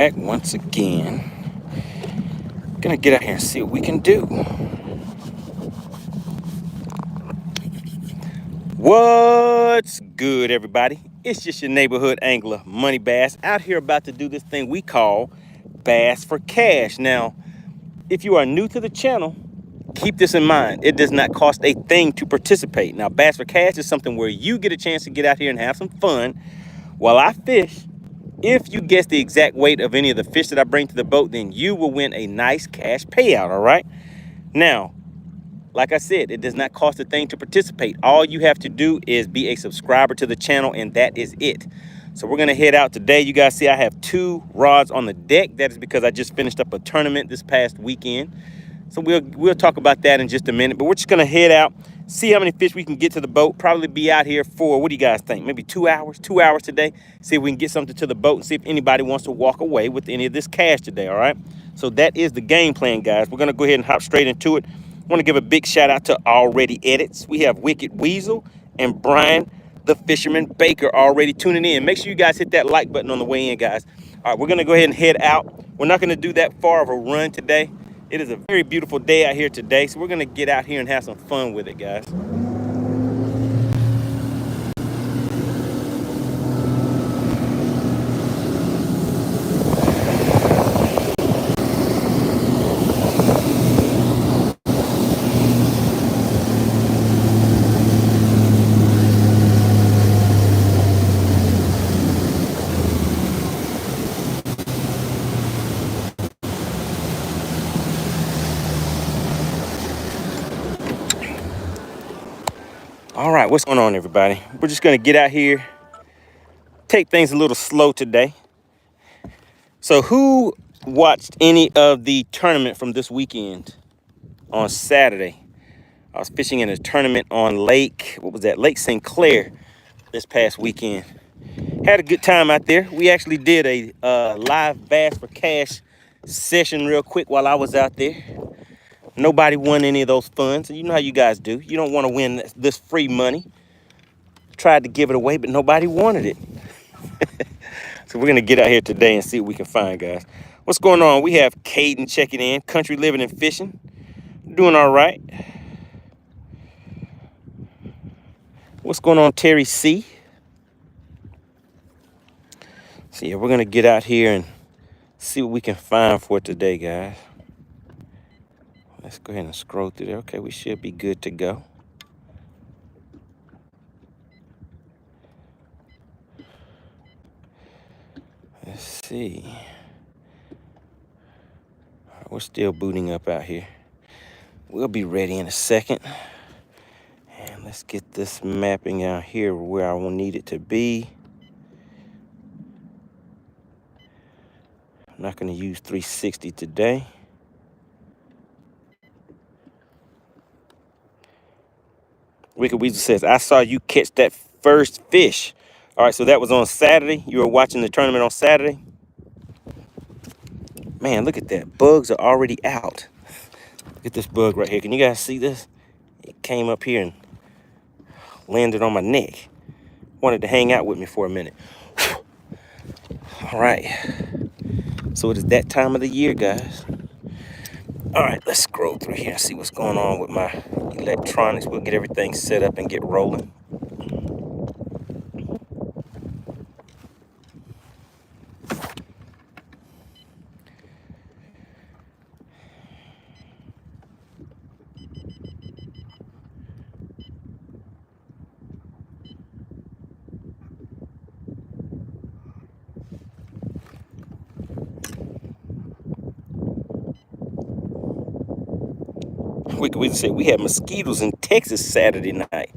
Back once again. Gonna get out here and see what we can do. What's good, everybody? It's just your neighborhood angler, MoneyBass, out here about to do this thing we call Bass for Cash. Now, if you are new to the channel, keep this in mind. It does not cost a thing to participate. Now, Bass for Cash is something where you get a chance to get out here and have some fun while I fish. If you guess the exact weight of any of the fish that I bring to the boat, then you will win a nice cash payout, all right? Now, like I said, it does not cost a thing to participate. All you have to do is be a subscriber to the channel, and that is it. So we're gonna head out today. You guys see I have 2 rods on the deck. That is because I just finished up a tournament this past weekend. So we'll talk about that in just a minute, but we're just gonna head out, see how many fish we can get to the boat. Probably be out here for, what do you guys think? Maybe 2 hours, 2 hours today. See if we can get something to the boat and see if anybody wants to walk away with any of this cash today, all right? So that is the game plan, guys. We're gonna go ahead and hop straight into it. I wanna give a big shout out to Already Edits. We have Wicked Weasel and Brian, the Fisherman Baker, already tuning in. Make sure you guys hit that like button on the way in, guys. All right, we're gonna go ahead and head out. We're not gonna do that far of a run today. It is a very beautiful day out here today, so we're gonna get out here and have some fun with it, guys. All right, what's going on, everybody? We're just gonna get out here, take things a little slow today. So who watched any of the tournament from this weekend on Saturday? I was fishing in a tournament on Lake St. Clair this past weekend. Had a good time out there. We actually did a live Bass for Cash session real quick while I was out there. Nobody won any of those funds. You know how you guys do. You don't want to win this free money. Tried to give it away, but nobody wanted it. So we're gonna get out here today and see what we can find, guys. What's going on? We have Caden checking in, country living and fishing. Doing all right. What's going on, Terry C? So yeah, we're gonna get out here and see what we can find for today, guys. Let's go ahead and scroll through there. Okay, we should be good to go. Let's see. We're still booting up out here. We'll be ready in a second. And let's get this mapping out here where I will need it to be. I'm not going to use 360 today. Wicked Weasel says, I saw you catch that first fish. All right, so that was on Saturday. You were watching the tournament on Saturday. Man, look at that. Bugs are already out. Look at this bug right here. Can you guys see this? It came up here and landed on my neck. Wanted to hang out with me for a minute. All right. So it is that time of the year, guys. All right, let's scroll through here and see what's going on with my electronics. We'll get everything set up and get rolling. Wicked Weasel said we had mosquitoes in Texas Saturday night.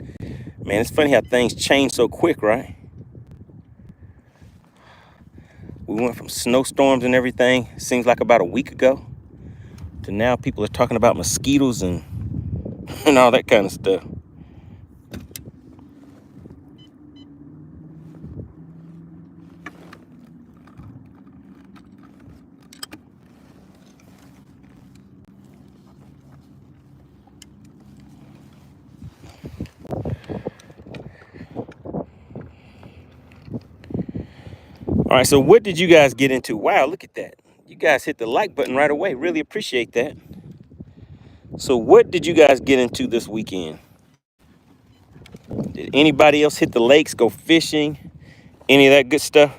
Man, it's funny how things change so quick, right? We went from snowstorms and everything, seems like about a week ago, to now people are talking about mosquitoes and all that kind of stuff. All right, so what did you guys get into? Wow, look at that. You guys hit the like button right away. Really appreciate that. So what did you guys get into this weekend? Did anybody else hit the lakes, go fishing, any of that good stuff?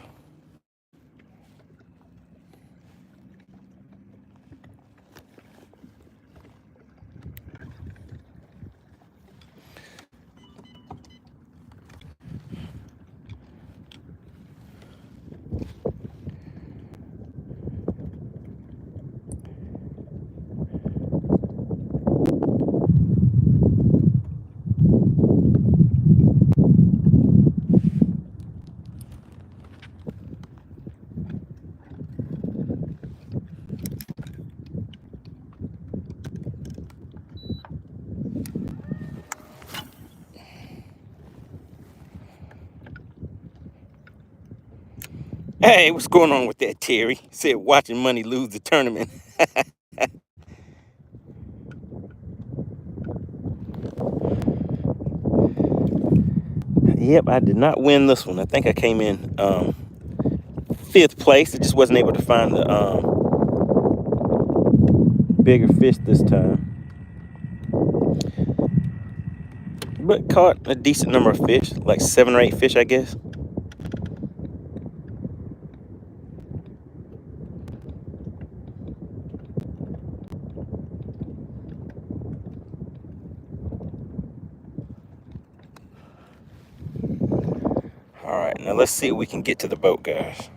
Hey, what's going on with that, Terry? Said watching money lose the tournament. Yep, I did not win this one. I think I came in 5th place. I just wasn't able to find the bigger fish this time. But caught a decent number of fish, like 7 or 8 fish, I guess. All right, now let's see if we can get to the boat, guys.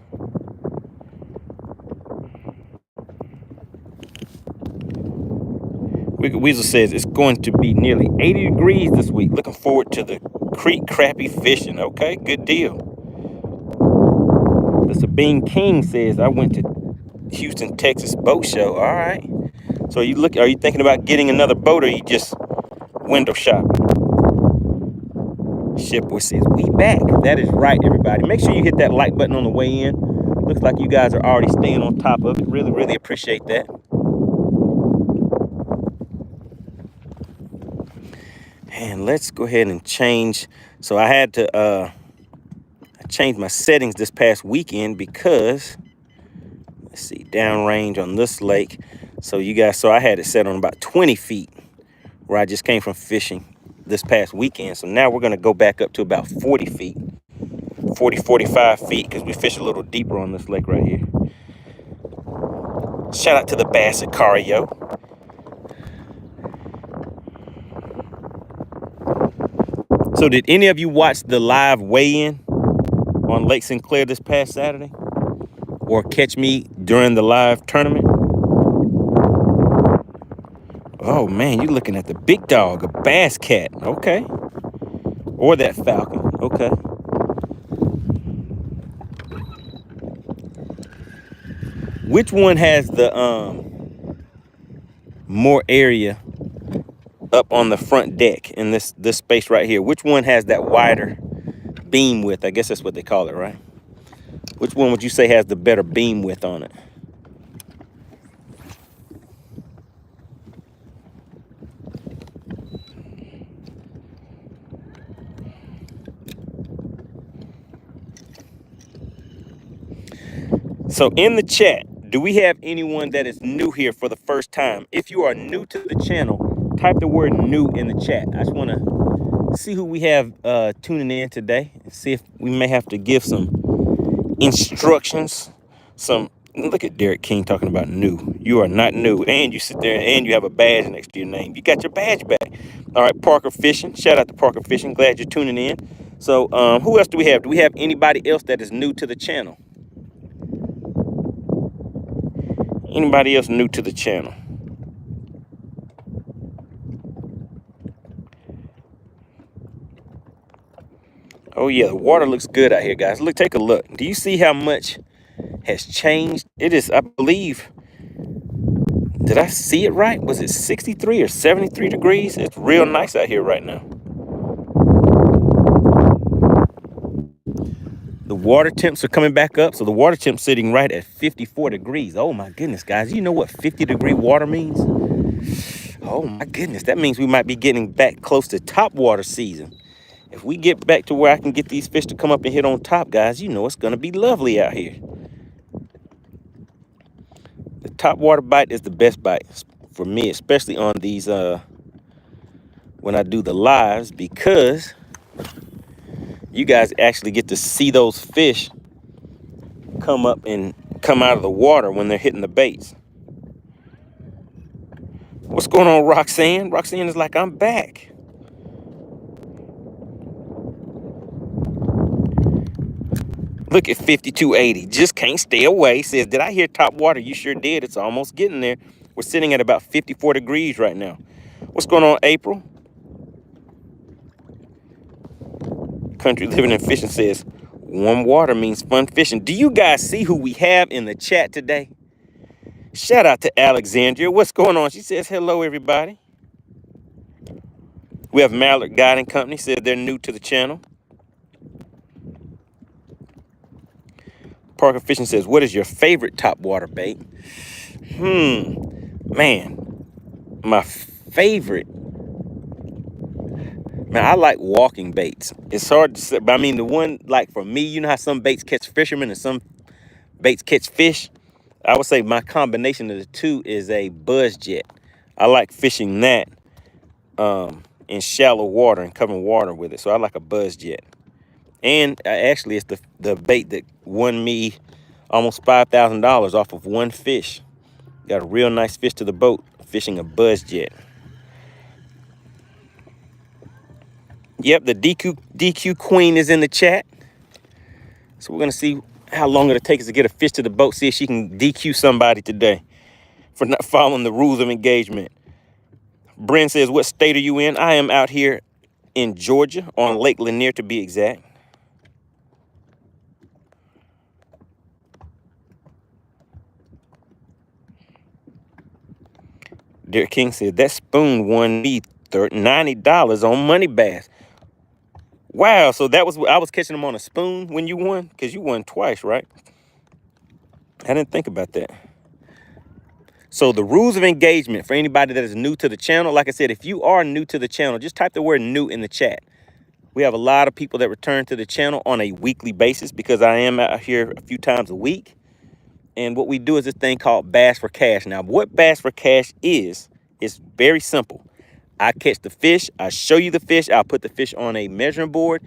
Weasel says it's going to be nearly 80 degrees this week. Looking forward to the creek crappie fishing. Okay, good deal. The Sabine King says I went to Houston, Texas boat show. All right. So are you thinking about getting another boat, or you just window shopping? Shipboy says we back. That is right, everybody. Make sure you hit that like button on the way in. Looks like you guys are already staying on top of it. Really, really appreciate that. And let's go ahead and change. So I had to I changed my settings this past weekend because, let's see, downrange on this lake. So I had it set on about 20 feet where I just came from fishing this past weekend. So now we're gonna go back up to about 40 feet, 45 feet, because we fish a little deeper on this lake right here. Shout out to the Bass at Cario. So did any of you watch the live weigh-in on Lake Sinclair this past Saturday? Or catch me during the live tournament? Oh man, you're looking at the big dog, a bass cat. Okay. Or that falcon. Okay. Which one has the more area up on the front deck in this space right here? Which one has that wider beam width? I guess that's what they call it, right? Which one would you say has the better beam width on it? So in the chat, do we have anyone that is new here for the first time? If you are new to the channel, type the word new in the chat. I just want to see who we have tuning in today and see if we may have to give some instructions. Look at Derek King talking about new. You are not new, and you sit there and you have a badge next to your name. You got your badge back. All right, Parker Fishing. Shout out to Parker Fishing. Glad you're tuning in. So who else do we have? Do we have anybody else that is new to the channel? Anybody else new to the channel? Oh yeah, the water looks good out here, guys. Look, take a look. Do you see how much has changed? It is, I believe, did I see it right? Was it 63 or 73 degrees? It's real nice out here right now. The water temps are coming back up. So the water temp's sitting right at 54 degrees. Oh my goodness, guys. You know what 50-degree water means? Oh my goodness. That means we might be getting back close to top water season. If we get back to where I can get these fish to come up and hit on top, guys, you know it's going to be lovely out here. The top water bite is the best bite for me, especially on these when I do the lives, because you guys actually get to see those fish come up and come out of the water when they're hitting the baits. What's going on, Roxanne? Roxanne is like, I'm back. Look at 5280. Just can't stay away. Says, did I hear top water? You sure did. It's almost getting there. We're sitting at about 54 degrees right now. What's going on, April? Country Living and Fishing says, warm water means fun fishing. Do you guys see who we have in the chat today? Shout out to Alexandria. What's going on? She says, hello, everybody. We have Mallard Guiding Company. Says they're new to the channel. Parker Fishing says, what is your favorite top water bait? Man, my favorite. Man, I like walking baits. It's hard to say, but I mean, the one, like for me, you know how some baits catch fishermen and some baits catch fish? I would say my combination of the two is a buzz jet. I like fishing that in shallow water and covering water with it. So I like a buzz jet. And actually, it's the bait that won me almost $5,000 off of one fish. Got a real nice fish to the boat, fishing a buzz jet. Yep, the DQ Queen is in the chat. So we're going to see how long it'll take us to get a fish to the boat, see if she can DQ somebody today for not following the rules of engagement. Bryn says, what state are you in? I am out here in Georgia, on Lake Lanier to be exact. Derek King said, that spoon won me $90 on MoneyBass. Wow, so that was, I was catching them on a spoon when you won? Because you won twice, right? I didn't think about that. So the rules of engagement for anybody that is new to the channel, like I said, if you are new to the channel, just type the word new in the chat. We have a lot of people that return to the channel on a weekly basis because I am out here a few times a week. And what we do is this thing called Bass for Cash. Now, what Bass for Cash is very simple. I catch the fish, I show you the fish, I'll put the fish on a measuring board.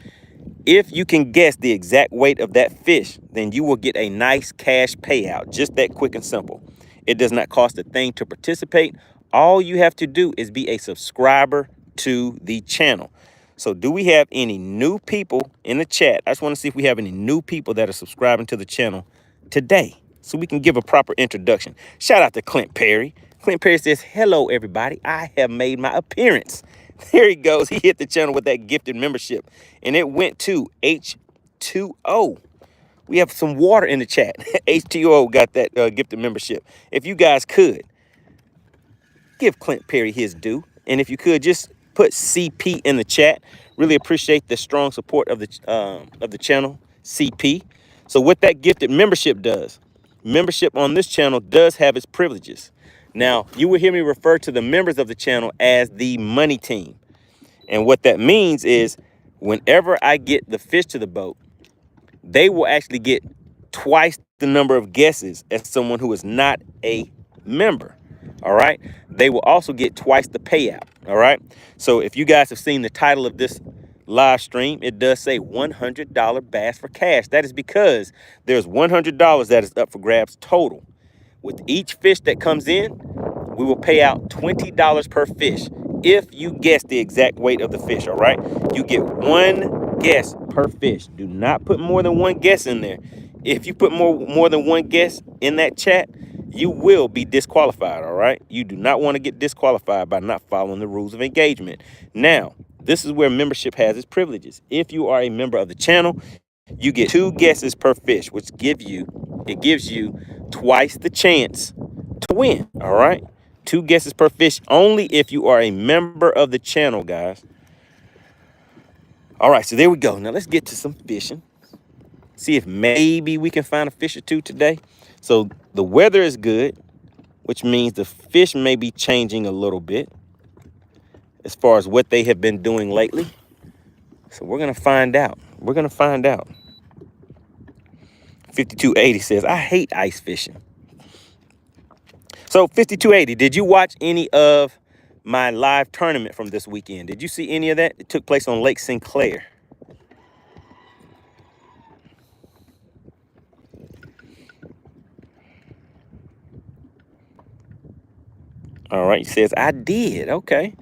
If you can guess the exact weight of that fish, then you will get a nice cash payout. Just that quick and simple. It does not cost a thing to participate. All you have to do is be a subscriber to the channel. So do we have any new people in the chat? I just want to see if we have any new people that are subscribing to the channel today, so we can give a proper introduction. Shout out to Clint Perry. Clint Perry says, hello, everybody. I have made my appearance. There he goes. He hit the channel with that gifted membership, and it went to H2O. We have some water in the chat. H2O got that gifted membership. If you guys could, give Clint Perry his due. And if you could, just put CP in the chat. Really appreciate the strong support of the channel, CP. So what that gifted membership does, membership on this channel does have its privileges. Now, you will hear me refer to the members of the channel as the money team. And what that means is whenever I get the fish to the boat, they will actually get twice the number of guesses as someone who is not a member. All right. They will also get twice the payout. All right. So if you guys have seen the title of this live stream, it does say $100 Bass for Cash. That is because there's $100 that is up for grabs total. With each fish that comes in, we will pay out $20 per fish if you guess the exact weight of the fish. All right. You get one guess per fish. Do not put more than one guess in there. If you put more than one guess in that chat, you will be disqualified. All right. You do not want to get disqualified by not following the rules of engagement. Now, this is where membership has its privileges. If you are a member of the channel, you get 2 guesses per fish, which gives you twice the chance to win. All right. 2 guesses per fish only if you are a member of the channel, guys. All right, so there we go. Now let's get to some fishing. See if maybe we can find a fish or two today. So the weather is good, which means the fish may be changing a little bit as far as what they have been doing lately. So we're going to find out. We're going to find out. 5280 says, I hate ice fishing. So 5280, did you watch any of my live tournament from this weekend? Did you see any of that? It took place on Lake Sinclair. All right, he says, I did. Okay.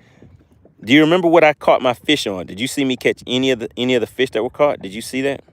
Do you remember what I caught my fish on? Did you see me catch any of the fish that were caught? Did you see that?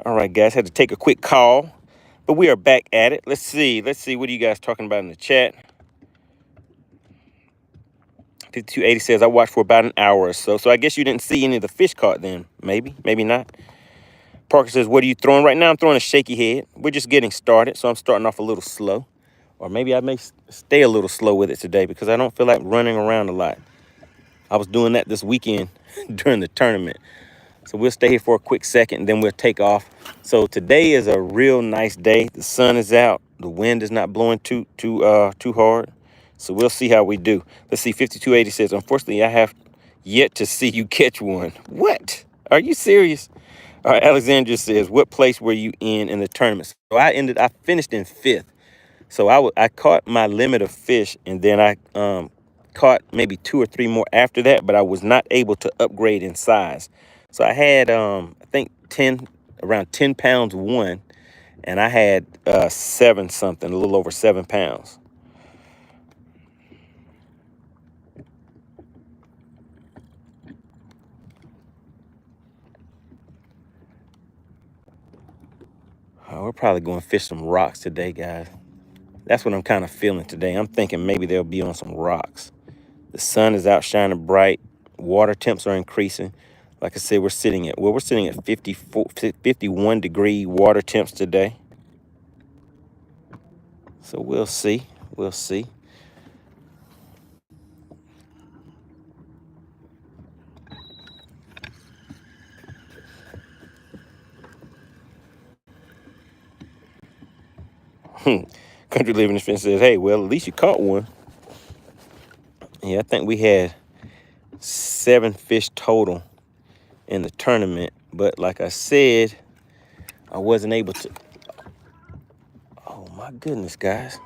All right, guys, had to take a quick call, but we are back at it. Let's see. What are you guys talking about in the chat? 5280 says, I watched for about an hour or so. So I guess you didn't see any of the fish caught then. Maybe not. Parker says, what are you throwing? Right now I'm throwing a shaky head. We're just getting started, so I'm starting off a little slow. Or maybe I may stay a little slow with it today because I don't feel like running around a lot. I was doing that this weekend during the tournament. So we'll stay here for a quick second and then we'll take off. So today is a real nice day. The sun is out. The wind is not blowing too hard. So we'll see how we do. Let's see, 5280 says, unfortunately, I have yet to see you catch one. What? Are you serious? All right, Alexandra says, what place were you in the tournament? So I finished in 5th. So I caught my limit of fish, and then I caught maybe 2 or 3 more after that, but I was not able to upgrade in size. So I had, I think around 10 pounds one, and I had 7 something, a little over 7 pounds. We're probably going to fish some rocks today, guys. That's what I'm kind of feeling today. I'm thinking maybe they'll be on some rocks. The sun is out shining bright. Water temps are increasing. Like I said, we're sitting at 51 degree water temps today. So we'll see. We'll see. Country Living Fence says, hey, well, at least you caught one. Yeah, I think we had 7 fish total in the tournament. But like I said, I wasn't able to. Oh, my goodness, guys.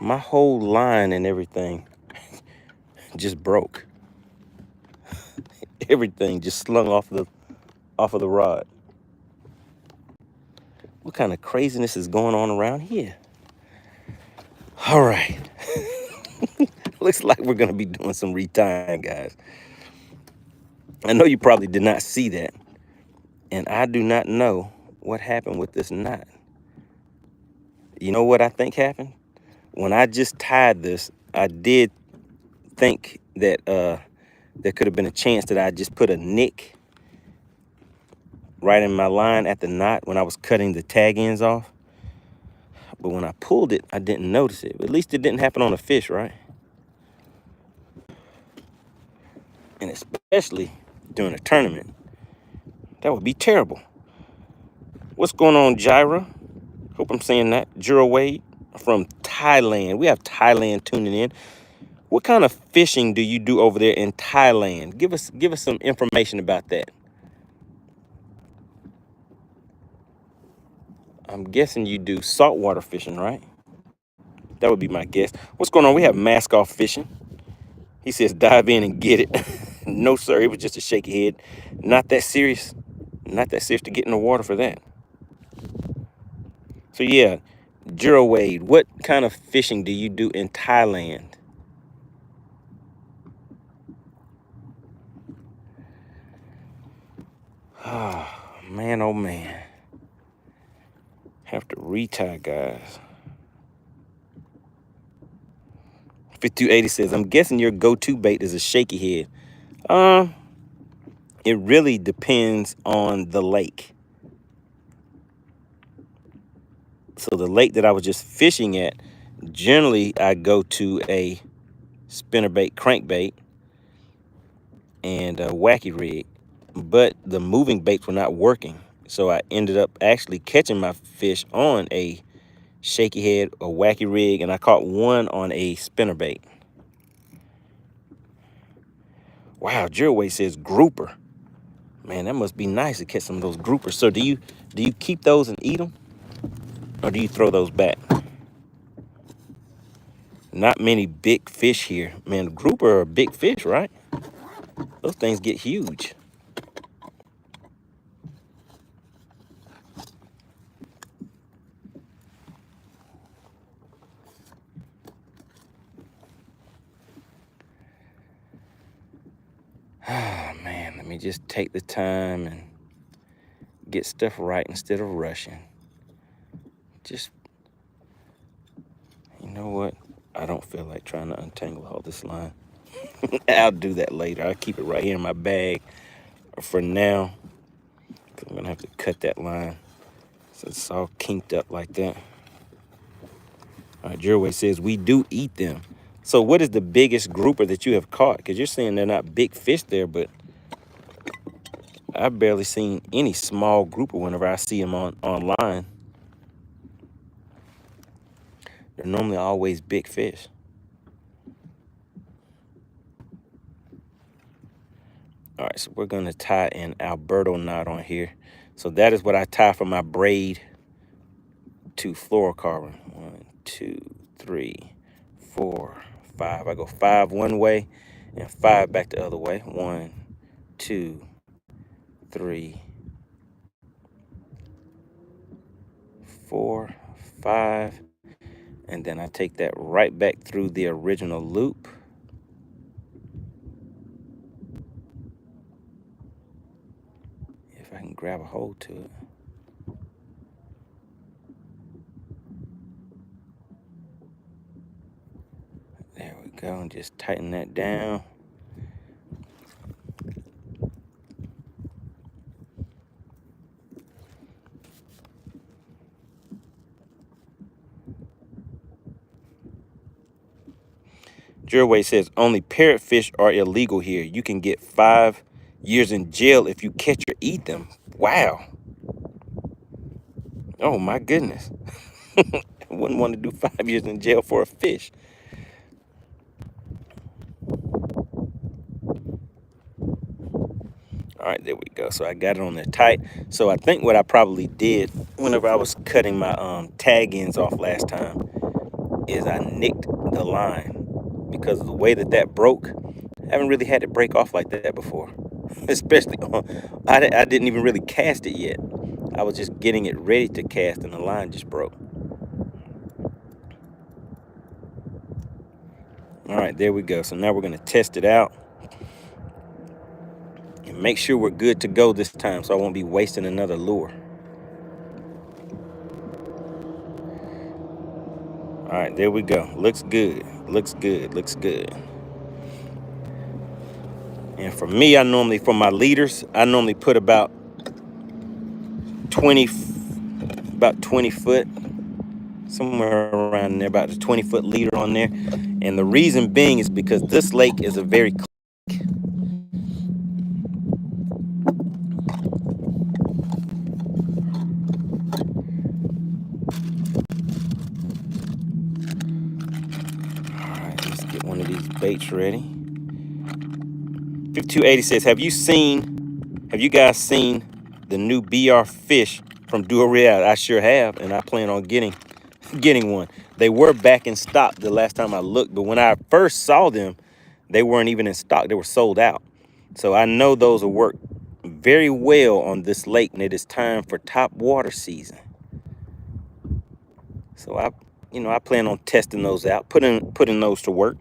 My whole line and everything just broke. Everything just slung off of the rod. What kind of craziness is going on around here? All right. Looks like we're going to be doing some retying, guys. I know you probably did not see that. And I do not know what happened with this knot. You know what I think happened? When I just tied this, I did think that there could have been a chance that I just put a nick right in my line at the knot when I was cutting the tag ends off. But when I pulled it, I didn't notice it. At least it didn't happen on a fish, right? And especially during a tournament. That would be terrible. What's going on, Gyra? Hope I'm saying that. Jura Wade from Thailand. We have Thailand tuning in. What kind of fishing do you do over there in Thailand? Give us some information about that. I'm guessing you do saltwater fishing, right? That would be my guess. What's going on? We have mask off fishing. He says dive in and get it. No, sir. It was just a shaky head. Not that serious. Not that serious to get in the water for that. So yeah, Jiro Wade, what kind of fishing do you do in Thailand? Oh, man, oh man. Have to retie, guys. 5280 says, I'm guessing your go-to bait is a shaky head. It really depends on the lake. So the lake that I was just fishing at, generally I go to a spinnerbait, crankbait, and a wacky rig. But the moving baits were not working. So I ended up actually catching my fish on a shaky head, a wacky rig, and I caught one on a spinnerbait. Wow, Jerway says grouper. Man, that must be nice to catch some of those groupers. So do you keep those and eat them? Or do you throw those back? Not many big fish here. Man, grouper are big fish, right? Those things get huge. Ah, man, let me just take the time and get stuff right instead of rushing. Just, you know what? I don't feel like trying to untangle all this line. I'll do that later. I'll keep it right here in my bag for now. I'm gonna have to cut that line so it's all kinked up like that. All right, Jerway says we do eat them. So what is the biggest grouper that you have caught? Because you're saying they're not big fish there, but I've barely seen any small grouper whenever I see them online. They're normally always big fish. All right, so we're going to tie an Alberto knot on here. So that is what I tie from my braid to fluorocarbon. 1, 2, 3, 4, 5. I go 5 one way and 5 back the other way. 1, 2, 3, 4, 5. And then I take that right back through the original loop. If I can grab a hold to it. There we go, and just tighten that down. Jerway says, only parrotfish are illegal here. You can get 5 years in jail if you catch or eat them. Wow. Oh, my goodness. I wouldn't want to do 5 years in jail for a fish. All right, there we go. So I got it on there tight. So I think what I probably did whenever I was cutting my tag ends off last time is I nicked the line because of the way that broke. I haven't really had it break off like that before. Especially I didn't even really cast it yet. I was just getting it ready to cast and the line just broke. All right, there we go. So now we're going to test it out and make sure we're good to go this time so I won't be wasting another lure. All right, there we go. Looks good. Looks good. Looks good. And for me, for my leaders, I normally put about 20 foot, somewhere around there, about a 20-foot leader on there. And the reason being is because this lake is a very one of these baits ready. 5280 says, have you guys seen the new BR fish from Do a Reality. I sure have, and I plan on getting one. They were back in stock the last time I looked, but when I first saw them, they weren't even in stock. They were sold out. So I know those will work very well on this lake, and it is time for top water season. So I plan on testing those out, putting those to work.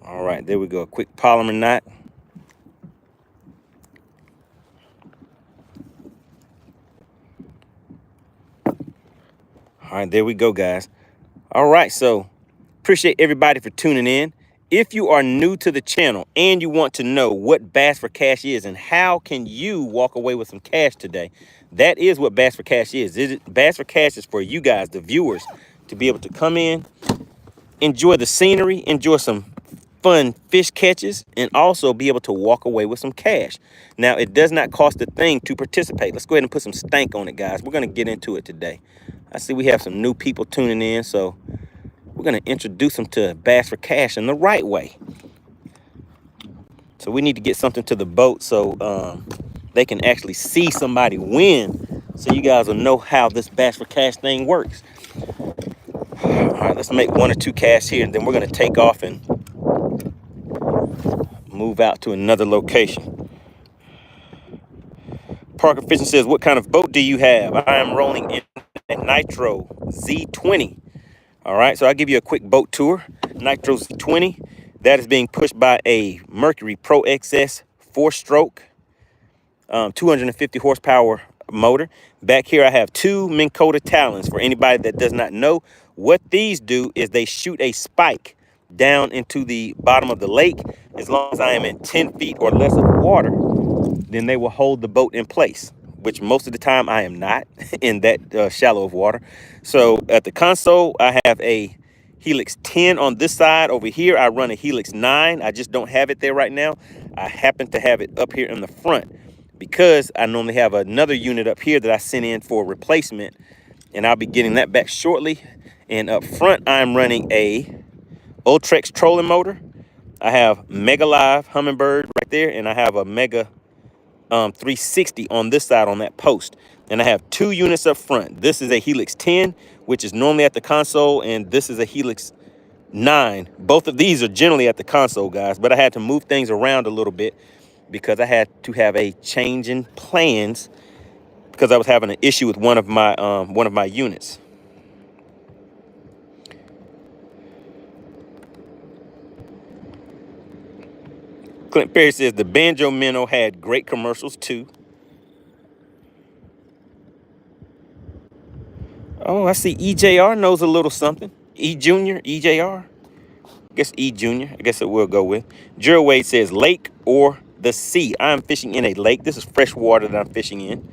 All right, there we go. A quick polymer knot. All right, there we go, guys. All right, so appreciate everybody for tuning in. If you are new to the channel and you want to know what Bass for Cash is and how can you walk away with some cash today, that is what Bass for Cash is. Bass for Cash is for you guys, the viewers, to be able to come in, enjoy the scenery, enjoy some fun fish catches, and also be able to walk away with some cash. Now, it does not cost a thing to participate. Let's go ahead and put some stank on it, guys. We're going to get into it today. I see we have some new people tuning in, so we're going to introduce them to Bass for Cash in the right way. So we need to get something to the boat so they can actually see somebody win, so you guys will know how this Bass for Cash thing works. All right, let's make 1 or 2 casts here, and then we're going to take off and move out to another location. Parker Fishing says, what kind of boat do you have? I am rolling in a Nitro Z20. All right, so I'll give you a quick boat tour. Nitro Z20, that is being pushed by a Mercury Pro XS 4-stroke, 250 horsepower motor. Back here, I have 2 Minn Kota Talons. For anybody that does not know, what these do is they shoot a spike down into the bottom of the lake. As long as I am in 10 feet or less of water, then they will hold the boat in place, which most of the time I am not in that shallow of water. So at the console, I have a Helix 10 on this side. Over here, I run a Helix 9. I just don't have it there right now. I happen to have it up here in the front because I normally have another unit up here that I sent in for replacement, and I'll be getting that back shortly. And up front, I'm running a Ultrex trolling motor. I have Mega Live Humminbird right there, and I have a Mega 360 on this side on that post. And I have 2 units up front. This is a Helix 10, which is normally at the console, and this is a Helix 9. Both of these are generally at the console, guys, but I had to move things around a little bit because I had to have a change in plans because I was having an issue with one of my units. Clint Perry says the Banjo Minnow had great commercials too. Oh, I see EJR knows a little something. E Junior, EJR. I guess E Junior. I guess it will go with. Gerald Wade says lake or the sea. I'm fishing in a lake. This is fresh water that I'm fishing in.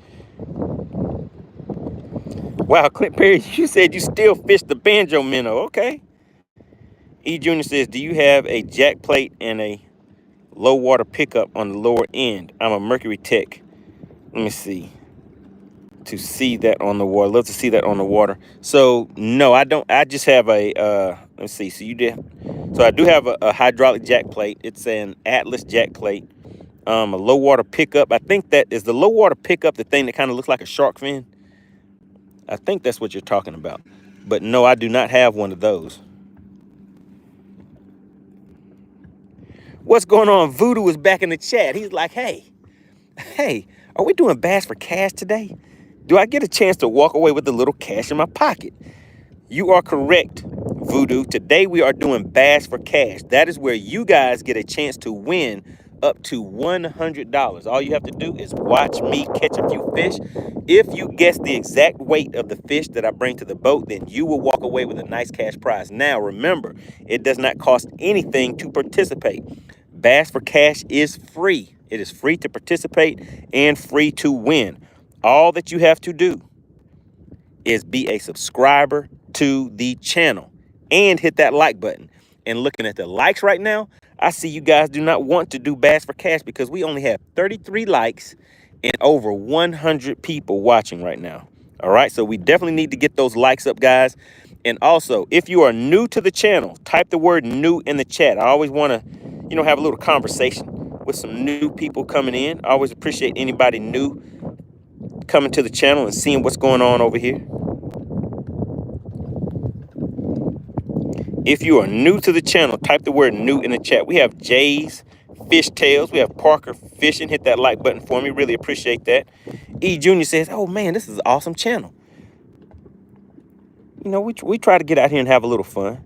Wow, Clint Perry, you said you still fish the Banjo Minnow. Okay. E Junior says, do you have a jack plate and a low water pickup on the lower end? I'm a Mercury Tech. Let me see. To see that on the water. Love to see that on the water. So no, I don't. I just have a let's see. So you did. So I do have a hydraulic jack plate. It's an Atlas jack plate. A low water pickup. I think that is the low water pickup, the thing that kind of looks like a shark fin. I think that's what you're talking about. But no, I do not have one of those. What's going on? Voodoo is back in the chat. He's like, hey, are we doing Bass for Cash today? Do I get a chance to walk away with a little cash in my pocket? You are correct, Voodoo. Today we are doing Bass for Cash. That is where you guys get a chance to win up to $100. All you have to do is watch me catch a few fish. If you guess the exact weight of the fish that I bring to the boat, then you will walk away with a nice cash prize. Now, remember, it does not cost anything to participate. Bass for Cash is free. It is free to participate and free to win. All that you have to do is be a subscriber to the channel and hit that like button. And looking at the likes right now, I see you guys do not want to do Bass for Cash because we only have 33 likes and over 100 people watching right now. All right, so we definitely need to get those likes up, guys. And also, if you are new to the channel, type the word new in the chat. I always want to, have a little conversation. with some new people coming in. I always appreciate anybody new coming to the channel and seeing what's going on over here. If you are new to the channel, type the word new in the chat. We have Jay's Fish Tales. We have Parker Fishing. Hit that like button for me. Really appreciate that. E Junior says, oh man, this is an awesome channel. You know, we try to get out here and have a little fun.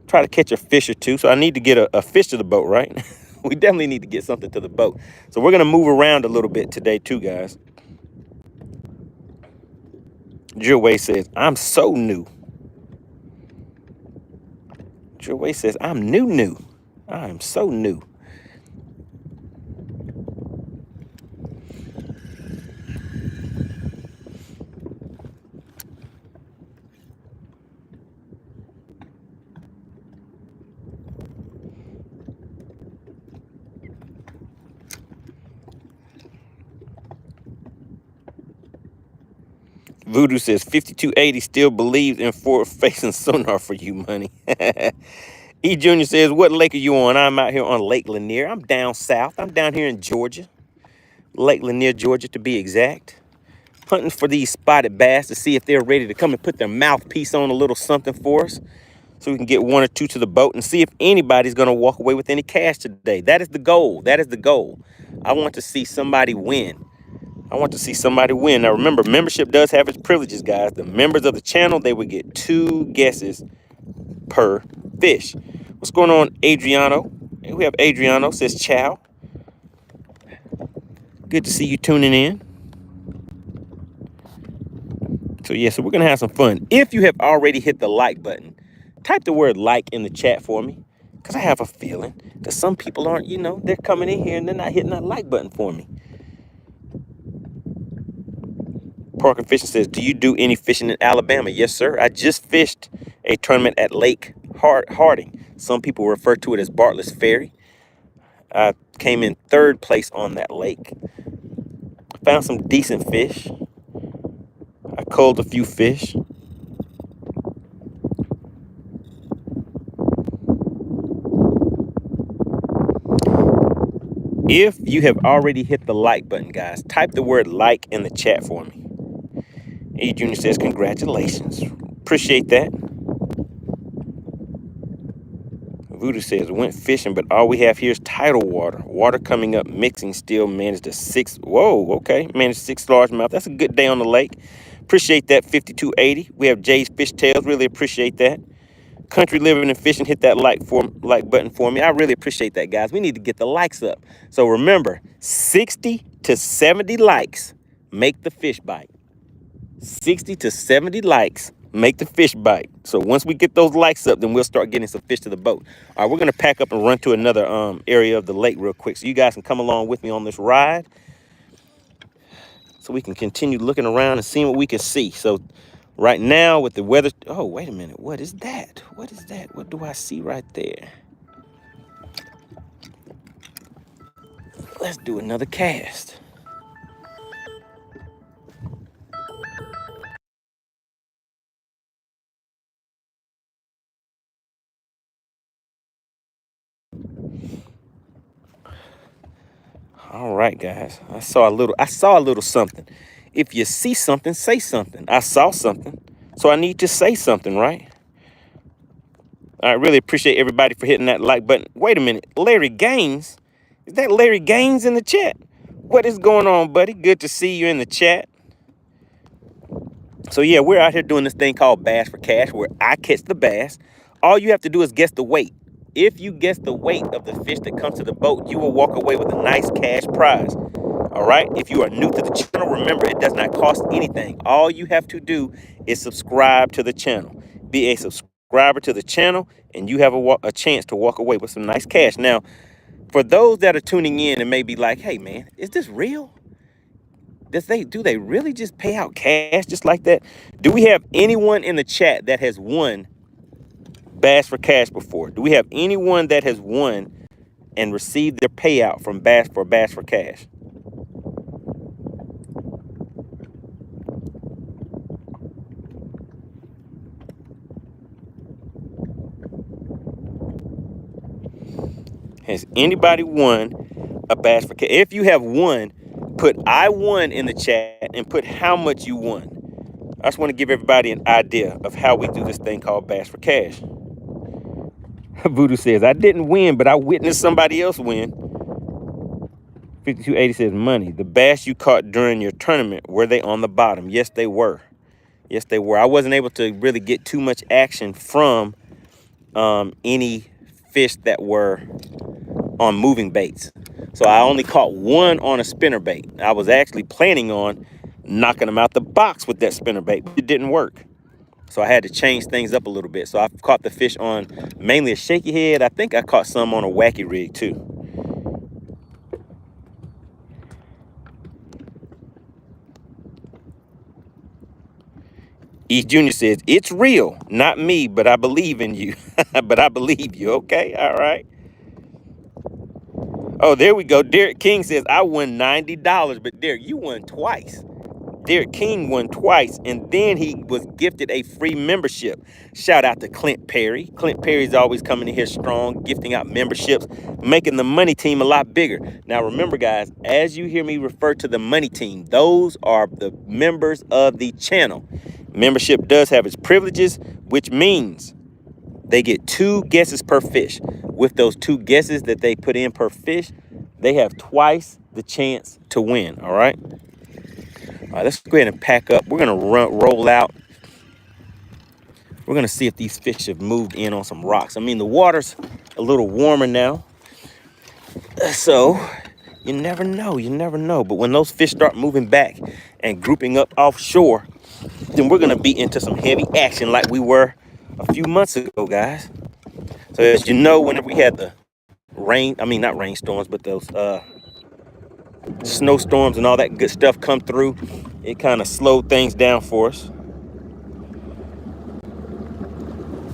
Try to catch a fish or two. So I need to get a fish to the boat, right? We definitely need to get something to the boat. So we're going to move around a little bit today too, guys. Jill Way says, I'm so new. Jill Way says, I'm new. I am so new. Voodoo says 5280 still believes in forward-facing sonar for you, money. E Junior says, what lake are you on? I'm out here on Lake Lanier. I'm down south. I'm down here in Georgia. Lake Lanier, Georgia, to be exact. Hunting for these spotted bass to see if they're ready to come and put their mouthpiece on a little something for us, so we can get one or two to the boat and see if anybody's going to walk away with any cash today. That is the goal. That is the goal. I want to see somebody win. I want to see somebody win. Now, remember, membership does have its privileges, guys. The members of the channel, they would get 2 guesses per fish. What's going on, Adriano? We have Adriano, says ciao. Good to see you tuning in. So, yeah, so we're going to have some fun. If you have already hit the like button, type the word like in the chat for me, because I have a feeling that some people aren't, you know, they're coming in here and they're not hitting that like button for me. Parker Fishing says, do you do any fishing in Alabama? Yes, sir. I just fished a tournament at Lake Harding. Some people refer to it as Bartlett's Ferry. I came in 3rd place on that lake. Found some decent fish. I culled a few fish. If you have already hit the like button, guys, type the word like in the chat for me. E Junior says, congratulations. Appreciate that. Voodoo says, went fishing, but all we have here is tidal water. Water coming up, mixing, still managed a 6. Whoa, okay. Managed 6 largemouth. That's a good day on the lake. Appreciate that, 5280. We have Jay's Fish Tales. Really appreciate that. Country Living and Fishing, hit that like button for me. I really appreciate that, guys. We need to get the likes up. So remember, 60 to 70 likes make the fish bite. 60 to 70 likes make the fish bite. So once we get those likes up, then we'll start getting some fish to the boat. All right, we're going to pack up and run to another area of the lake real quick, so you guys can come along with me on this ride, so we can continue looking around and seeing what we can see. So right now with the weather, oh, wait a minute. What is that? What is that? What do I see right there? Let's do another cast. All right, guys. I saw a little something. If you see something, say something. I saw something, so I need to say something, right? I really appreciate everybody for hitting that like button. Wait a minute, Larry Gaines? Is that Larry Gaines in the chat? What is going on, buddy? Good to see you in the chat. So yeah, we're out here doing this thing called Bass for Cash, where I catch the bass. All you have to do is guess the weight. If you guess the weight of the fish that comes to the boat, you will walk away with a nice cash prize. All right. If you are new to the channel, remember, it does not cost anything. All you have to do is subscribe to the channel. Be a subscriber to the channel, and you have a chance to walk away with some nice cash. Now, for those that are tuning in and may be like, hey, man, is this real? Do they really just pay out cash just like that? Do we have anyone in the chat that has won Bass for Cash before? Do we have anyone that has won and received their payout from Bass for Cash? Has anybody won a bass for cash. If you have won, put I won in the chat and put how much you won. I just want to give everybody an idea of how we do this thing called Bass for Cash. Voodoo says, I didn't win, but I witnessed somebody else win. 5280 says, money. The bass you caught during your tournament, were they on the bottom? Yes, they were. Yes, they were. I wasn't able to really get too much action from any fish that were on moving baits. So I only caught one on a spinner bait. I was actually planning on knocking them out the box with that spinner bait, but it didn't work. So I had to change things up a little bit. So I caught the fish on mainly a shaky head. I think I caught some on a wacky rig too. East Junior says, it's real, not me, but I believe in you. But I believe you, okay? All right. Oh, there we go. Derek King says, I won $90, but Derek, you won twice. Derek King won twice, and then he was gifted a free membership. Shout out to Clint Perry. Clint Perry's always coming in here strong, gifting out memberships, making the money team a lot bigger. Now, remember, guys, as you hear me refer to the money team, those are the members of the channel. Membership does have its privileges, which means they get 2 guesses per fish. With those 2 guesses that they put in per fish, they have twice the chance to win, all right? All right, let's go ahead and pack up. We're going to roll out. We're going to see if these fish have moved in on some rocks. I mean, the water's a little warmer now. So you never know. You never know. But when those fish start moving back and grouping up offshore, then we're going to be into some heavy action like we were a few months ago, guys. So as you know, whenever we had the rain, I mean, not rainstorms, but those snowstorms and all that good stuff come through, it kind of slowed things down for us.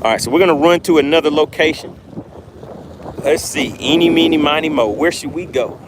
All right, so we're gonna run to another location. Let's see, eeny, meeny, miny, mo. Where should we go?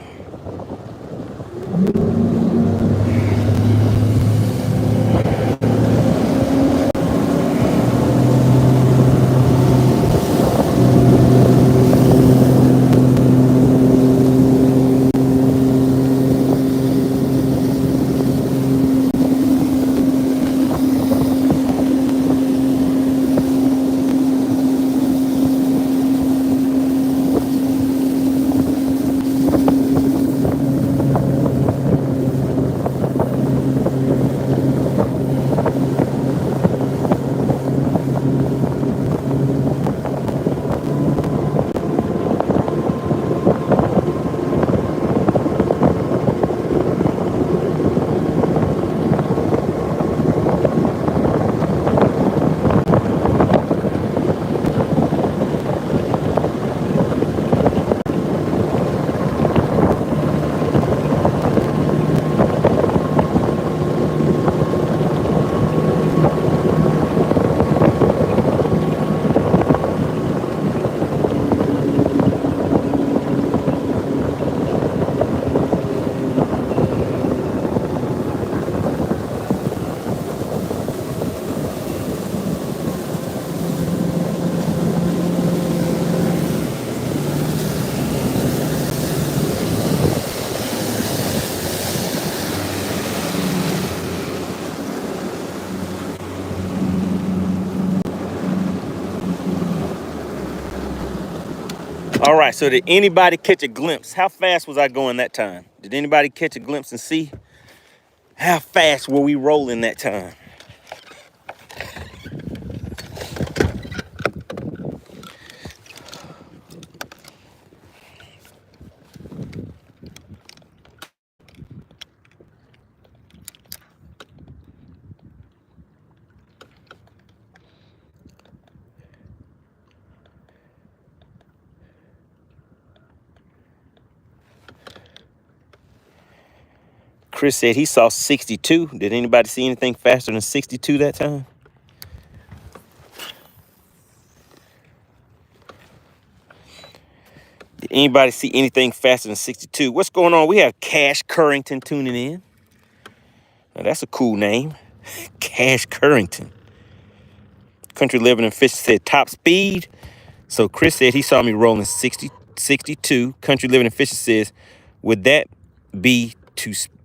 All right, so did anybody catch a glimpse? How fast was I going that time? Did anybody catch a glimpse and see how fast were we rolling that time? Chris said he saw 62. Did anybody see anything faster than 62 that time? Did anybody see anything faster than 62? What's going on? We have Cash Currington tuning in. Now, that's a cool name. Cash Currington. Country Living and Fish said top speed. So Chris said he saw me rolling 60, 62. Country Living and Fish says Would that be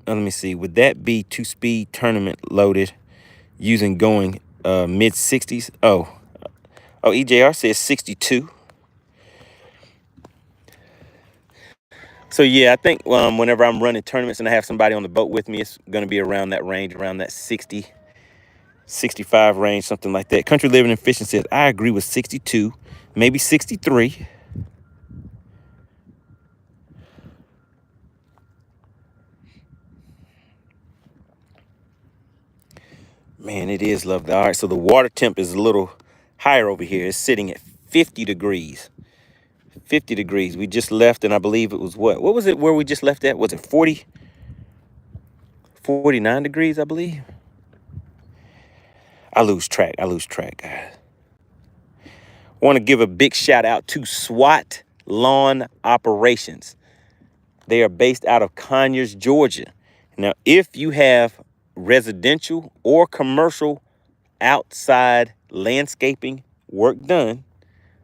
let me see. Would that be two-speed tournament loaded using going mid 60s? Oh, EJR says 62. So yeah, I think whenever I'm running tournaments and I have somebody on the boat with me, it's going to be around that range, around that 60, 65 range, something like that. Country Living and Fishing says, I agree with 62, maybe 63. Man, it is lovely. All right, so the water temp is a little higher over here. It's sitting at 50 degrees. 50 degrees. We just left, and I believe it was what was it where we just left at? Was it 40? 49 degrees, I believe. I lose track, guys. Want to give a big shout out to SWAT Lawn Operations. They are based out of Conyers, Georgia. Now, if you have residential or commercial outside landscaping work done,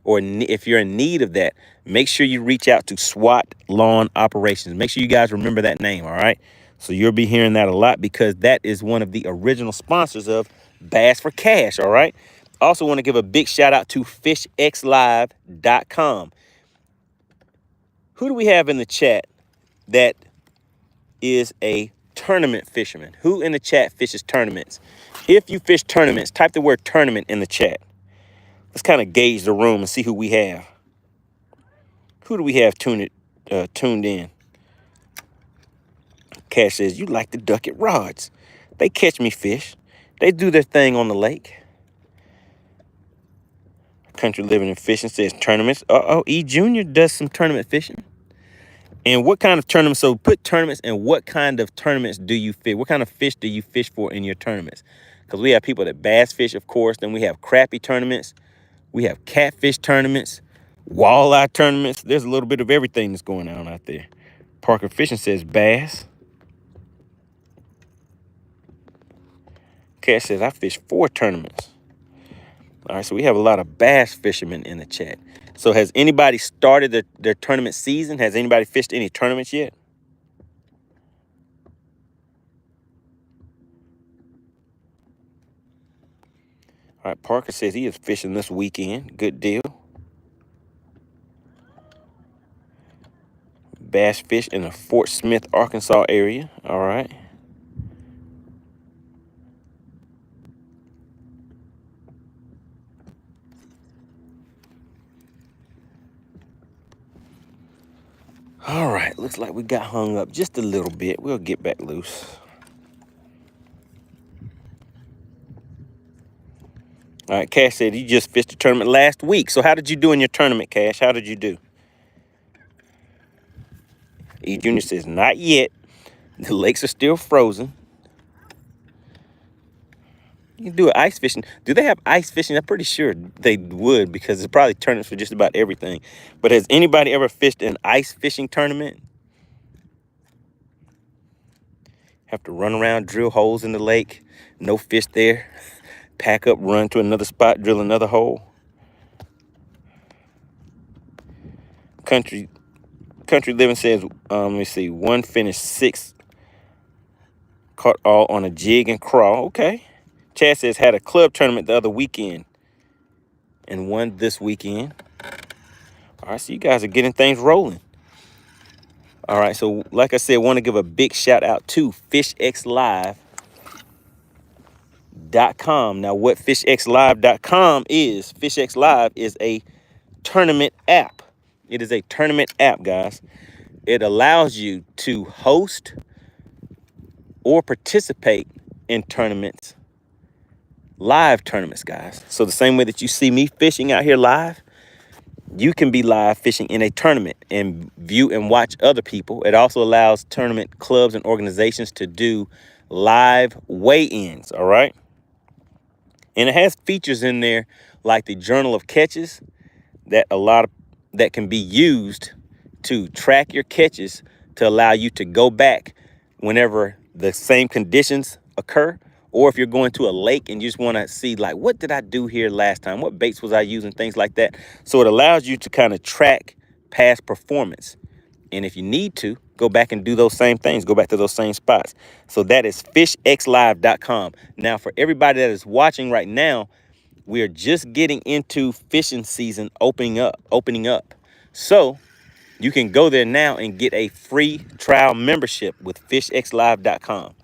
or if you're in need of that, make sure you reach out to SWAT Lawn Operations. Make sure you guys remember that name, all right? So you'll be hearing that a lot because that is one of the original sponsors of Bass for Cash, all right? Also want to give a big shout out to fishxlive.com. Who do we have in the chat that is a tournament fisherman? Who in the chat fishes tournaments? If you fish tournaments, type the word tournament in the chat. Let's kind of gauge the room and see who we have. Who do we have tuned in? Cash says, you like the ducket rods. They catch me fish. They do their thing on the lake. Country Living and Fishing says tournaments. E Junior does some tournament fishing. And what kind of tournaments? So put tournaments and what kind of tournaments do you fish? What kind of fish do you fish for in your tournaments? Because we have people that bass fish, of course. Then we have crappie tournaments. We have catfish tournaments, walleye tournaments. There's a little bit of everything that's going on out there. Parker Fishing says bass. Cash says I fish 4 tournaments. All right, so we have a lot of bass fishermen in the chat. So has anybody started their tournament season? Has anybody fished any tournaments yet? All right, Parker says he is fishing this weekend. Good deal. Bass fish in the Fort Smith, Arkansas area. All right. All right, looks like we got hung up just a little bit. We'll get back loose. All right, Cash said you just fished a tournament last week. So how did you do in your tournament, Cash? How did you do? E Junior says, not yet. The lakes are still frozen. You can do ice fishing. Do they have ice fishing? I'm pretty sure they would because it's probably tournaments for just about everything. But has anybody ever fished an ice fishing tournament? Have to run around, drill holes in the lake. No fish there. Pack up, run to another spot, drill another hole. Country Living says, let me see, one finished 6. Caught all on a jig and crawl. Okay. Chad says had a club tournament the other weekend and won this weekend. All right, so you guys are getting things rolling. All right, so like I said, want to give a big shout out to fishxlive.com. Now, what fishxlive.com is, FishX Live is a tournament app. It is a tournament app, guys. It allows you to host or participate in tournaments. Live tournaments, guys. So the same way that you see me fishing out here live, you can be live fishing in a tournament and view and watch other people. It also allows tournament clubs and organizations to do live weigh-ins, all right? And it has features in there like the Journal of Catches that can be used to track your catches to allow you to go back whenever the same conditions occur. Or if you're going to a lake and you just want to see, like, what did I do here last time? What baits was I using? Things like that. So it allows you to kind of track past performance. And if you need to, go back and do those same things, go back to those same spots. So that is fishxlive.com. Now, for everybody that is watching right now, we are just getting into fishing season opening up. So you can go there now and get a free trial membership with fishxlive.com.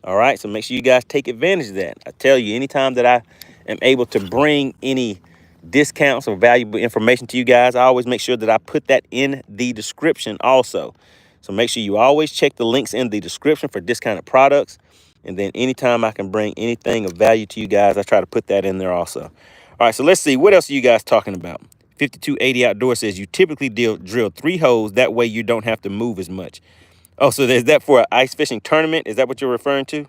All right, so make sure you guys take advantage of that. I tell you, anytime that I am able to bring any discounts or valuable information to you guys, I always make sure that I put that in the description also. So make sure you always check the links in the description for discounted products. And then anytime I can bring anything of value to you guys, I try to put that in there also. All right, so let's see. What else are you guys talking about? 5280 Outdoor says you typically drill 3 holes. That way you don't have to move as much. Oh, so there's that for an ice fishing tournament? Is that what you're referring to?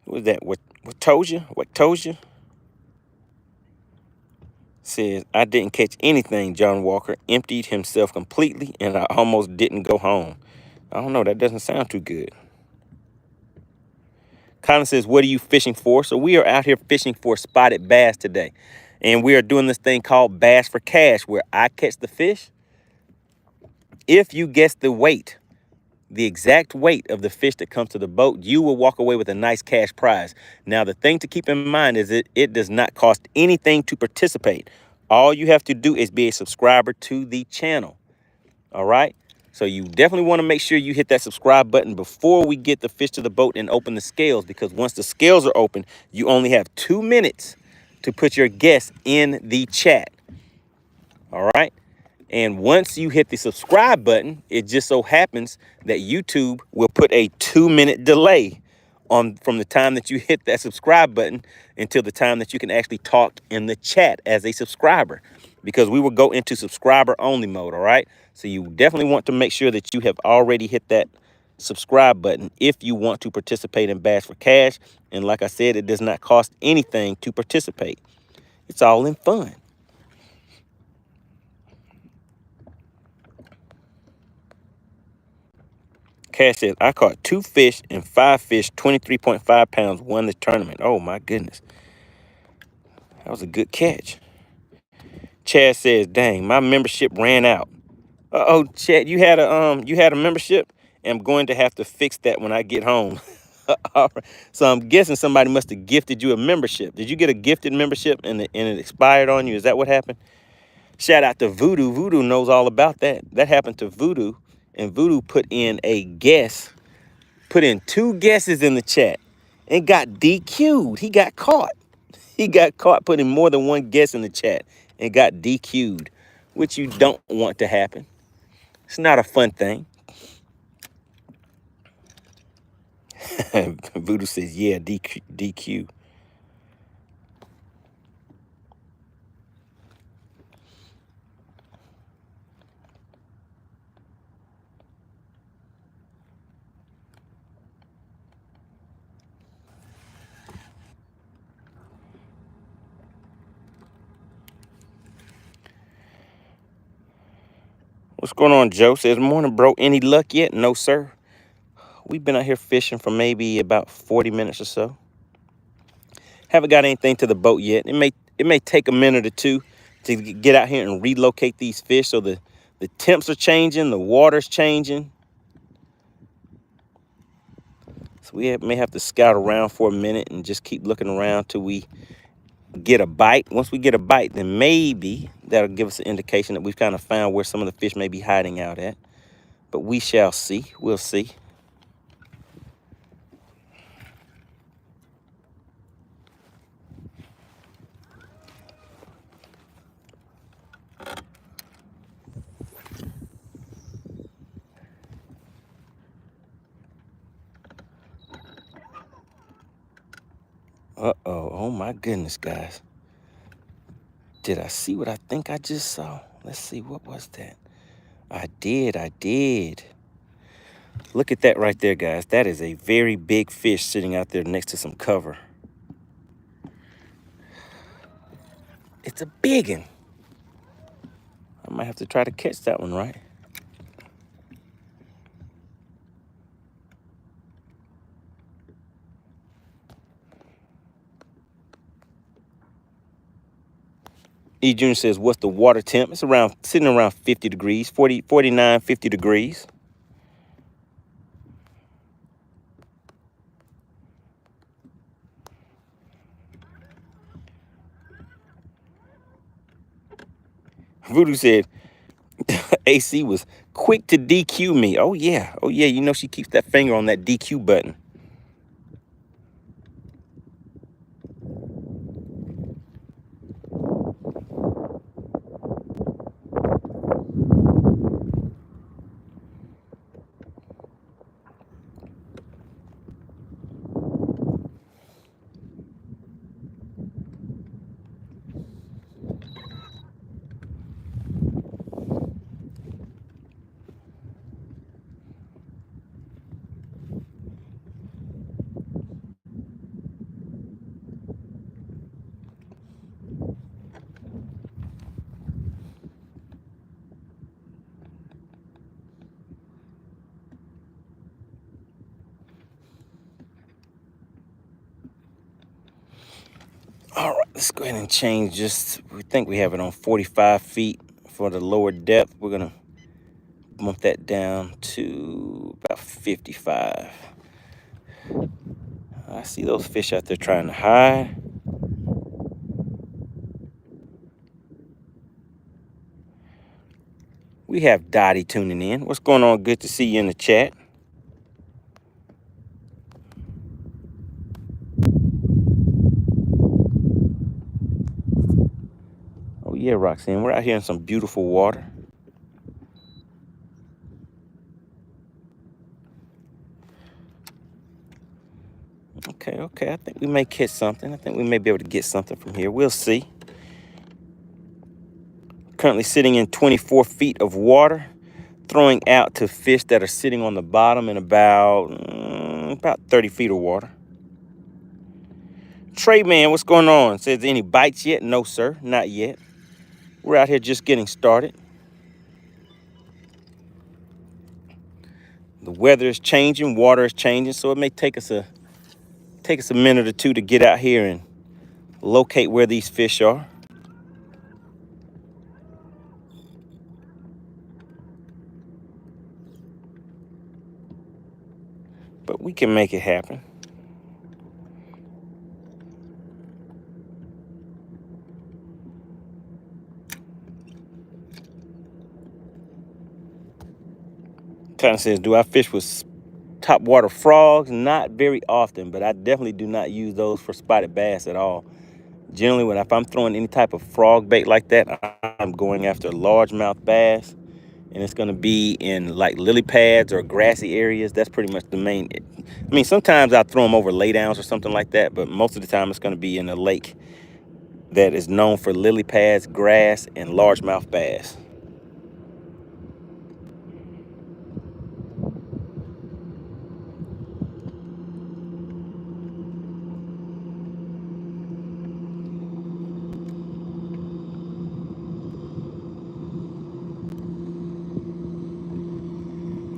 What was that? What told you? What told you? Says, I didn't catch anything. John Walker emptied himself completely, and I almost didn't go home. I don't know. That doesn't sound too good. Colin says, what are you fishing for? So we are out here fishing for spotted bass today. And we are doing this thing called Bass for Cash, where I catch the fish. If you guess the weight, the exact weight of the fish that comes to the boat, you will walk away with a nice cash prize. Now, the thing to keep in mind is it does not cost anything to participate. All you have to do is be a subscriber to the channel. All right? So you definitely want to make sure you hit that subscribe button before we get the fish to the boat and open the scales, because once the scales are open, you only have 2 minutes to put your guess in the chat. All right? And once you hit the subscribe button, it just so happens that YouTube will put a 2-minute delay on from the time that you hit that subscribe button until the time that you can actually talk in the chat as a subscriber, because we will go into subscriber only mode. All right. So you definitely want to make sure that you have already hit that subscribe button if you want to participate in Bass for Cash. And like I said, it does not cost anything to participate. It's all in fun. Cash says, I caught 2 fish and 5 fish, 23.5 pounds, won the tournament. Oh, my goodness. That was a good catch. Chad says, dang, my membership ran out. Uh-oh, Chad, you had a membership? I'm going to have to fix that when I get home. All right. So I'm guessing somebody must have gifted you a membership. Did you get a gifted membership and it expired on you? Is that what happened? Shout out to Voodoo. Voodoo knows all about that. That happened to Voodoo, and Voodoo put in 2 guesses in the chat and got DQ'd. He got caught. He got caught putting more than 1 guess in the chat and got DQ'd, which you don't want to happen. It's not a fun thing. Voodoo says, yeah, DQ. What's going on, Joe? Says, morning, bro. Any luck yet? No, sir. We've been out here fishing for maybe about 40 minutes or so. Haven't got anything to the boat yet. It may take a minute or two to get out here and relocate these fish. So the temps are changing, the water's changing. So we may have to scout around for a minute and just keep looking around till we get a bite. Once we get a bite, then maybe that'll give us an indication that we've kind of found where some of the fish may be hiding out at. But we shall see. We'll see. Uh-oh. Oh, my goodness, guys. Did I see what I think I just saw? Let's see. What was that? I did. Look at that right there, guys. That is a very big fish sitting out there next to some cover. It's a big one. I might have to try to catch that one, right? E. Junior says, what's the water temp? It's sitting around 50 degrees, 49, 50 degrees. Voodoo said, AC was quick to DQ me. Oh, yeah. Oh, yeah. You know she keeps that finger on that DQ button. All right, let's go ahead and change we think we have it on 45 feet for the lower depth. We're going to bump that down to about 55. I see those fish out there trying to hide. We have Dottie tuning in. What's going on? Good to see you in the chat. Oh, yeah, Roxanne. We're out here in some beautiful water. Okay. I think we may catch something. I think we may be able to get something from here. We'll see. Currently sitting in 24 feet of water, throwing out to fish that are sitting on the bottom in about 30 feet of water. Trey Man, what's going on? Says, any bites yet? No, sir, not yet. We're out here just getting started. The weather is changing, water is changing, so it may take us a minute or two to get out here and locate where these fish are. But we can make it happen. Kind of says, do I fish with topwater frogs? Not very often, but I definitely do not use those for spotted bass at all. Generally, if I'm throwing any type of frog bait like that, I'm going after largemouth bass, and it's going to be in like lily pads or grassy areas. That's pretty much the main. I mean, sometimes I throw them over laydowns or something like that, but most of the time it's going to be in a lake that is known for lily pads, grass, and largemouth bass.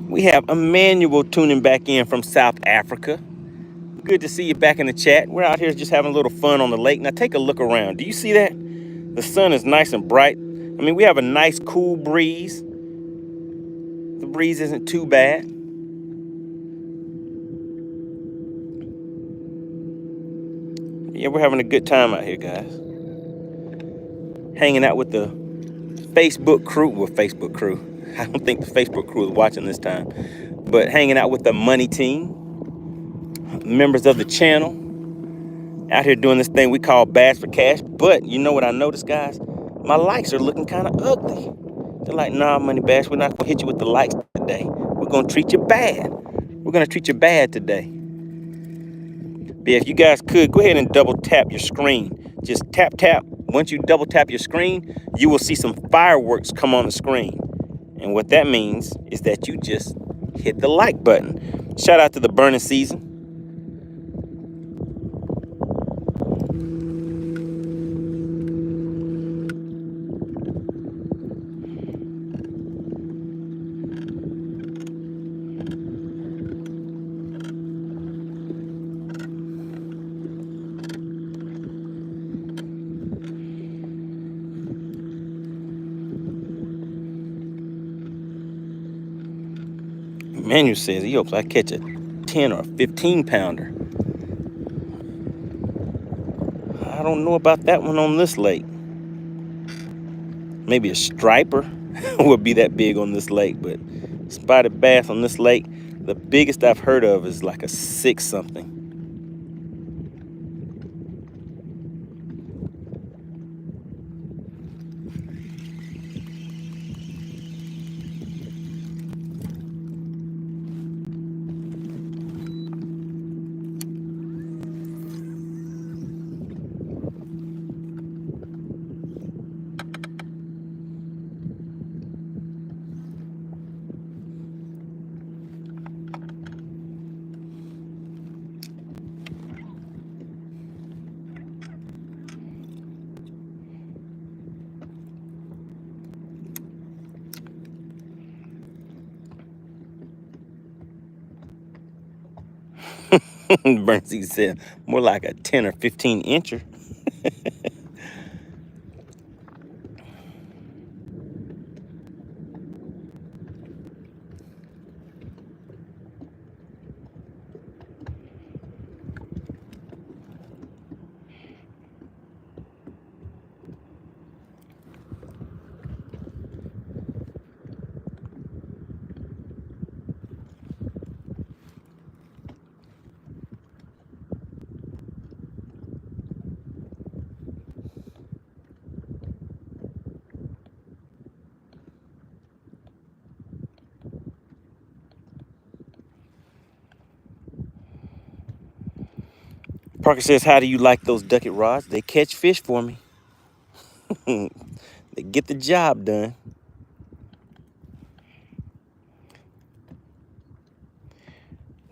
We have Emmanuel tuning back in from South Africa. Good to see you back in the chat. We're out here just having a little fun on the lake. Now take a look around. Do you see that? The sun is nice and bright. I mean, we have a nice cool breeze. The breeze isn't too bad. Yeah, we're having a good time out here, guys. Hanging out with the Facebook crew. Well, Facebook crew. I don't think the Facebook crew is watching this time. But hanging out with the Money Team. Members of the channel. Out here doing this thing we call Bass for Cash. But you know what I noticed, guys? My likes are looking kind of ugly. They're like, nah, MoneyBass, we're not going to hit you with the likes today. We're going to treat you bad. We're going to treat you bad today. But yeah, if you guys could, go ahead and double tap your screen. Just tap. Once you double tap your screen, you will see some fireworks come on the screen. And what that means is that you just hit the like button. Shout out to the burning season. Manuel says he hopes I catch a 10 or 15 pounder. I don't know about that one on this lake. Maybe a striper would be that big on this lake, but spotted bass on this lake, the biggest I've heard of is like a 6 something. Bernstein said more like a 10 or 15 incher. Parker says, how do you like those ducket rods? They catch fish for me. They get the job done.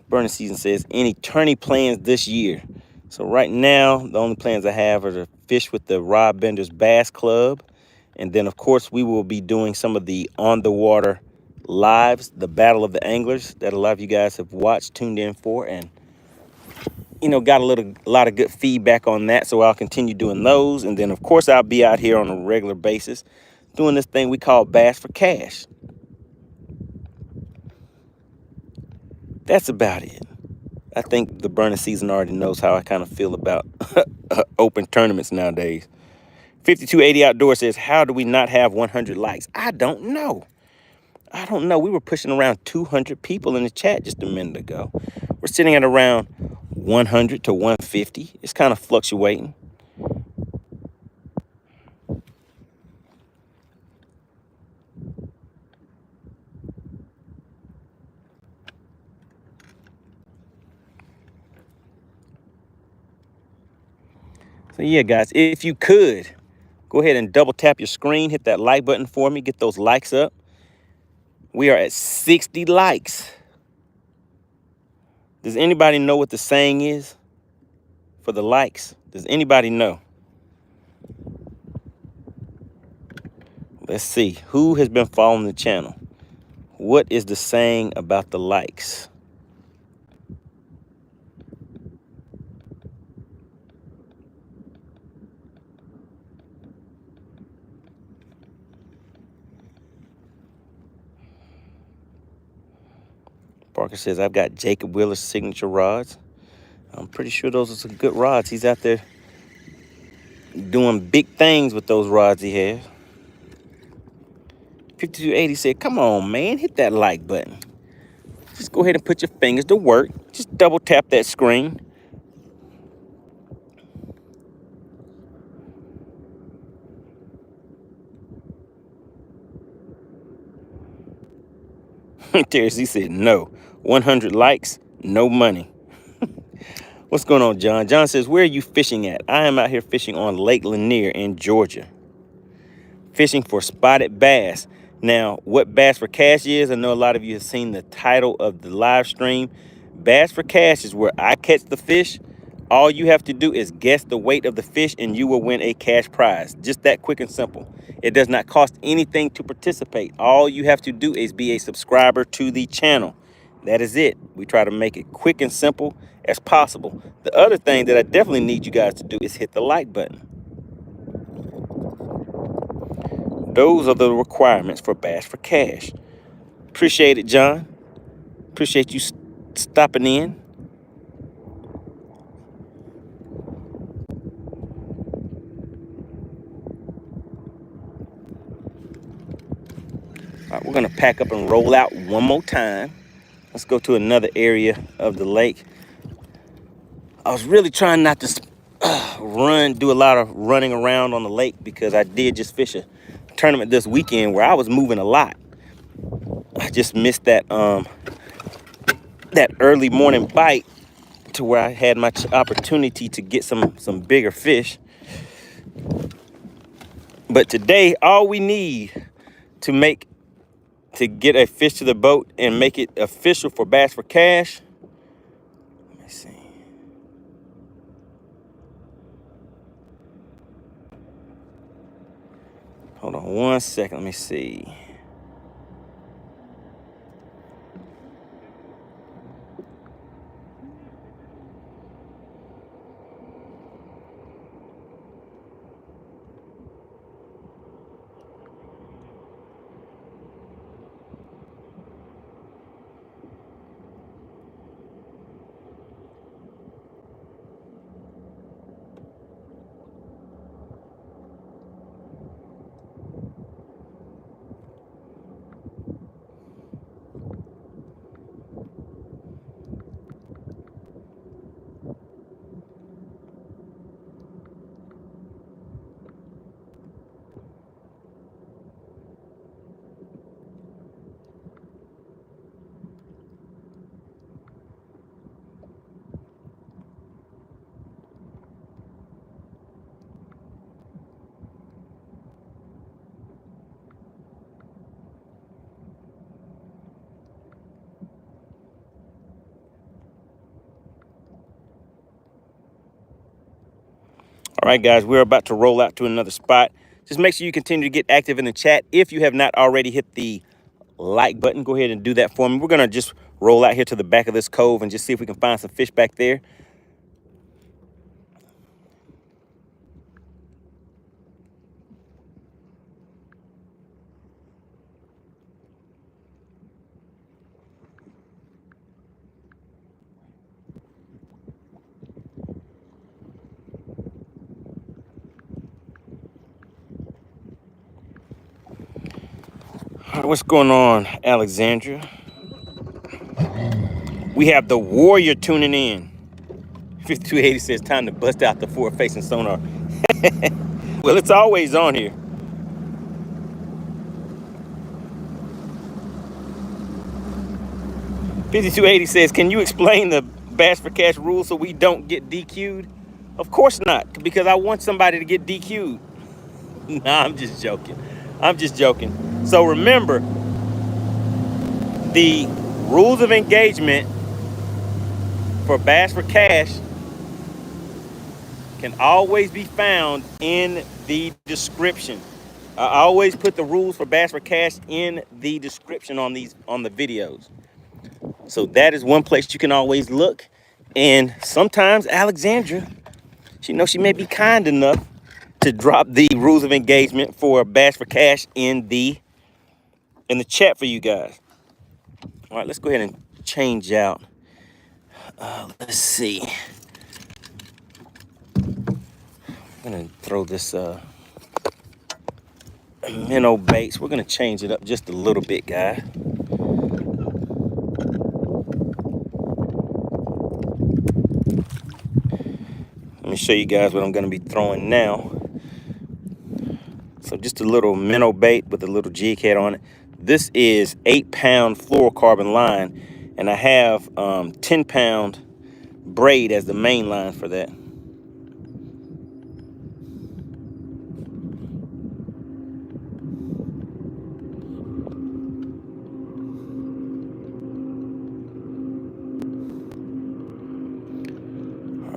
Burning season says, any tourney plans this year? So right now, the only plans I have are to fish with the Rod Bender's Bass Club. And then, of course, we will be doing some of the on-the-water lives, the Battle of the Anglers, that a lot of you guys have watched, tuned in for, and, you know, got a lot of good feedback on that. So I'll continue doing those. And then, of course, I'll be out here on a regular basis doing this thing we call Bass for Cash. That's about it. I think the burning season already knows how I kind of feel about open tournaments nowadays. 5280 Outdoor says, how do we not have 100 likes? I don't know. We were pushing around 200 people in the chat just a minute ago. We're sitting at around 100 to 150. It's kind of fluctuating. So yeah, guys, if you could, go ahead and double tap your screen, hit that like button for me, get those likes up. We are at 60 likes. Does anybody know what the saying is for the likes? Does anybody know? Let's see. Who has been following the channel? What is the saying about the likes? Parker says, I've got Jacob Wheeler's signature rods. I'm pretty sure those are some good rods. He's out there doing big things with those rods he has. 5280 said, come on, man, hit that like button. Just go ahead and put your fingers to work. Just double tap that screen. Terry C said, no. 100 likes, no money. What's going on, John? John says, where are you fishing at? I am out here fishing on Lake Lanier in Georgia. Fishing for spotted bass. Now, what Bass for Cash is, I know a lot of you have seen the title of the live stream. Bass for Cash is where I catch the fish. All you have to do is guess the weight of the fish and you will win a cash prize. Just that quick and simple. It does not cost anything to participate. All you have to do is be a subscriber to the channel. That is it. We try to make it quick and simple as possible. The other thing that I definitely need you guys to do is hit the like button. Those are the requirements for Bass for Cash. Appreciate it, John. Appreciate you stopping in. All right, we're gonna pack up and roll out one more time. Let's go to another area of the lake. I was really trying not to do a lot of running around on the lake because I did just fish a tournament this weekend where I was moving a lot. I just missed that that early morning bite to where I had my opportunity to get some bigger fish. But today, all we need to get a fish to the boat and make it official for Bass for Cash. Let me see. Hold on one second. Let me see. All right, guys, we're about to roll out to another spot. Just make sure you continue to get active in the chat. If you have not already hit the like button, go ahead and do that for me. We're going to just roll out here to the back of this cove and just see if we can find some fish back there. All right, what's going on, Alexandria? We have the Warrior tuning in. 5280 says time to bust out the forward-facing sonar. Well, it's always on here. $52.80 says, can you explain the Bass for Cash rule so we don't get DQ'd? Of course not, because I want somebody to get DQ'd. Nah, I'm just joking. I'm just joking. So remember, the rules of engagement for Bass for Cash can always be found in the description. I always put the rules for Bass for Cash in the description on the videos. So that is one place you can always look. And sometimes Alexandra, she may be kind enough to drop the rules of engagement for Bass for Cash in the chat for you guys. All right, let's go ahead and change out. Let's see. I'm gonna throw this minnow baits. We're gonna change it up just a little bit, guys. Let me show you guys what I'm gonna be throwing now. So just a little minnow bait with a little jig head on it. This is 8-pound fluorocarbon line, and I have 10-pound braid as the main line for that.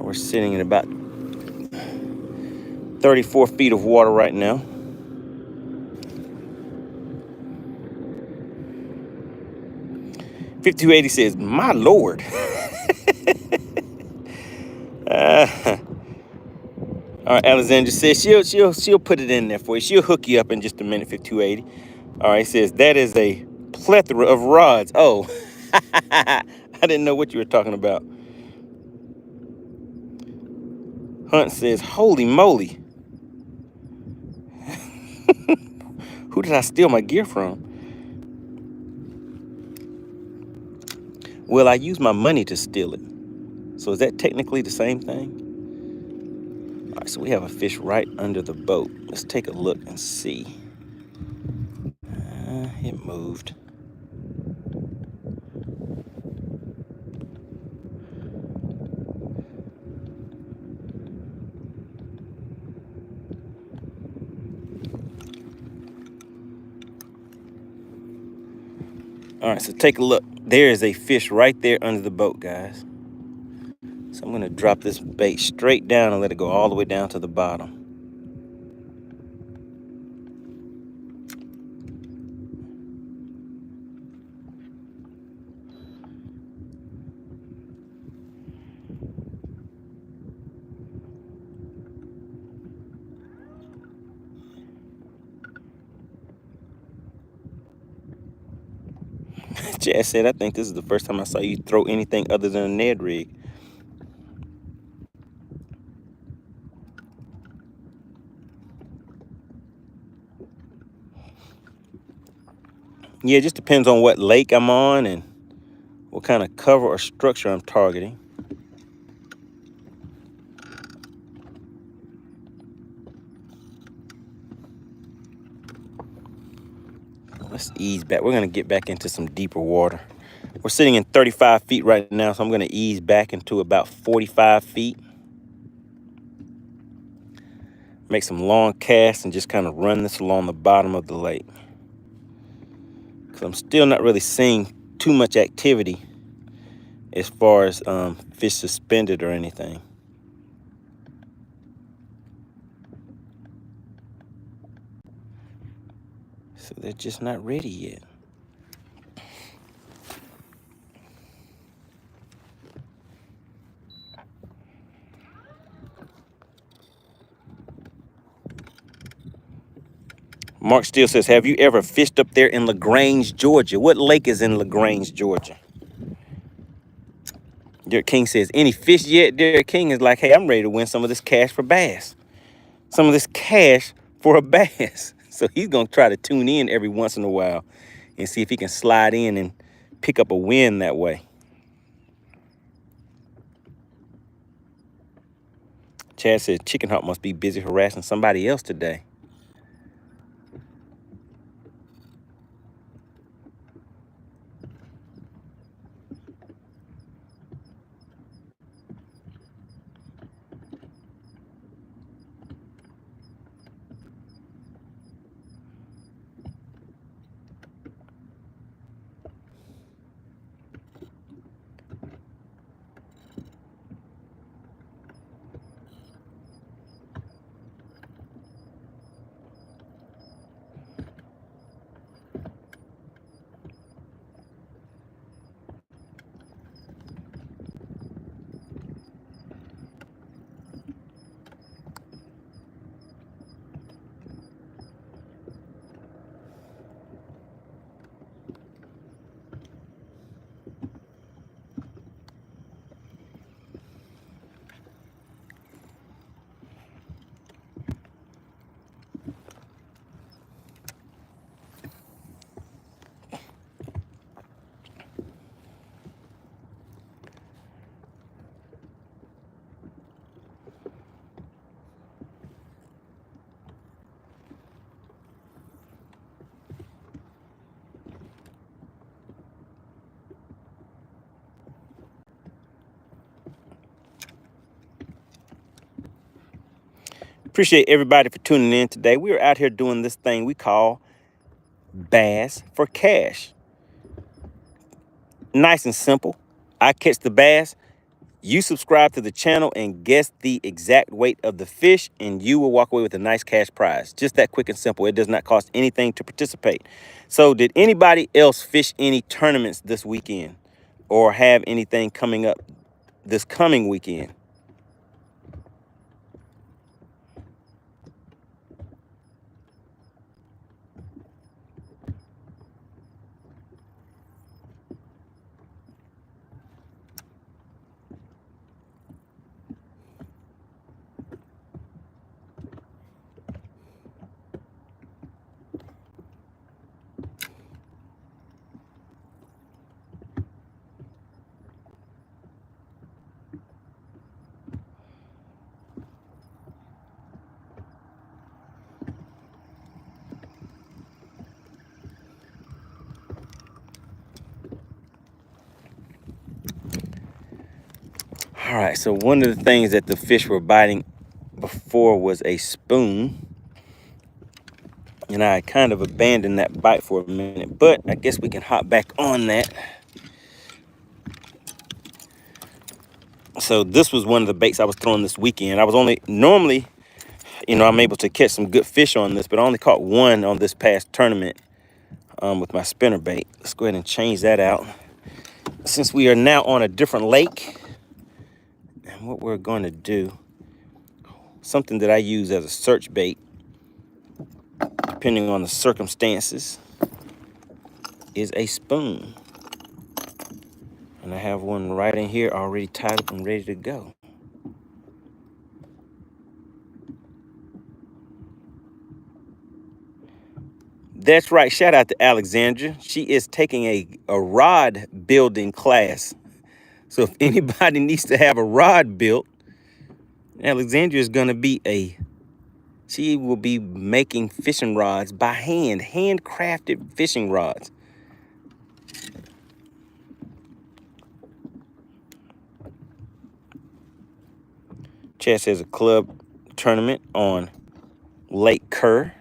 We're sitting in about 34 feet of water right now. $52.80 says, my Lord. All right, Alexandra says she'll put it in there for you. She'll hook you up in just a minute, $52.80. All right, says that is a plethora of rods. Oh. I didn't know what you were talking about. Hunt says, holy moly. Who did I steal my gear from? Well, I used my money to steal it. So is that technically the same thing? All right, so we have a fish right under the boat. Let's take a look and see. It moved. All right, so take a look. There is a fish right there under the boat, guys. So I'm gonna drop this bait straight down and let it go all the way down to the bottom. Chad said, I think this is the first time I saw you throw anything other than a Ned rig. Yeah, it just depends on what lake I'm on and what kind of cover or structure I'm targeting. Let's ease back. We're gonna get back into some deeper water. We're sitting in 35 feet right now, so I'm gonna ease back into about 45 feet. Make some long casts and just kind of run this along the bottom of the lake. Because I'm still not really seeing too much activity as far as fish suspended or anything. So they're just not ready yet. Mark Steele says, have you ever fished up there in LaGrange, Georgia? What lake is in LaGrange, Georgia? Derek King says, any fish yet? Derek King is like, hey, I'm ready to win some of this cash for bass. Some of this cash for a bass. So he's going to try to tune in every once in a while and see if he can slide in and pick up a win that way. Chad says, Chicken Hawk must be busy harassing somebody else today. Appreciate everybody for tuning in today. We are out here doing this thing we call Bass for Cash. Nice and simple. I catch the bass. You subscribe to the channel and guess the exact weight of the fish, and you will walk away with a nice cash prize. Just that quick and simple. It does not cost anything to participate. So did anybody else fish any tournaments this weekend or have anything coming up this coming weekend? All right, so one of the things that the fish were biting before was a spoon. And I kind of abandoned that bite for a minute, but I guess we can hop back on that. So this was one of the baits I was throwing this weekend. I was normally, I'm able to catch some good fish on this, but I only caught one on this past tournament with my spinner bait. Let's go ahead and change that out. Since we are now on a different lake, and what we're going to do, something that I use as a search bait, depending on the circumstances, is a spoon. And I have one right in here already tied up and ready to go. That's right. Shout out to Alexandra. She is taking a rod building class. So if anybody needs to have a rod built, Alexandra is going to be she will be making fishing rods by hand, handcrafted fishing rods. Chess has a club tournament on Lake Kerr.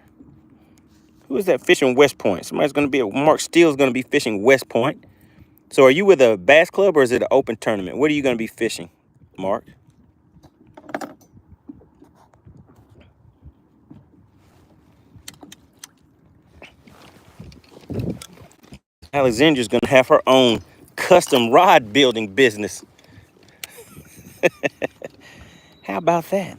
Who is that fishing West Point? Mark Steele is going to be fishing West Point. So are you with a bass club or is it an open tournament? What are you going to be fishing, Mark? Alexandra's going to have her own custom rod building business. How about that?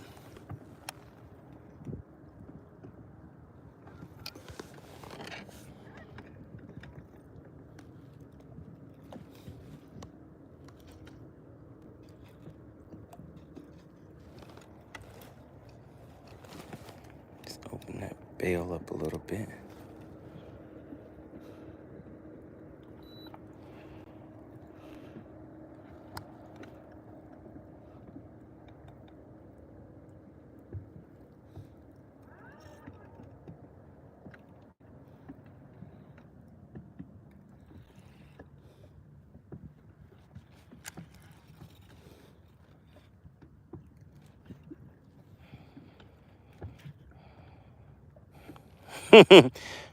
Just open that bail up a little bit.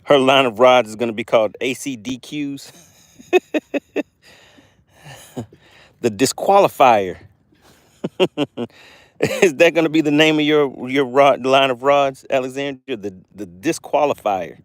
Her line of rods is going to be called ACDQs. The disqualifier. Is that going to be the name of your line of rods, Alexandra? The disqualifier.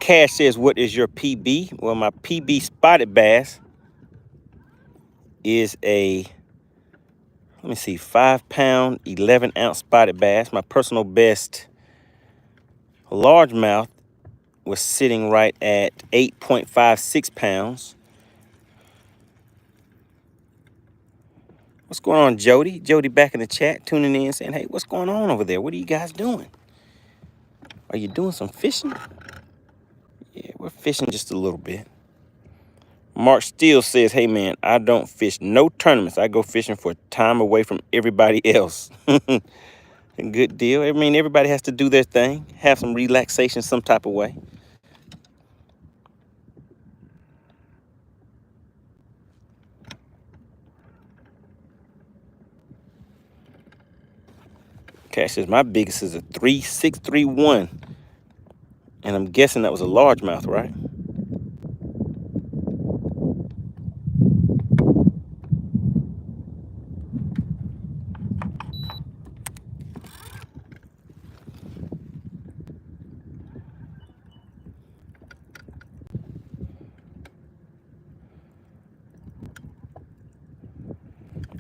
Cash says, what is your PB? Well, my PB spotted bass is a, 5-pound, 11-ounce spotted bass. My personal best largemouth was sitting right at 8.56 pounds. What's going on, Jody? Jody back in the chat, tuning in, saying, hey, what's going on over there? What are you guys doing? Are you doing some fishing? Yeah, we're fishing just a little bit. Mark Steele says, hey, man, I don't fish no tournaments. I go fishing for time away from everybody else. Good deal. I mean, everybody has to do their thing, have some relaxation some type of way. Cash says my biggest is a 3631. And I'm guessing that was a largemouth, right?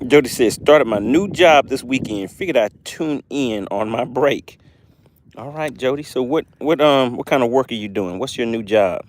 Jody says, started my new job this weekend. Figured I'd tune in on my break. All right, Jody. So what kind of work are you doing? What's your new job?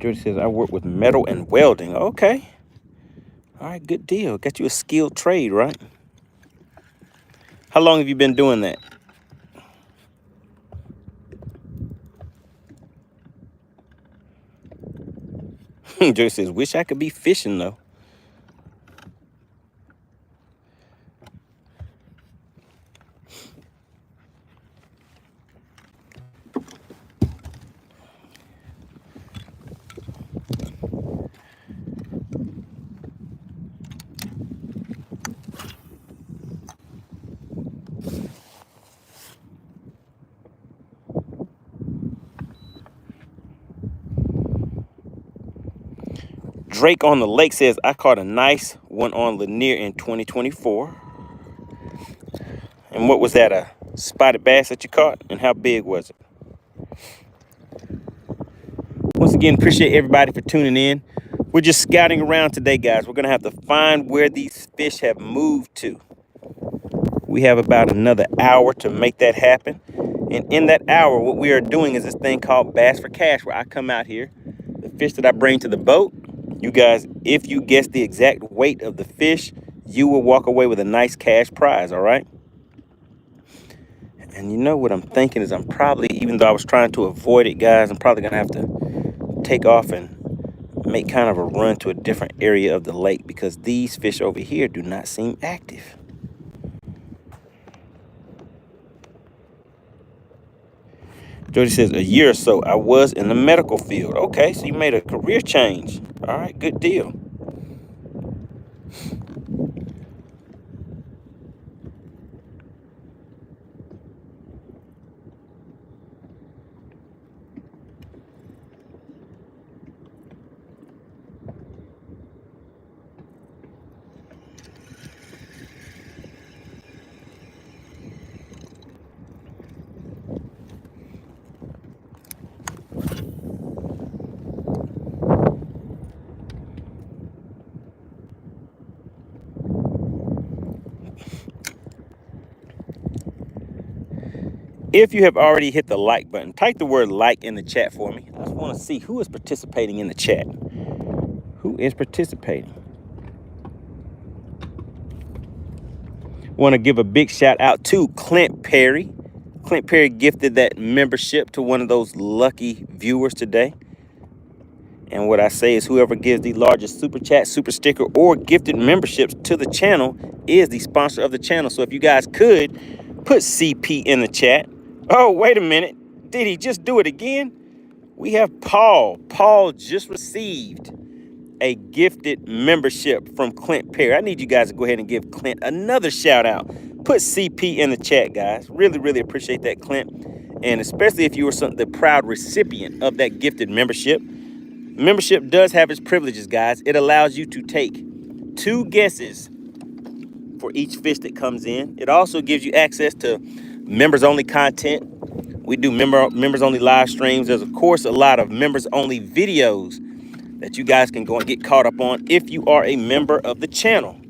Jody says, I work with metal and welding. Okay. All right, good deal. Got you a skilled trade, right? How long have you been doing that? Jody says, wish I could be fishing, though. Drake on the Lake says, I caught a nice one on Lanier in 2024. And what was that, a spotted bass that you caught? And how big was it? Once again, appreciate everybody for tuning in. We're just scouting around today, guys. We're going to have to find where these fish have moved to. We have about another hour to make that happen. And in that hour, what we are doing is this thing called Bass for Cash, where I come out here, the fish that I bring to the boat, you guys, if you guess the exact weight of the fish, you will walk away with a nice cash prize, all right? And you know what I'm thinking is I'm probably, even though I was trying to avoid it, guys, I'm probably going to have to take off and make kind of a run to a different area of the lake because these fish over here do not seem active. Jody says, a year or so, I was in the medical field. Okay, so you made a career change. All right, good deal. If you have already hit the like button, type the word like in the chat for me. I just want to see who is participating in the chat. Who is participating? Want to give a big shout out to Clint Perry. Clint Perry gifted that membership to one of those lucky viewers today. And what I say is whoever gives the largest super chat, super sticker, or gifted memberships to the channel is the sponsor of the channel. So if you guys could put CP in the chat. Oh, wait a minute. Did he just do it again? We have Paul. Paul just received a gifted membership from Clint Perry. I need you guys to go ahead and give Clint another shout out. Put CP in the chat, guys. Really, really appreciate that, Clint. And especially if you were the proud recipient of that gifted membership. Membership does have its privileges, guys. It allows you to take 2 guesses for each fish that comes in. It also gives you access to members-only content. We do members-only live streams. There's, of course, a lot of members-only videos that you guys can go and get caught up on if you are a member of the channel.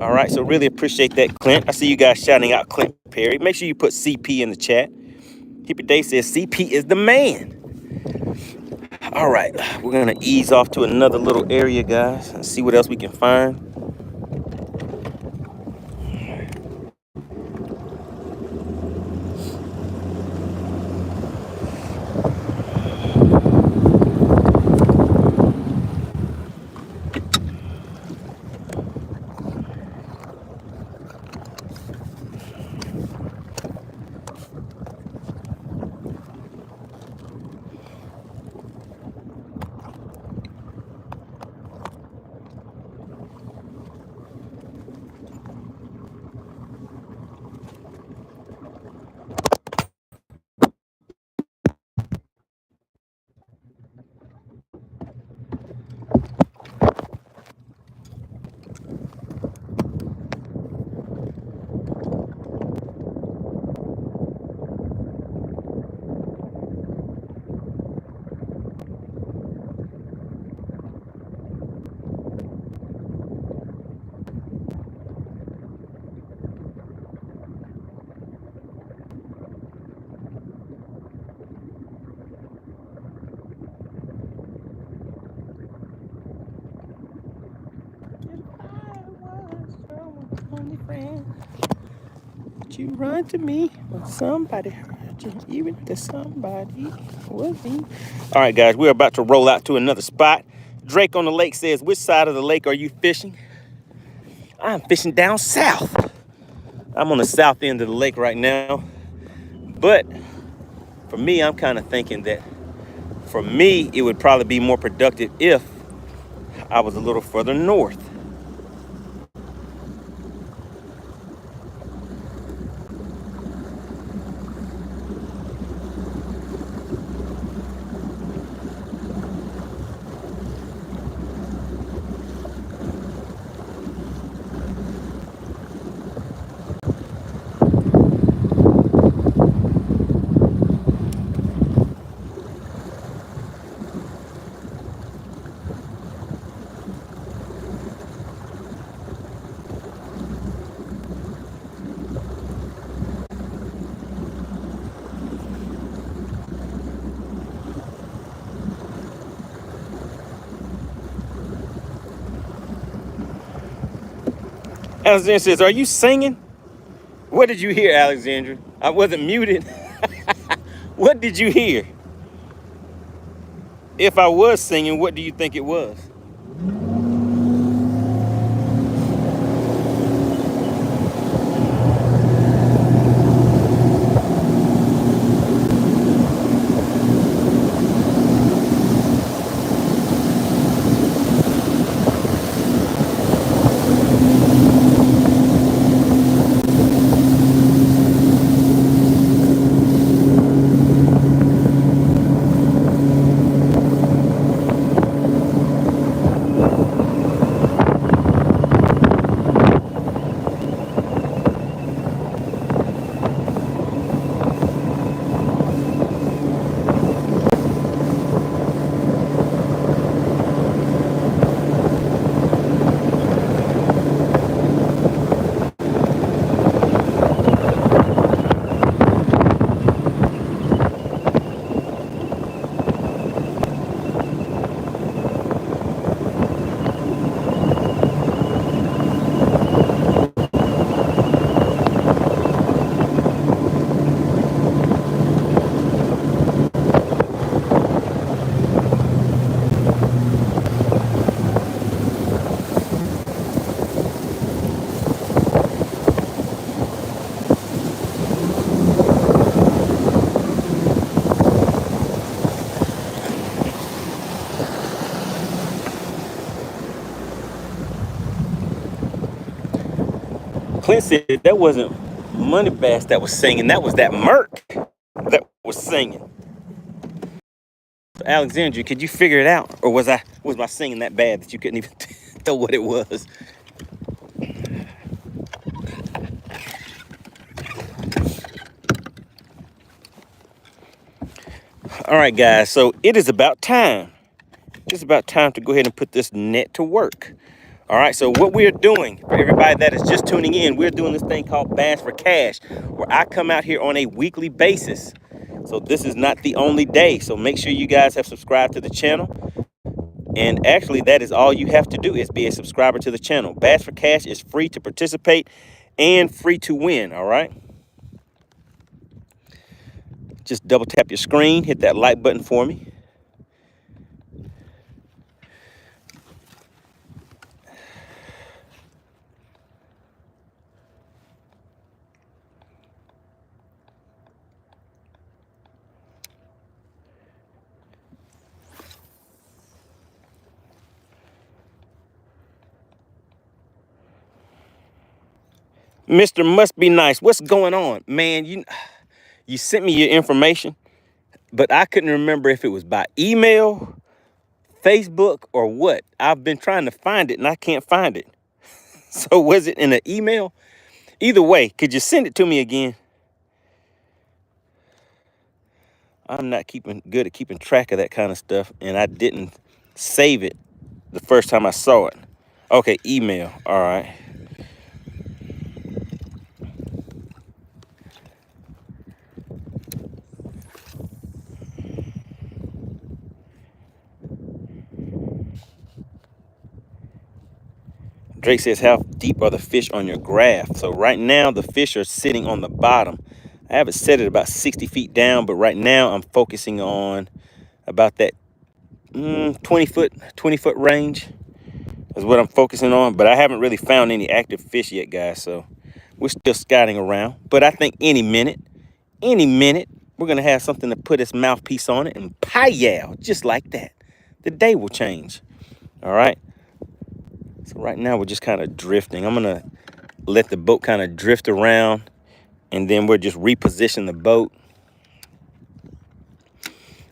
All right, so really appreciate that, Clint. I see you guys shouting out Clint Perry. Make sure you put CP in the chat. Hippie Day says CP is the man. All right, we're going to ease off to another little area, guys, and see what else we can find. Would you run to me when somebody hurt you, even if somebody was me? All right, guys, we're about to roll out to another spot. Drake on the lake says, which side of the lake are you fishing? I'm fishing down south. I'm on the south end of the lake right now. But for me, I'm kind of thinking that for me, it would probably be more productive if I was a little further north. Alexander says, are you singing? What did you hear, Alexandra? I wasn't muted. What did you hear? If I was singing, what do you think it was? Clint said that wasn't MoneyBass that was singing. That was that Merc that was singing. Alexandria, could you figure it out? Or was my singing that bad that you couldn't even tell what it was? All right, guys, so it is about time. It's about time to go ahead and put this net to work. All right, so what we're doing, for everybody that is just tuning in, we're doing this thing called Bass for Cash, where I come out here on a weekly basis. So this is not the only day. So make sure you guys have subscribed to the channel. And actually, that is all you have to do is be a subscriber to the channel. Bass for Cash is free to participate and free to win, all right? Just double tap your screen, hit that like button for me. Mr. Must Be Nice, what's going on? Man, you sent me your information, but I couldn't remember if it was by email, Facebook, or what. I've been trying to find it and I can't find it. So was it in an email? Either way, could you send it to me again? I'm not good at keeping track of that kind of stuff, and I didn't save it the first time I saw it. Okay, email, all right. Drake says, deep are the fish on your graph? So right now the fish are sitting on the bottom. I have it set at about 60 feet down, but right now I'm focusing on about that 20 foot range is what I'm focusing on. But I haven't really found any active fish yet, guys. So we're still scouting around. But I think any minute, we're gonna have something to put its mouthpiece on it and payout just like that. The day will change. All right. So right now we're just kind of drifting. I'm gonna let the boat kind of drift around, and then we'll just reposition the boat.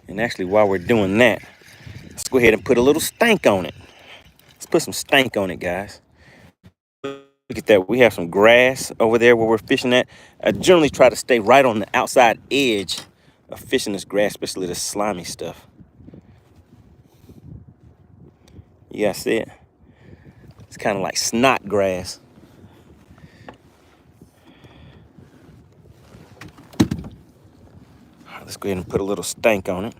And actually, while we're doing that, let's go ahead and put a little stank on it. Let's put some stank on it, guys. Look at that. We have some grass over there where we're fishing at. I generally try to stay right on the outside edge of fishing this grass, especially this slimy stuff. You guys see it? It's kind of like snot grass. All right, let's go ahead and put a little stank on it.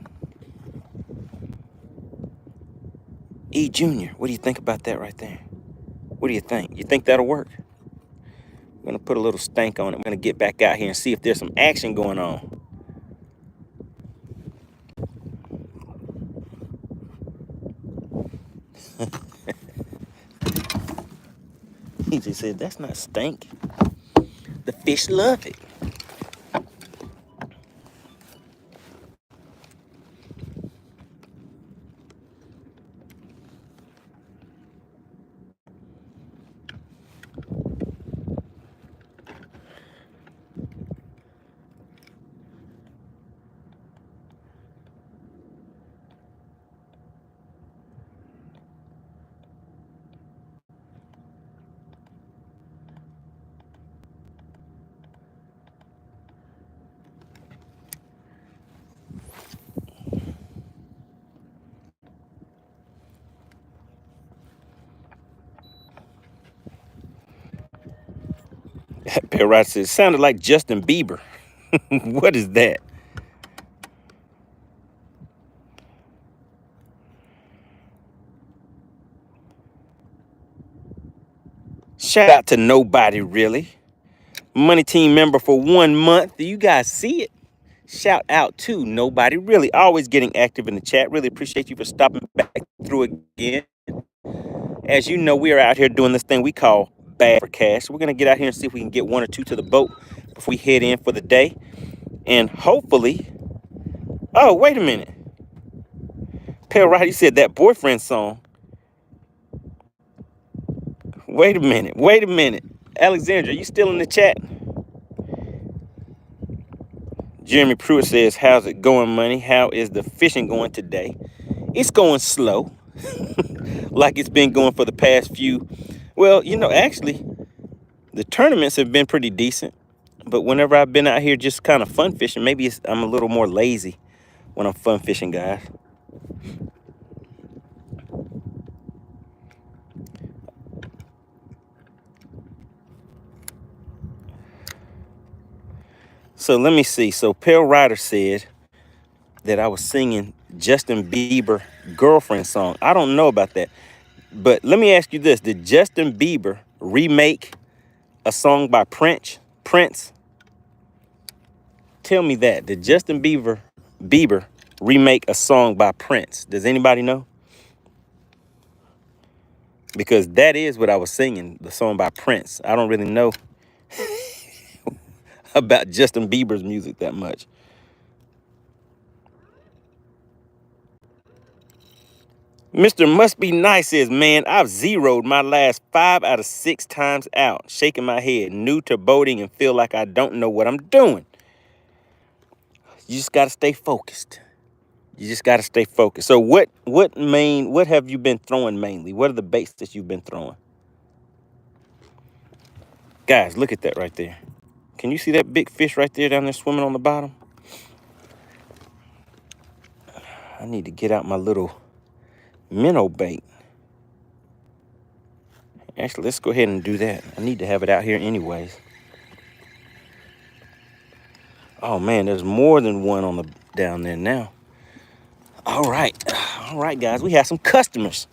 E Junior, what do you think about that right there? What do you think? You think that'll work? I'm gonna put a little stank on it. I'm gonna get back out here and see if there's some action going on. He just said, that's not stank. The fish love it. Bill Rod says, sounded like Justin Bieber. What is that? Shout out to nobody really. Money Team member for 1 month. Do you guys see it? Shout out to nobody really. Always getting active in the chat. Really appreciate you for stopping back through again. As you know, we are out here doing this thing we call Bass for Cash. We're going to get out here and see if we can get 1 or 2 to the boat before we head in for the day. And hopefully... Oh, wait a minute. Pale Roddy said that boyfriend song. Wait a minute. Alexandra, you still in the chat? Jeremy Pruitt says, how's it going, Money? How is the fishing going today? It's going slow. Like it's been going for the past few. Well, you know, actually, the tournaments have been pretty decent. But whenever I've been out here just kind of fun fishing, maybe I'm a little more lazy when I'm fun fishing, guys. So let me see. So Pale Rider said that I was singing Justin Bieber girlfriend song. I don't know about that. But let me ask you this. Did Justin Bieber remake a song by Prince? Tell me that. Did Justin Bieber remake a song by Prince? Does anybody know? Because that is what I was singing, the song by Prince. I don't really know about Justin Bieber's music that much. Mr. Must Be Nice says, man, I've zeroed my last 5 out of 6 times out, shaking my head, new to boating and feel like I don't know what I'm doing. You just got to stay focused. So what have you been throwing mainly? What are the baits that you've been throwing? Guys, look at that right there. Can you see that big fish right there down there swimming on the bottom? I need to get out my little minnow bait. Actually, let's go ahead and do that. I need to have it out here anyways. Oh man, there's more than one on the down there now. All right, guys, we have some customers.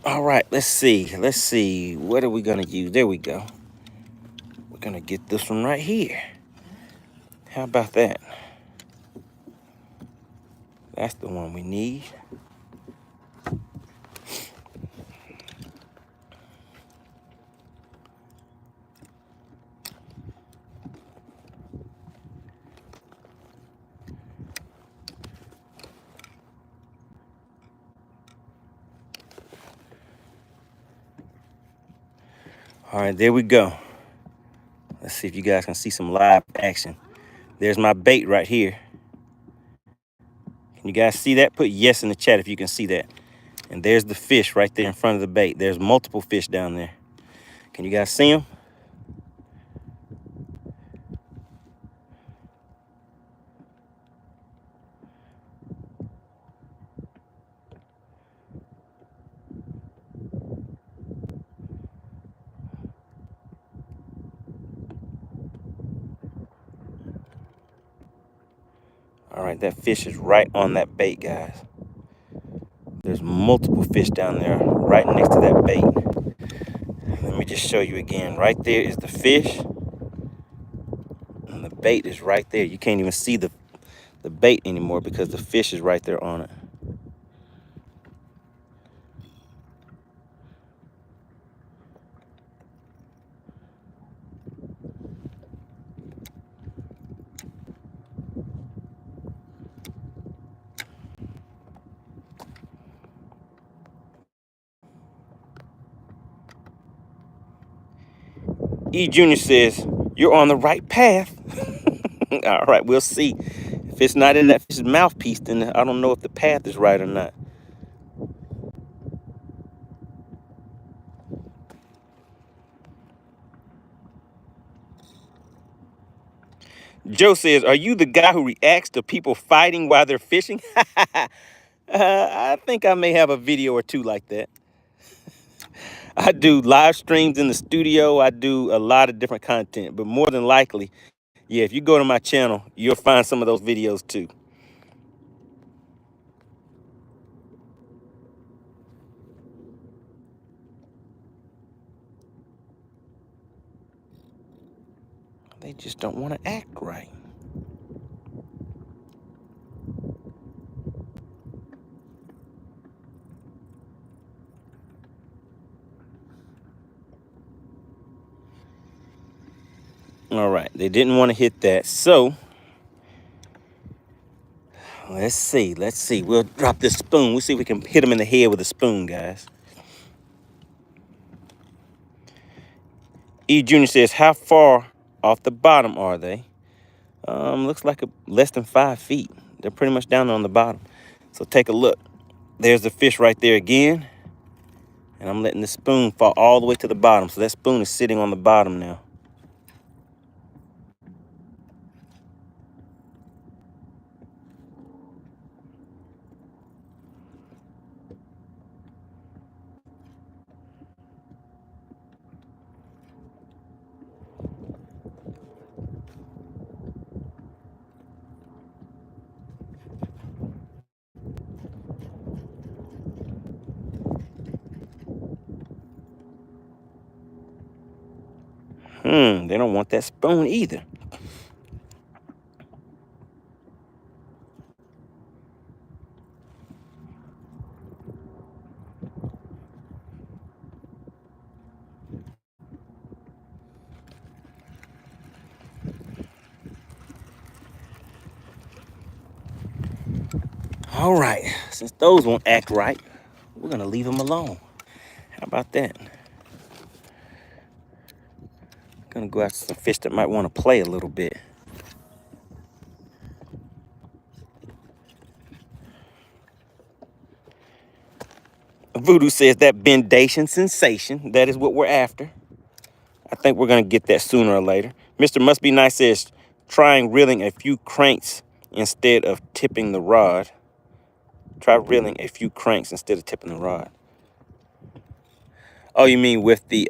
All right, let's see. What are we gonna use? There we go. We're gonna get this one right here. How about that? That's the one we need. All right, there we go. Let's see if you guys can see some live action. There's my bait right here. Can you guys see that? Put yes in the chat if you can see that. And there's the fish right there in front of the bait. There's multiple fish down there. Can you guys see them? All right, that fish is right on that bait, guys. There's multiple fish down there right next to that bait. Let me just show you again. Right there is the fish. And the bait is right there. You can't even see the bait anymore because the fish is right there on it. E Junior says, you're on the right path. All right, we'll see. If it's not in that fish's mouthpiece, then I don't know if the path is right or not. Joe says, are you the guy who reacts to people fighting while they're fishing? I think I may have a video or two like that. I do live streams in the studio. I do a lot of different content, but more than likely, yeah, if you go to my channel, you'll find some of those videos too. They just don't want to act right. All right, they didn't want to hit that, so let's see. We'll drop this spoon. We'll see if we can hit them in the head with a spoon, guys. E Junior says, how far off the bottom are they? Looks like less than 5 feet. They're pretty much down on the bottom. So take a look. There's the fish right there again. And I'm letting the spoon fall all the way to the bottom. So that spoon is sitting on the bottom now. They don't want that spoon either. All right, since those won't act right, we're gonna leave them alone. How about that? Gonna go after some fish that might want to play a little bit. Voodoo says that bendation sensation, that is what we're after. I think we're gonna get that sooner or later. Mr. Must Be Nice says, trying reeling a few cranks instead of tipping the rod. Try reeling a few cranks instead of tipping the rod. Oh, you mean with the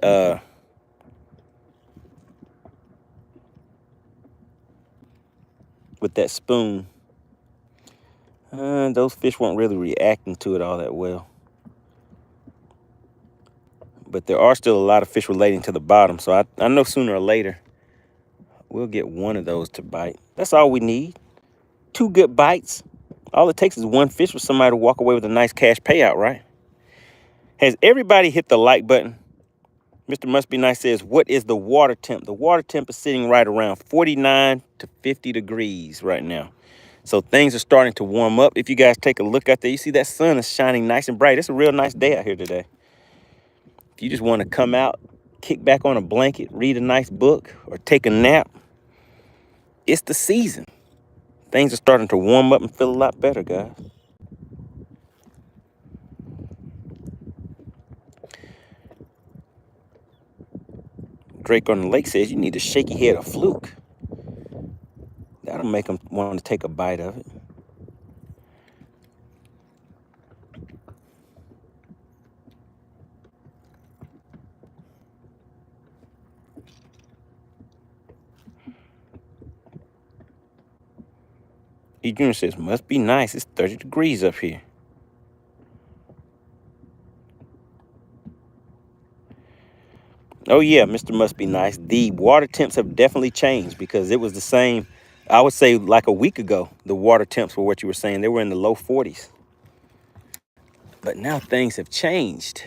with that spoon? Those fish weren't really reacting to it all that well. but there are still a lot of fish relating to the bottom. So I know sooner or later we'll get one of those to bite. That's all we need. 2 good bites. All it takes is one fish for somebody to walk away with a nice cash payout, right? Has everybody hit the like button? Mr. Must Be Nice says, what is the water temp? The water temp is sitting right around 49 to 50 degrees right now. So things are starting to warm up. If you guys take a look out there, you see that sun is shining nice and bright. It's a real nice day out here today. If you just want to come out, kick back on a blanket, read a nice book, or take a nap, it's the season. Things are starting to warm up and feel a lot better, guys. Drake on the Lake says you need a shaky head of fluke. That'll make them want to take a bite of it. E. Junior says, must be nice. It's 30 degrees up here. Oh, yeah, Mr. Must Be Nice. The water temps have definitely changed because it was the same, I would say like a week ago, the water temps were what you were saying. They were in the low 40s. But now things have changed.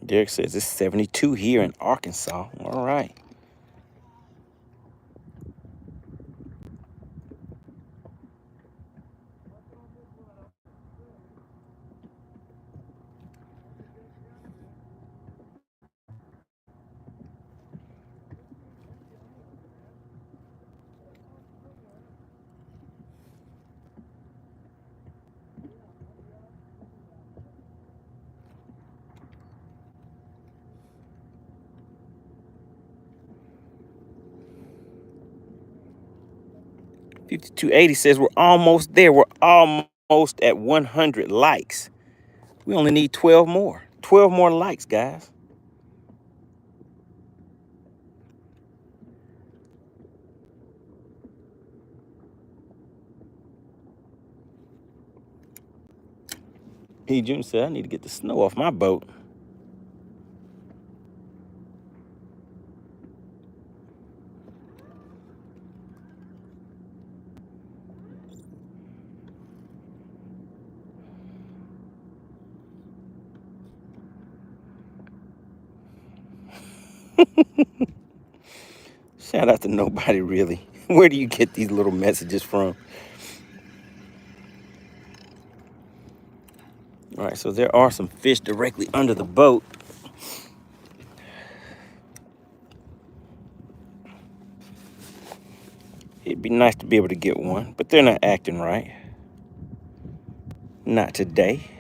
Derek says it's 72 here in Arkansas. All right. $52.80 says we're almost there. We're almost at 100 likes. We only need 12 more. 12 more likes, guys. He Junior said, I need to get the snow off my boat. Shout out to nobody really. Where do you get these little messages from? All right, so there are some fish directly under the boat. It'd be nice to be able to get one, but they're not acting right. Not today.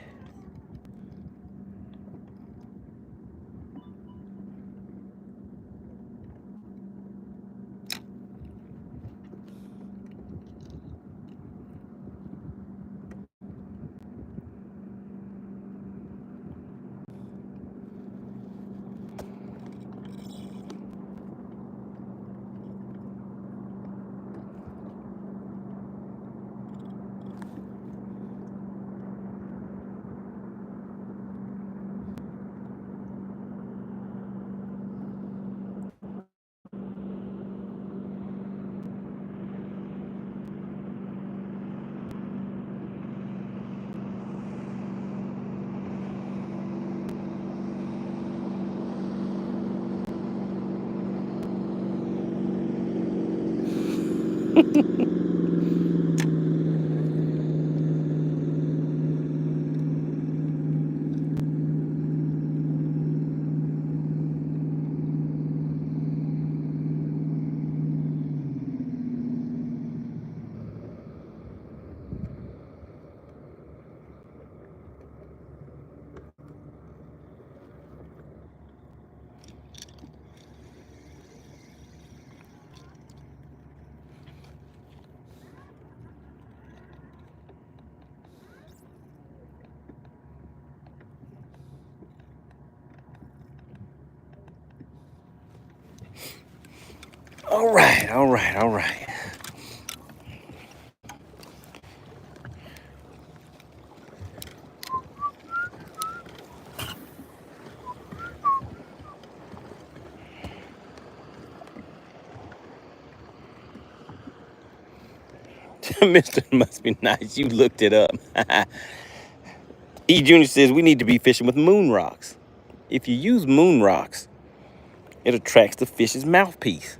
All right, all right, all right. Mr. Must Be Nice, you looked it up. E Junior says we need to be fishing with moon rocks. If you use moon rocks, it attracts the fish's mouthpiece.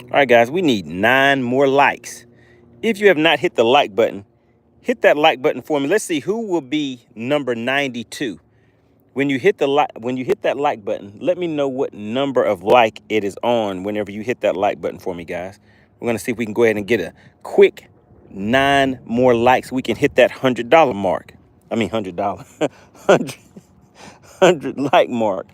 All right, guys, we need 9 more likes. If you have not hit the like button, hit that like button for me. Let's see who will be number 92. When you hit that like button, let me know what number of like it is on whenever you hit that like button for me, guys. We're going to see if we can go ahead and get a quick 9 more likes. We can hit that $100 mark. I mean, $100, 100 like mark.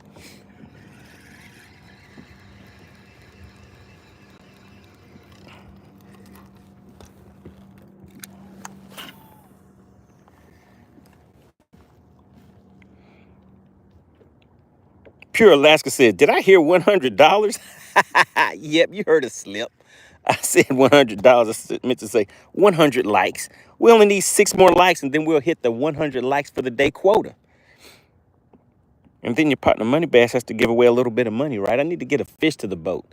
Pure Alaska said, did I hear $100? Yep, you heard a slip. I said $100. I meant to say 100 likes. We only need 6 more likes, and then we'll hit the 100 likes for the day quota. And then your partner MoneyBass has to give away a little bit of money, right? I need to get a fish to the boat.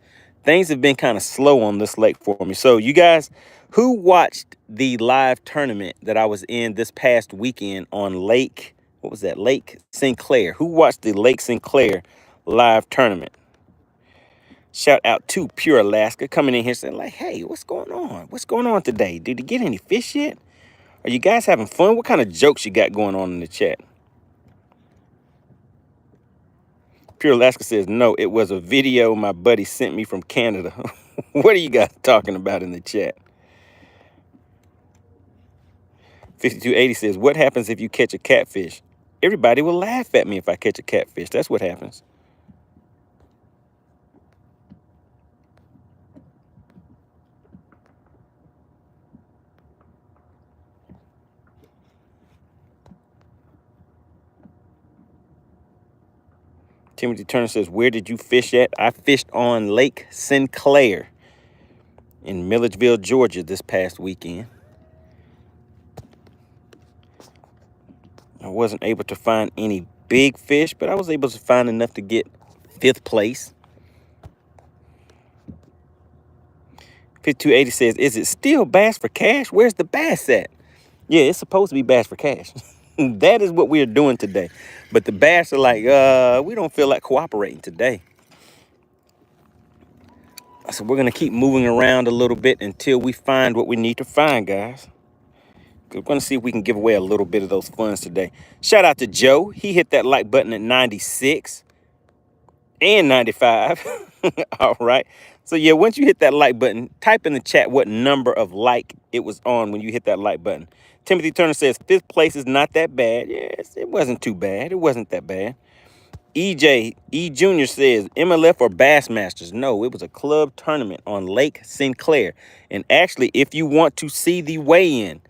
Things have been kind of slow on this lake for me. So you guys who watched the live tournament that I was in this past weekend on Lake, what was that? Lake Sinclair. Who watched the Lake Sinclair live tournament? Shout out to Pure Alaska coming in here saying like, hey, what's going on? What's going on today? Did you get any fish yet? Are you guys having fun? What kind of jokes you got going on in the chat? Pure Alaska says, no, it was a video my buddy sent me from Canada. What are you guys talking about in the chat? 5280 says, what happens if you catch a catfish? Everybody will laugh at me if I catch a catfish. That's what happens. Timothy Turner says, where did you fish at? I fished on Lake Sinclair in Milledgeville, Georgia this past weekend. I wasn't able to find any big fish, but I was able to find enough to get 5th place. 5280 says, is it still Bass for Cash? Where's the bass at? Yeah, it's supposed to be Bass for Cash. That is what we are doing today. But the bass are like, we don't feel like cooperating today. So we're going to keep moving around a little bit until we find what we need to find, guys. We're going to see if we can give away a little bit of those funds today. Shout out to Joe. He hit that like button at 96 and 95. All right. So, yeah, once you hit that like button, type in the chat what number of like it was on when you hit that like button. Timothy Turner says 5th place is not that bad. Yes, it wasn't too bad. It wasn't that bad. E Junior says MLF or Bassmasters. No, it was a club tournament on Lake Sinclair. And actually, if you want to see the weigh-in,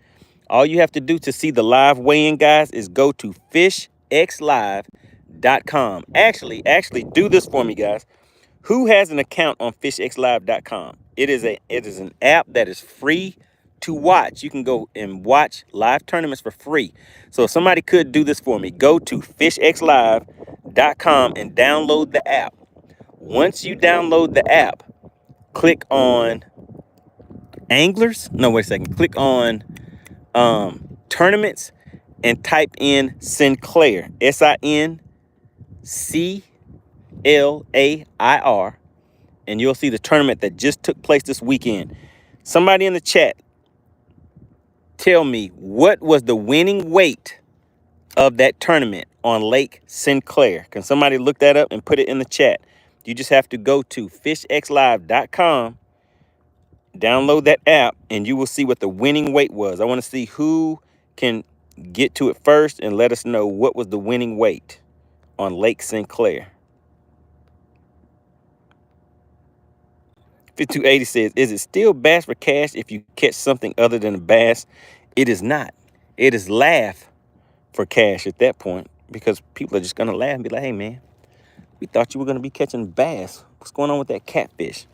all you have to do to see the live weigh-in, guys, is go to fishxlive.com. Actually, do this for me, guys. Who has an account on fishxlive.com? It is an app that is free to watch. You can go and watch live tournaments for free. So if somebody could do this for me, go to fishxlive.com and download the app. Once you download the app, click on anglers. No, wait a second. Click on tournaments and type in Sinclair, SINCLAIR, and you'll see the tournament that just took place this weekend. Somebody in the chat, tell me what was the winning weight of that tournament on Lake Sinclair. Can somebody look that up and put it in the chat? You just have to go to fishxlive.com, download that app, and you will see what the winning weight was. I want to see who can get to it first and let us know what was the winning weight on Lake Sinclair. 5280 says, is it still bass for cash if you catch something other than a bass? It is not. It is laugh for cash at that point, because people are just going to laugh and be like, hey, man, we thought you were going to be catching bass. What's going on with that catfish?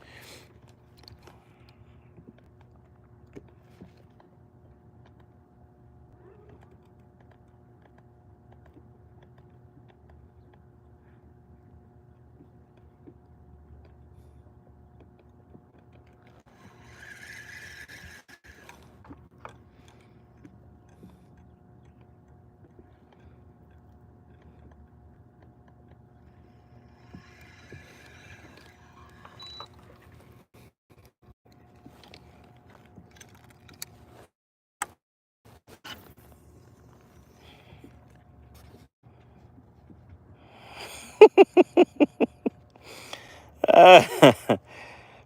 Uh,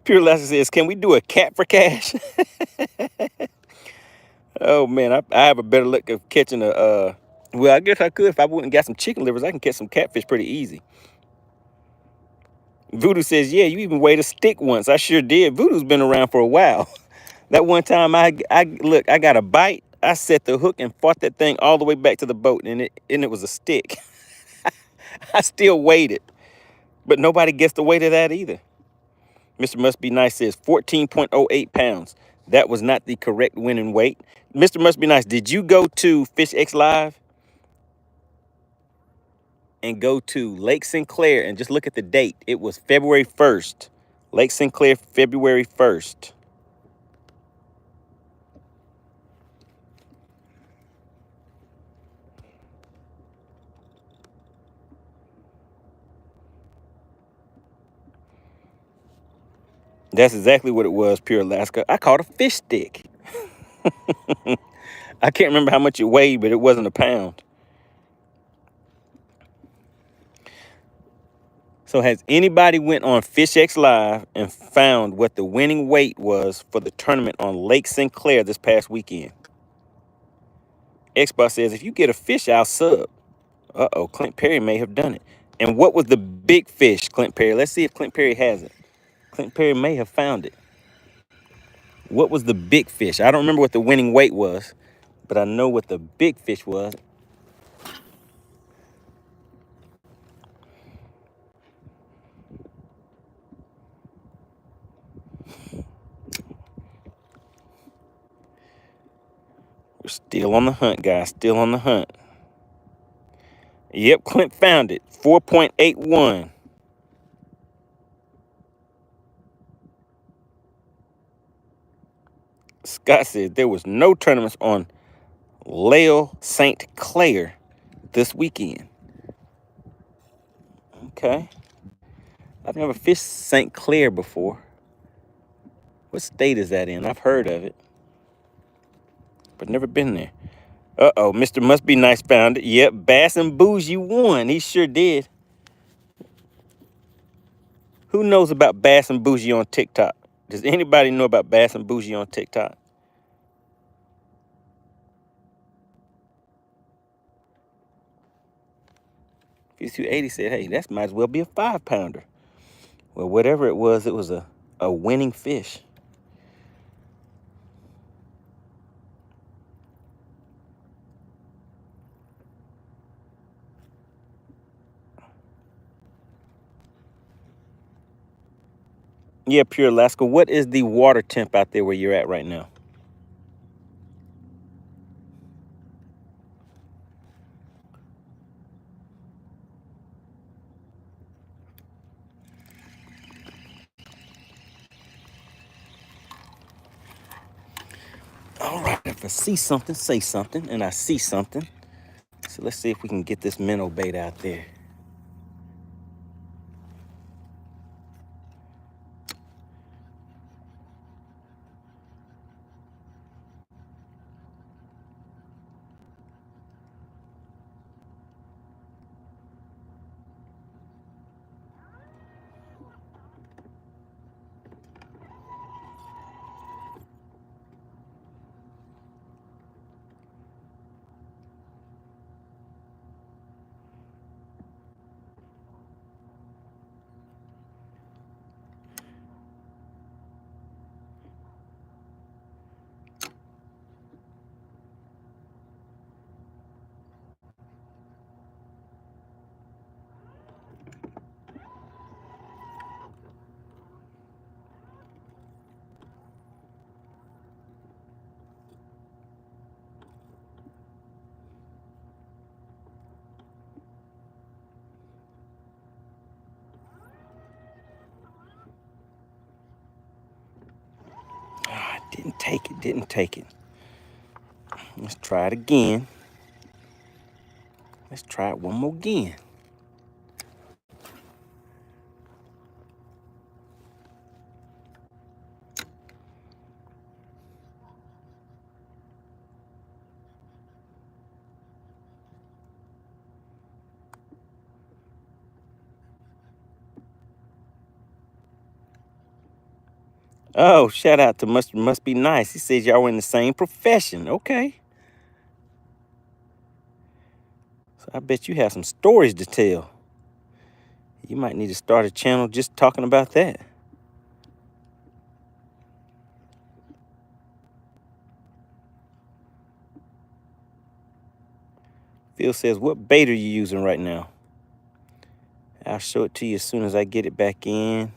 Pure Lesson says, can we do a cat for cash? Oh, man, I have a better luck of catching well, I guess I could. If I wouldn't got some chicken livers, I can catch some catfish pretty easy. Voodoo says, yeah, you even weighed a stick once. I sure did. Voodoo's been around for a while. That one time I got a bite. I set the hook and fought that thing all the way back to the boat, and it was a stick. I still weighed it, but nobody gets the weight of that either. Mr. Must Be Nice says 14.08 pounds. That was not the correct winning weight. Mr. Must Be Nice, did you go to FishX Live and go to Lake Sinclair and just look at the date? It was February 1st. Lake Sinclair, February 1st. That's exactly what it was, Pure Alaska. I caught a fish stick. I can't remember how much it weighed, but it wasn't a pound. So has anybody went on FishX Live and found what the winning weight was for the tournament on Lake Sinclair this past weekend? Xbox says, if you get a fish, I'll sub. Uh-oh, Clint Perry may have done it. And what was the big fish, Clint Perry? Let's see if Clint Perry has it. Clint Perry may have found it. What was the big fish? I don't remember what the winning weight was, but I know what the big fish was. We're still on the hunt, guys. Still on the hunt. Yep, Clint found it. 4.81. Scott said there was no tournaments on Lale St. Clair this weekend. Okay. I've never fished St. Clair before. What state is that in? I've heard of it, but never been there. Uh-oh, Mr. Must Be Nice found it. Yep, Bass and Bougie won. He sure did. Who knows about Bass and Bougie on TikTok? Does anybody know about Bass and Bougie on TikTok? 5280 said, hey, that might as well be a 5-pounder. Well, whatever it was a winning fish. Yeah, Pure Alaska, what is the water temp out there where you're at right now? All right, if I see something, say something, and I see something. So let's see if we can get this minnow bait out there. Didn't take it, didn't take it. Let's try it again. Let's try it one more again. Oh, shout out to must be nice. He says y'all were in the same profession. Okay. So I bet you have some stories to tell. You might need to start a channel just talking about that. Phil says, what bait are you using right now? I'll show it to you as soon as I get it back in.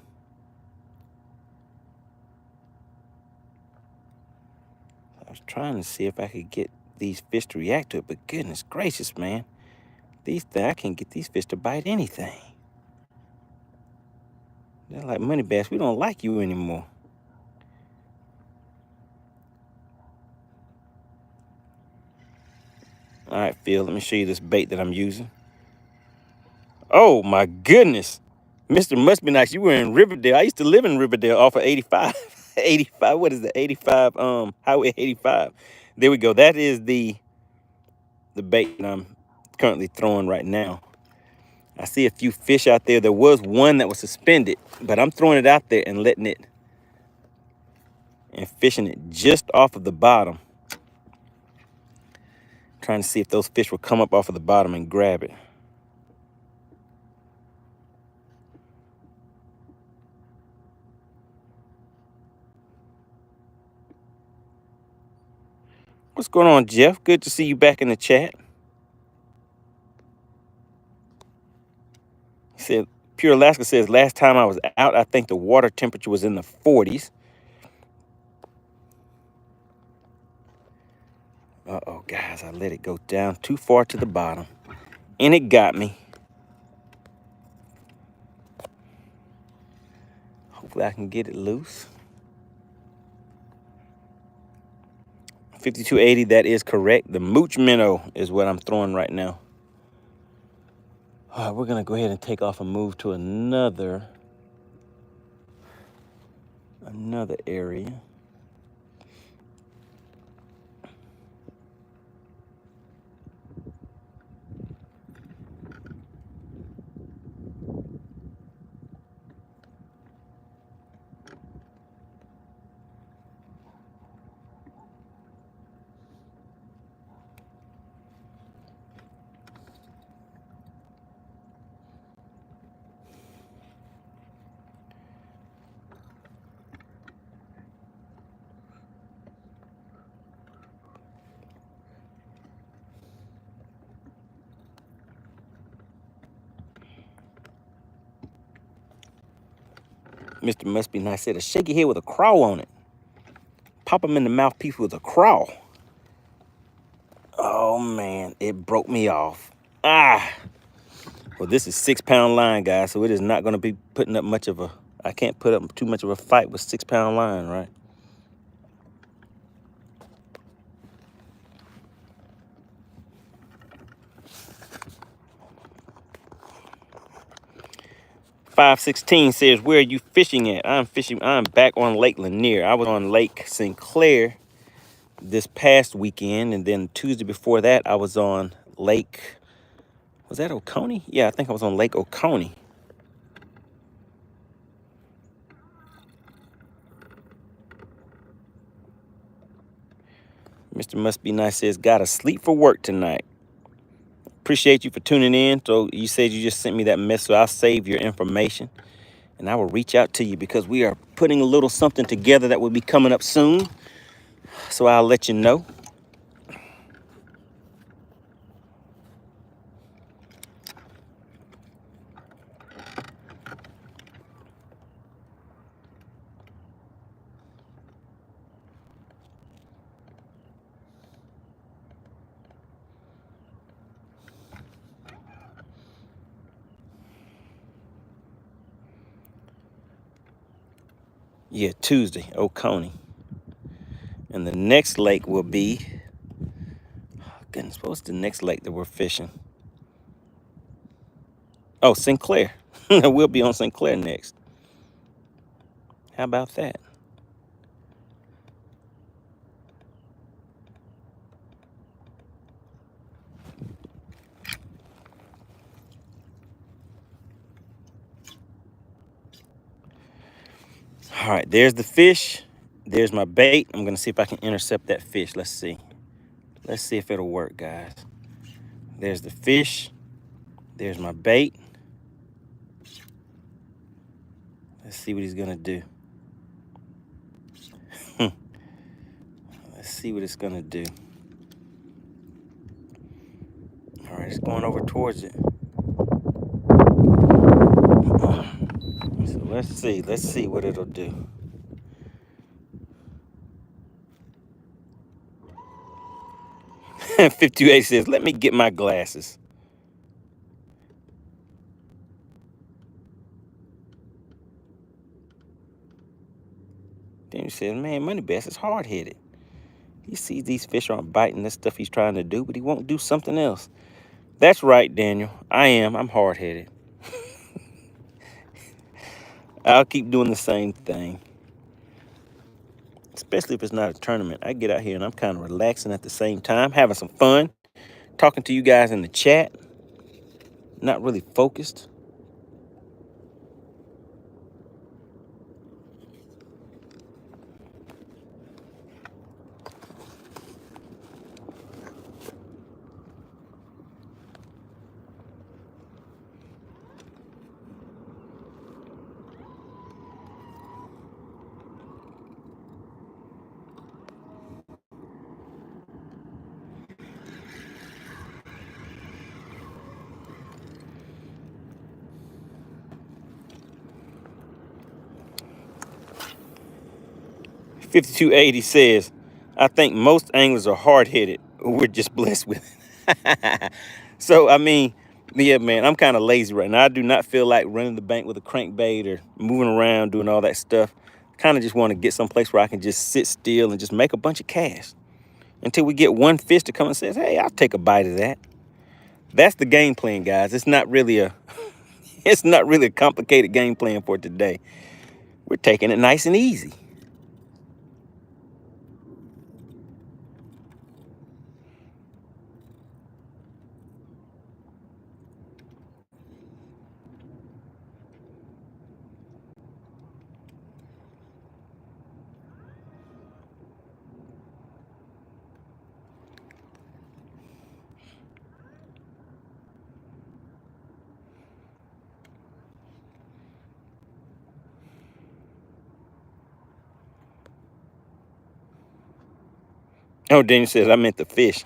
I was trying to see if I could get these fish to react to it, but goodness gracious, man. I can't get these fish to bite anything. They're like, MoneyBass, we don't like you anymore. All right, Phil, let me show you this bait that I'm using. Oh, my goodness. Mr. Must Be Nice, you were in Riverdale. I used to live in Riverdale off of 85. 85, what is it? 85, Highway 85. There we go. That is the bait that I'm currently throwing right now. I see a few fish out there. There was one that was suspended, but I'm throwing it out there and letting it and fishing it just off of the bottom. Trying to see if those fish will come up off of the bottom and grab it. What's going on, Jeff? Good to see you back in the chat. He said, Pure Alaska says, last time I was out, I think the water temperature was in the 40s. Uh-oh, guys, I let it go down too far to the bottom. And it got me. Hopefully I can get it loose. 5280, that is correct. The mooch minnow is what I'm throwing right now. All right, we're gonna go ahead and take off and move to another area. Mr. Must Be Nice said, a shaky head with a crawl on it. Pop him in the mouthpiece with a crawl. Oh, man, it broke me off. Ah. Well, this is 6-pound line, guys, so it is not going to be putting up much of a... I can't put up too much of a fight with 6-pound line, right? .516 says, where are you fishing at? I'm back on Lake Lanier. I was on Lake Sinclair this past weekend, and then Tuesday before that, I was on Lake... Was that Oconee? Yeah, I think I was on Lake Oconee. Mr. Must Be Nice says, gotta sleep for work tonight. Appreciate you for tuning in. So you said you just sent me that message, so I'll save your information. And I will reach out to you because we are putting a little something together that will be coming up soon. So I'll let you know. Yeah, Tuesday, Oconee. And the next lake will be, oh goodness, what's the next lake that we're fishing? Oh, Sinclair. We'll be on Sinclair next. How about that? All right, there's the fish. There's my bait. I'm going to see if I can intercept that fish. Let's see. Let's see if it'll work, guys. There's the fish. There's my bait. Let's see what he's going to do. Let's see what it's going to do. All right, it's going over towards it. So let's see what it'll do. And 58 says, let me get my glasses. Then he says, man, MoneyBass is hard-headed. He sees these fish aren't biting this stuff he's trying to do, but he won't do something else. That's right, Daniel. I'm hard-headed. I'll keep doing the same thing. Especially if it's not a tournament. I get out here and I'm kind of relaxing at the same time, having some fun, talking to you guys in the chat, not really focused. $52.80 says, I think most anglers are hard-headed. We're just blessed with it. So, I mean, yeah, man, I'm kind of lazy right now. I do not feel like running the bank with a crankbait or moving around, doing all that stuff. Kind of just want to get someplace where I can just sit still and just make a bunch of cash until we get one fish to come and says, hey, I'll take a bite of that. That's the game plan, guys. It's not really a complicated game plan for today. We're taking it nice and easy. Oh, Daniel says, I meant the fish.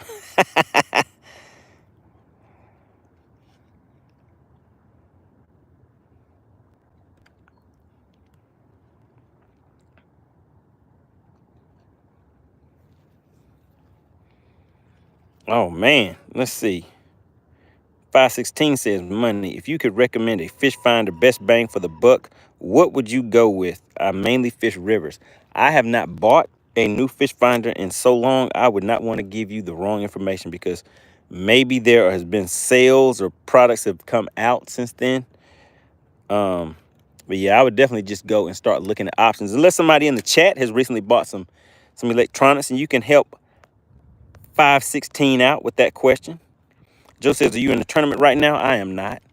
Oh, man. Let's see. 516 says, money. If you could recommend a fish finder best bang for the buck, what would you go with? I mainly fish rivers. I have not bought a new fish finder in so long. I would not want to give you the wrong information because maybe there has been sales or products have come out since then. But yeah, I would definitely just go and start looking at options. Unless somebody in the chat has recently bought some electronics and you can help 516 out with that question. Joe says, are you in a tournament right now? I am not.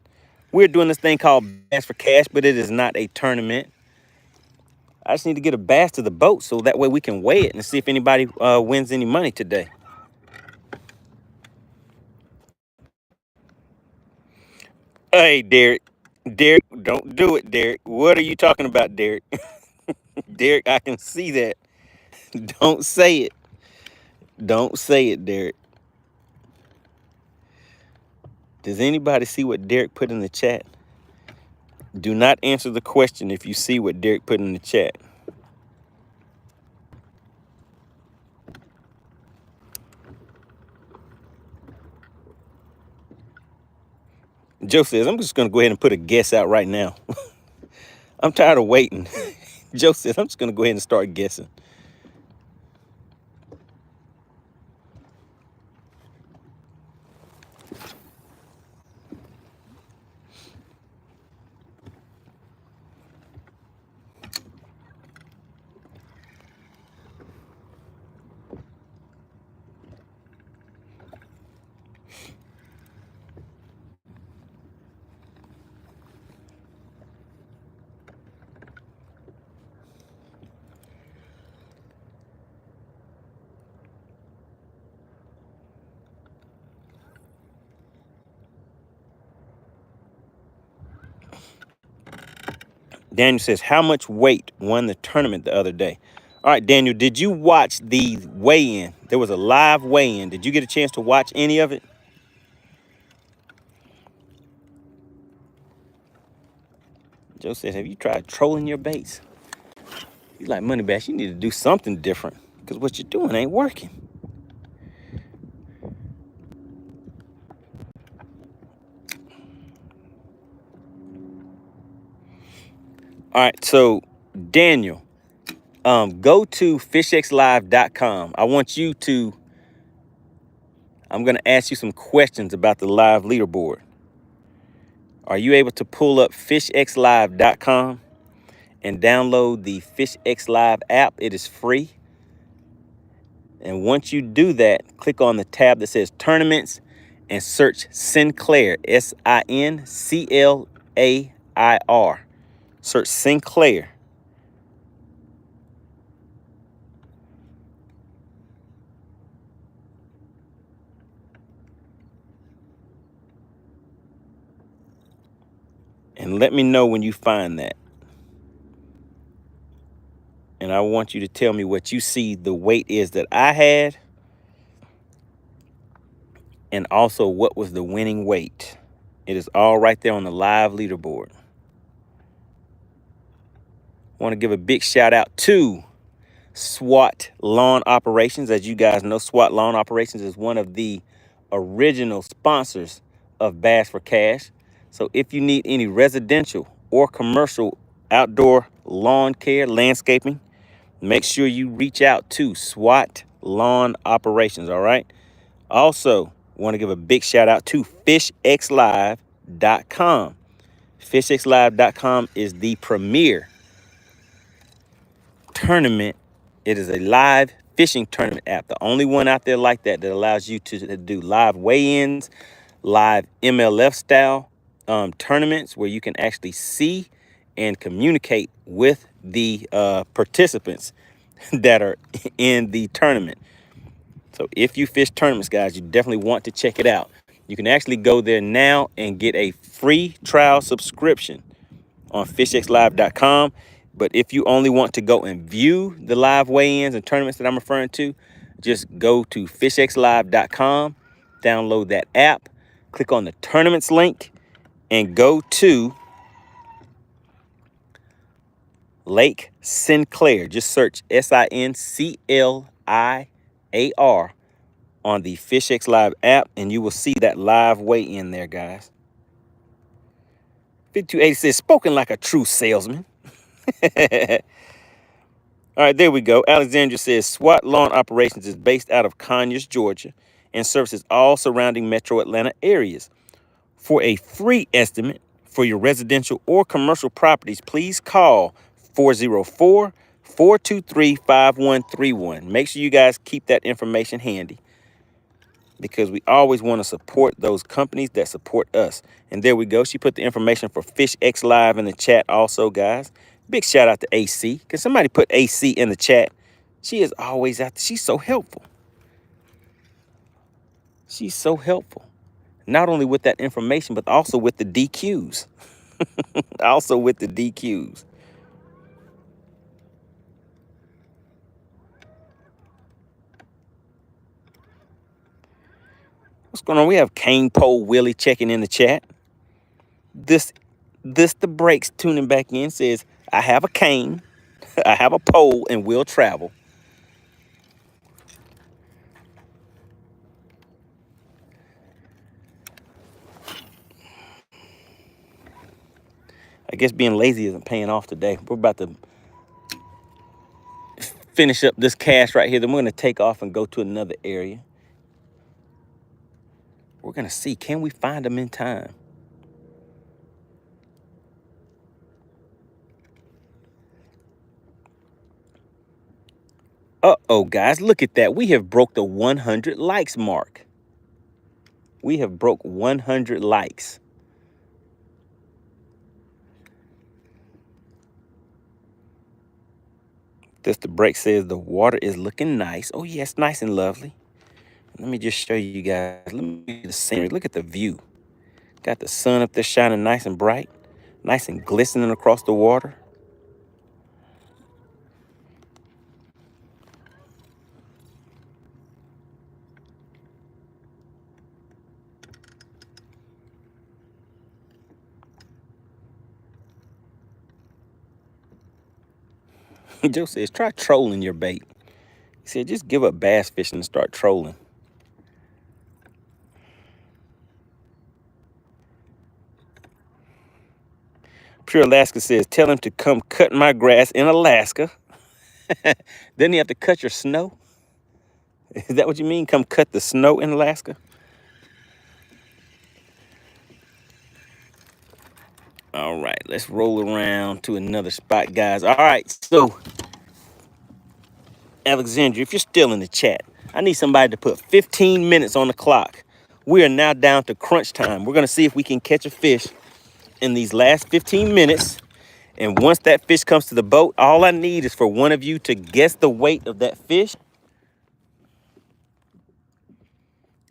We're doing this thing called Bass for Cash, but it is not a tournament. I just need to get a bass to the boat so that way we can weigh it and see if anybody wins any money today. Hey, Derek. Derek, don't do it, Derek. What are you talking about, Derek? Derek, I can see that. Don't say it. Don't say it, Derek. Does anybody see what Derek put in the chat? Do not answer the question if you see what Derek put in the chat. Joe says, I'm just going to go ahead and put a guess out right now. I'm tired of waiting. Joe says, I'm just going to go ahead and start guessing. Daniel says, how much weight won the tournament the other day? All right, Daniel, did you watch the weigh-in? There was a live weigh-in. Did you get a chance to watch any of it? Joe says, have you tried trolling your baits? He's like, MoneyBass, you need to do something different because what you're doing ain't working. All right, so Daniel, go to fishxlive.com. I'm going to ask you some questions about the live leaderboard. Are you able to pull up fishxlive.com and download the FishXLive app? It is free. And once you do that, click on the tab that says Tournaments and search Sinclair, Sinclair. Search Sinclair. And let me know when you find that. And I want you to tell me what you see the weight is that I had. And also what was the winning weight. It is all right there on the live leaderboard. I want to give a big shout out to SWAT Lawn Operations. As you guys know, SWAT Lawn Operations is one of the original sponsors of Bass for Cash. So if you need any residential or commercial outdoor lawn care, landscaping, make sure you reach out to SWAT Lawn Operations, all right? Also, want to give a big shout out to fishxlive.com. Fishxlive.com is the premier tournament. It is a live fishing tournament app, the only one out there like that allows you to do live weigh-ins, live MLF style tournaments where you can actually see and communicate with the participants that are in the tournament. So if you fish tournaments, guys, you definitely want to check it out. You can actually go there now and get a free trial subscription on fishxlive.com. But if you only want to go and view the live weigh-ins and tournaments that I'm referring to, just go to fishxlive.com, download that app, click on the tournaments link, and go to Lake Sinclair. Just search Sinclair on the FishX Live app, and you will see that live weigh-in there, guys. 5280 says, spoken like a true salesman. All right, there we go. Alexandra says, SWAT Lawn Operations is based out of Conyers, Georgia, and services all surrounding metro Atlanta areas. For a free estimate for your residential or commercial properties, please call 404-423-5131. Make sure you guys keep that information handy because we always want to support those companies that support us. And there we go. She put the information for FishX Live in the chat also, guys. Big shout out to AC. Can somebody put AC in the chat? She is always out there. She's so helpful. She's so helpful. Not only with that information, but also with the DQs. Also with the DQs. What's going on? We have Cane Pole Willie checking in the chat. This the breaks tuning back in says, I have a cane, I have a pole, and will travel. I guess being lazy isn't paying off today. We're about to finish up this cache right here. Then we're going to take off and go to another area. We're going to see, can we find them in time? Uh-oh, guys, look at that. We have broke the 100 likes mark. We have broke 100 likes. This the break says the water is looking nice. Oh, yes, nice and lovely. Let me just show you guys. Let me get the scenery. Look at the view. Got the sun up there shining nice and bright, nice and glistening across the water. Joe says, try trolling your bait. He said, just give up bass fishing and start trolling. Pure Alaska says, tell him to come cut my grass in Alaska. Doesn't he have to cut your snow? Is that what you mean? Come cut the snow in Alaska? All right, let's roll around to another spot, guys. All right, so Alexandria, if you're still in the chat, I need somebody to put 15 minutes on the clock. We are now down to crunch time. We're going to see if we can catch a fish in these last 15 minutes. And once that fish comes to the boat, all I need is for one of you to guess the weight of that fish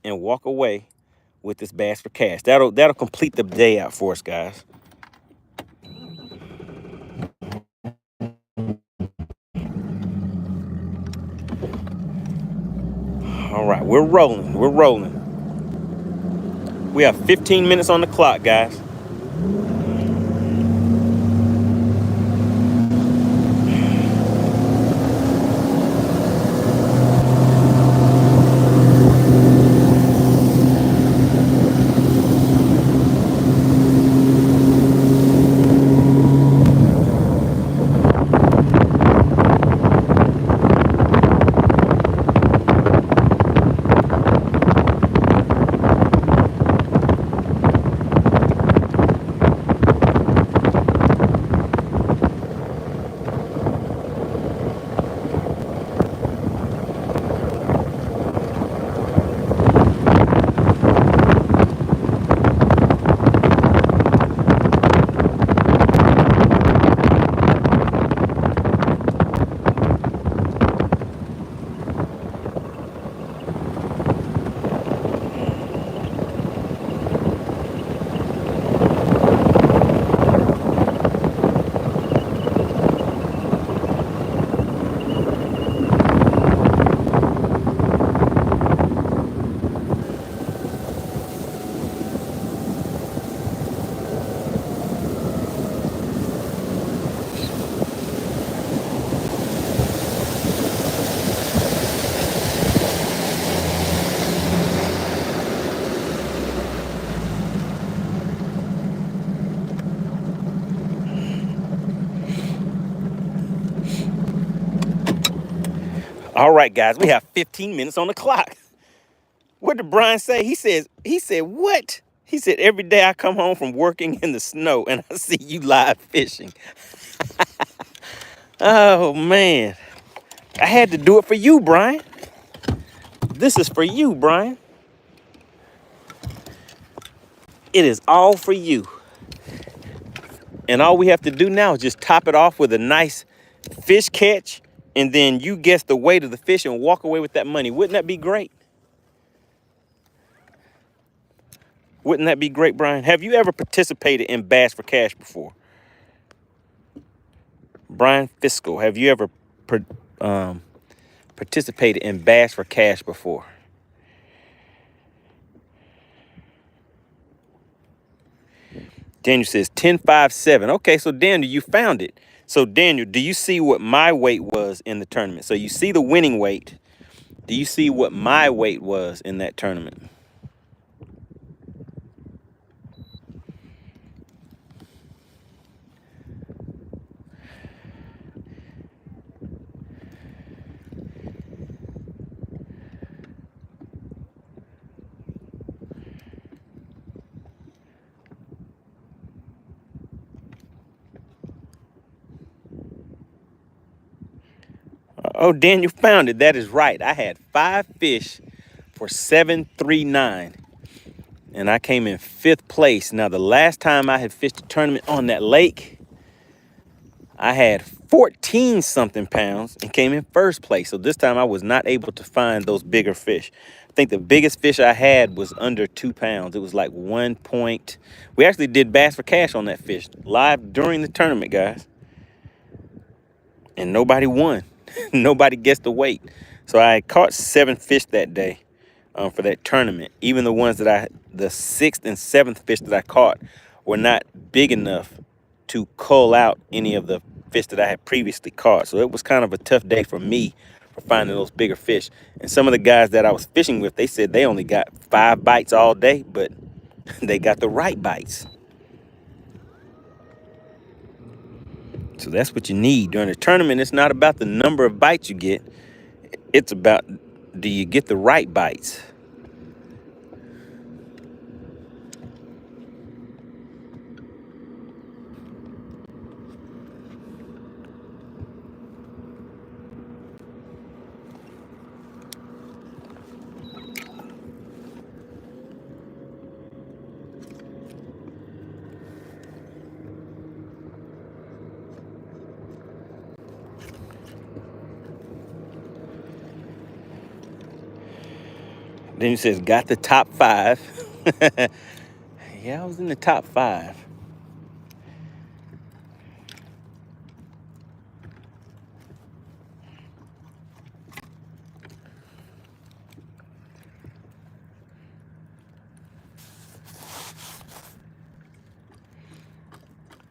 and walk away with this bass for cash. That'll complete the day out for us, guys. All right, we're rolling. We're rolling. We have 15 minutes on the clock, guys. All right, guys, we have 15 minutes on the clock. What did Brian say? He said, what? He said, every day I come home from working in the snow and I see you live fishing. Oh, man. I had to do it for you, Brian. This is for you, Brian. It is all for you. And all we have to do now is just top it off with a nice fish catch, and then you guess the weight of the fish and walk away with that money. Wouldn't that be great? Wouldn't that be great, Brian? Have you ever participated in Bass for Cash before? Brian Fiscal, have you ever participated in Bass for Cash before? Daniel says 10.57. Okay, so Daniel, you found it. So Daniel, do you see what my weight was in the tournament? So you see the winning weight. Do you see what my weight was in that tournament? Oh, Daniel found it. That is right. I had 5 fish for $739, and I came in 5th place. Now, the last time I had fished a tournament on that lake, I had 14 something pounds and came in 1st place. So this time I was not able to find those bigger fish. I think the biggest fish I had was under 2 pounds. It was like 1 point. We actually did Bass for Cash on that fish live during the tournament, guys. And nobody won. Nobody guessed the weight. So I caught 7 fish that day for that tournament. Even the ones that the 6th and 7th fish that I caught were not big enough to cull out any of the fish that I had previously caught. So it was kind of a tough day for me for finding those bigger fish. And some of the guys that I was fishing with, they said they only got 5 bites all day, but they got the right bites. So that's what you need during a tournament. It's not about the number of bites you get. It's about, do you get the right bites? Then it says, got the top 5. Yeah, I was in the top 5.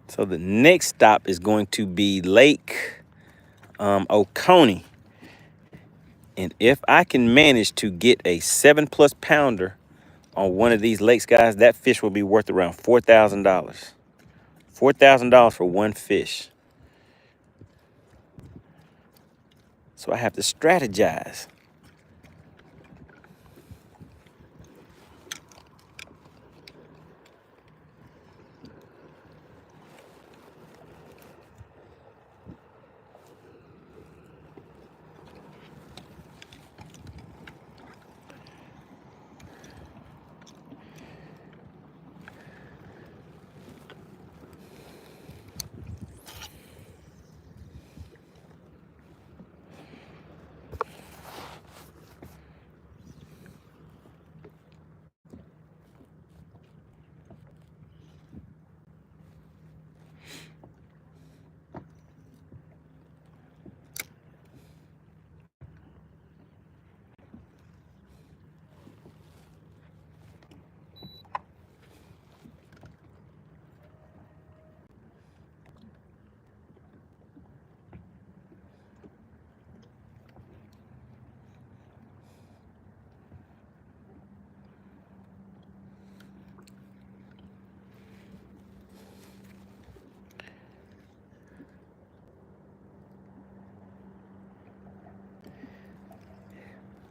So the next stop is going to be Lake Oconee. And if I can manage to get a 7+ pounder on one of these lakes, guys, that fish will be worth around $4,000. $4,000 for one fish. So I have to strategize.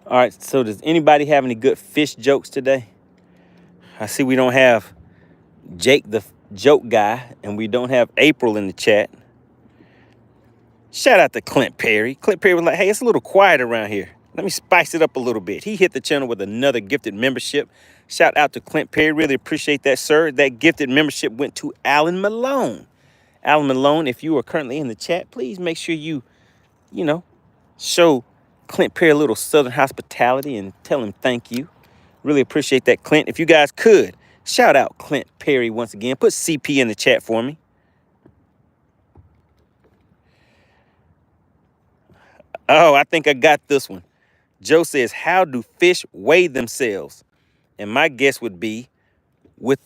All right, so does anybody have any good fish jokes today? I see we don't have Jake the joke guy, and we don't have April in the chat. Shout out to Clint Perry. Clint Perry was like, hey, it's a little quiet around here. Let me spice it up a little bit. He hit the channel with another gifted membership. Shout out to Clint Perry. Really appreciate that, sir. That gifted membership went to Alan Malone. Alan Malone, if you are currently in the chat, please make sure you show Clint Perry a little Southern hospitality and tell him thank you. Really appreciate that, Clint. If you guys could, shout out Clint Perry once again. Put CP in the chat for me. Oh, I think I got this one. Joe says, how do fish weigh themselves? And my guess would be with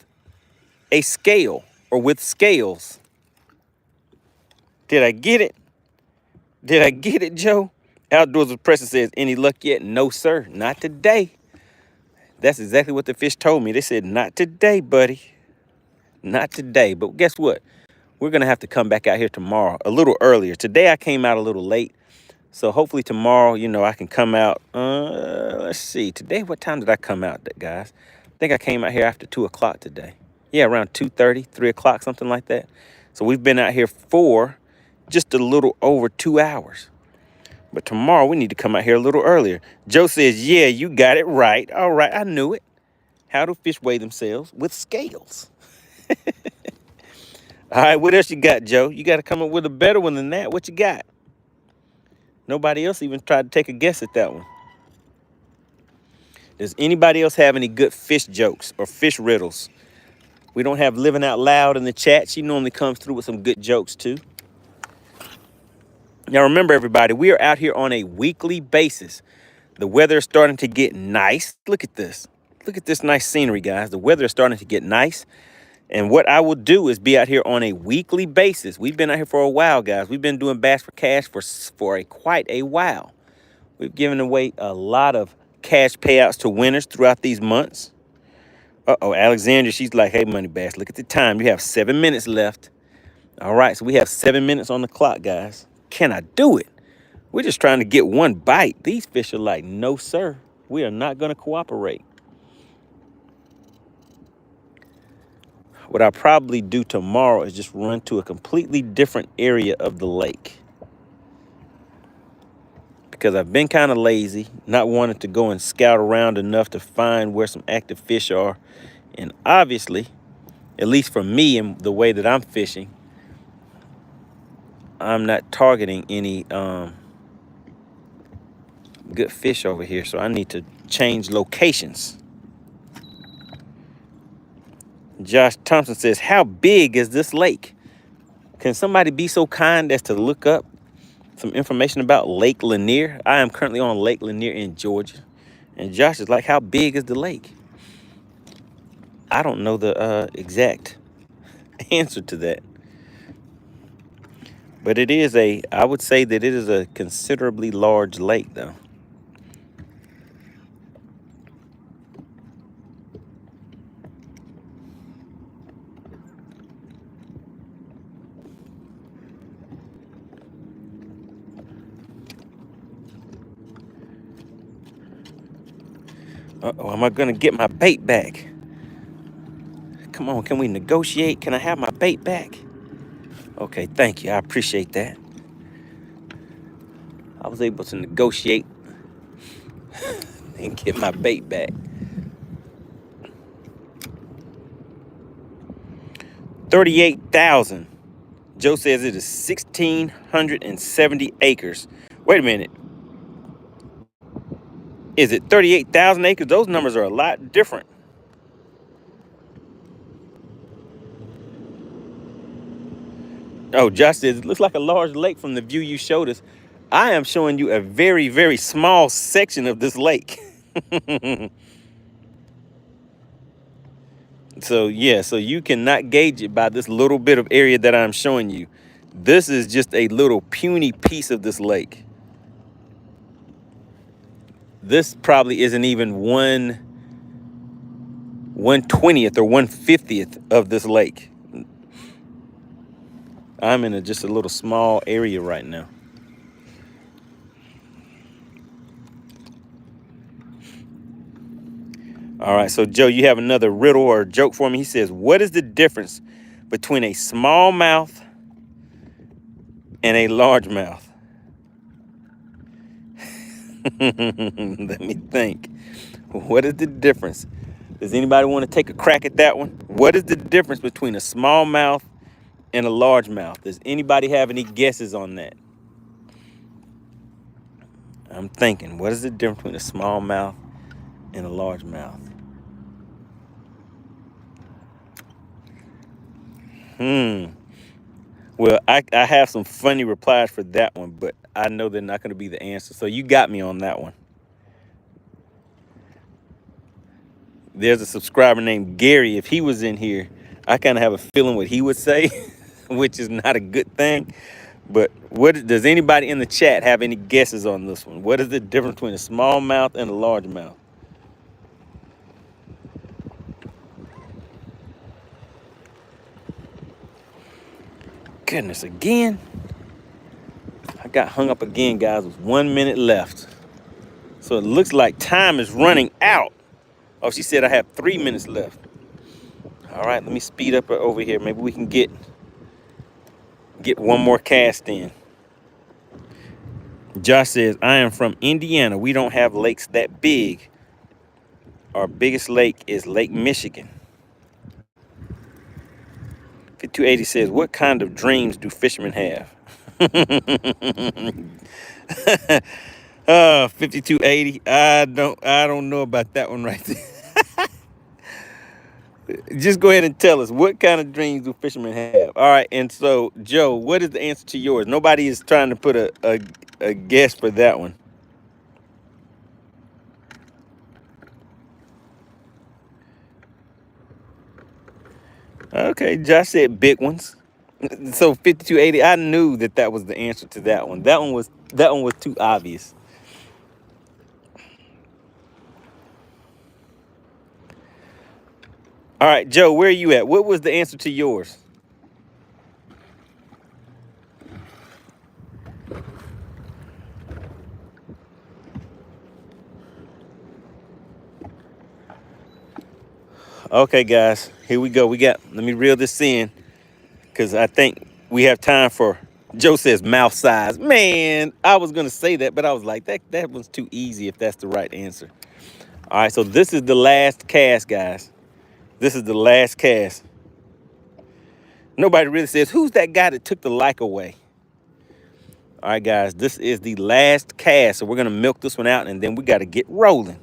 a scale or with scales. Did I get it? Did I get it, Joe? Outdoors with Preston says, any luck yet? No, sir, not today. That's exactly what the fish told me. They said, not today, buddy. Not today. But guess what? We're going to have to come back out here tomorrow a little earlier. Today I came out a little late. So hopefully tomorrow, I can come out. Let's see. Today, what time did I come out, guys? I think I came out here after 2 o'clock today. Yeah, around 2:30, 3 o'clock, something like that. So we've been out here for just a little over 2 hours. But tomorrow we need to come out here a little earlier. Joe says, yeah, you got it right. All right, I knew it. How do fish weigh themselves? With scales. All right, what else you got, Joe? You got to come up with a better one than that. What you got? Nobody else even tried to take a guess at that one. Does anybody else have any good fish jokes or fish riddles? We don't have Living Out Loud in the chat. She normally comes through with some good jokes too. Now remember, everybody, we are out here on a weekly basis. The weather is starting to get nice. Look at this. Look at this nice scenery, guys. The weather is starting to get nice. And what I will do is be out here on a weekly basis. We've been out here for a while, guys. We've been doing Bass for Cash for quite a while. We've given away a lot of cash payouts to winners throughout these months. Uh-oh, Alexandria, she's like, hey, Money Bass, look at the time. You have 7 minutes left. All right, so we have 7 minutes on the clock, guys. Can I do it? We're just trying to get one bite. These fish are like, no, sir. We are not going to cooperate. What I'll probably do tomorrow is just run to a completely different area of the lake. Because I've been kind of lazy, not wanting to go and scout around enough to find where some active fish are. And obviously, at least for me and the way that I'm fishing, I'm not targeting any good fish over here. So I need to change locations. Josh Thompson says, how big is this lake? Can somebody be so kind as to look up some information about Lake Lanier? I am currently on Lake Lanier in Georgia. And Josh is like, how big is the lake? I don't know the exact answer to that. But it is I would say that it is a considerably large lake, though. Uh-oh, am I gonna get my bait back? Come on, can we negotiate? Can I have my bait back? Okay, thank you, I appreciate that. I was able to negotiate and get my bait back. 38,000. Joe says it is 1,670 acres. Wait a minute. Is it 38,000 acres? Those numbers are a lot different. Oh, Josh says it looks like a large lake from the view you showed us. I am showing you a very, very small section of this lake. So, yeah, so you cannot gauge it by this little bit of area that I'm showing you. This is just a little puny piece of this lake. This probably isn't even 1/20th or 1/50th of this lake. I'm in just a little small area right now. All right, so Joe, you have another riddle or joke for me. He says, what is the difference between a smallmouth and a largemouth? Let me think. What is the difference? Does anybody want to take a crack at that one? What is the difference between a smallmouth and a largemouth? Does anybody have any guesses on that? I'm thinking, what is the difference between a smallmouth and a largemouth? Well, I have some funny replies for that one, but I know they're not going to be the answer. So you got me on that one. There's a subscriber named Gary. If he was in here, I kind of have a feeling what he would say, which is not a good thing. But does anybody in the chat have any guesses on this one? What is the difference between a smallmouth and a largemouth? Goodness, again? I got hung up again, guys, with 1 minute left. So it looks like time is running out. Oh, she said I have 3 minutes left. All right, let me speed up over here. Maybe we can get one more cast in. Josh says, I am from Indiana. We don't have lakes that big. Our biggest lake is Lake Michigan. 5280 says, what kind of dreams do fishermen have? 5280. I don't know about that one right there. Just go ahead and tell us, what kind of dreams do fishermen have? All right, and so Joe, what is the answer to yours? Nobody is trying to put a guess for that one. Okay, Josh said big ones. So 5280, I knew that was the answer to that one. That one was too obvious. All right, Joe, where are you at? What was the answer to yours? Okay, guys, here we go. Let me reel this in because I think we have time for, Joe says mouth size. Man, I was going to say that, but I was like, that was too easy if that's the right answer. All right, so this is the last cast, guys. This is the last cast. Nobody really says, who's that guy that took the like away? All right, guys, this is the last cast, so we're going to milk this one out, and then we got to get rolling.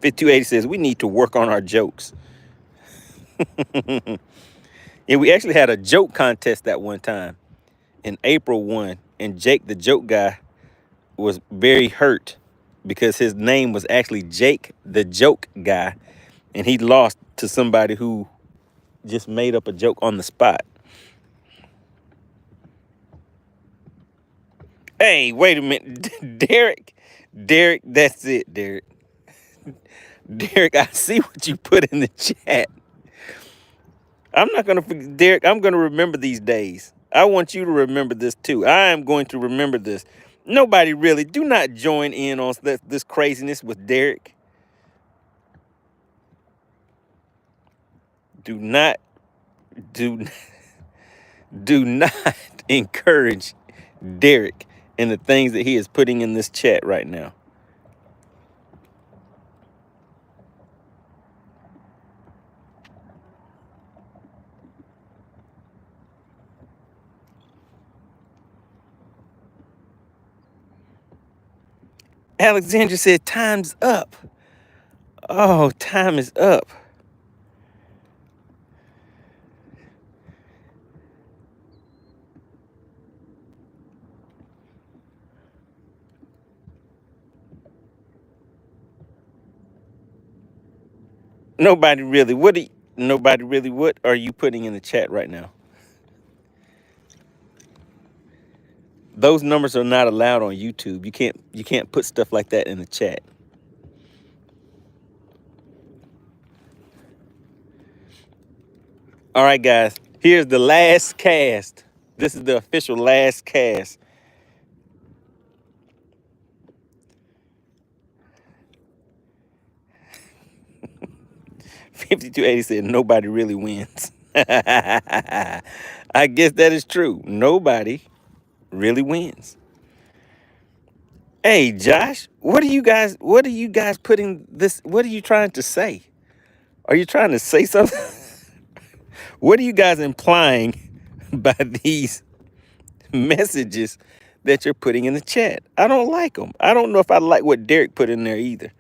Fit280 says, we need to work on our jokes. Yeah, we actually had a joke contest that one time, and April won, and Jake, the joke guy, was very hurt because his name was actually Jake, the joke guy, and he lost to somebody who just made up a joke on the spot. Hey, wait a minute. Derek, that's it, Derek. Derek, I see what you put in the chat. I'm not going to forget, Derek, I'm going to remember these days. I want you to remember this too. I am going to remember this. Nobody really, do not join in on this craziness with Derek. Do not encourage Derek and the things that he is putting in this chat right now. Alexandra said, time's up. Oh, time is up. Nobody really, what are you putting in the chat right now? Those numbers are not allowed on YouTube. You can't put stuff like that in the chat. All right, guys. Here's the last cast. This is the official last cast. $52.80 said nobody really wins. I guess that is true. Nobody really wins. Hey, Josh, what are you guys putting this? What are you trying to say? Are you trying to say something? What are you guys implying by these messages that you're putting in the chat? I don't like them. I don't know if I like what Derek put in there either.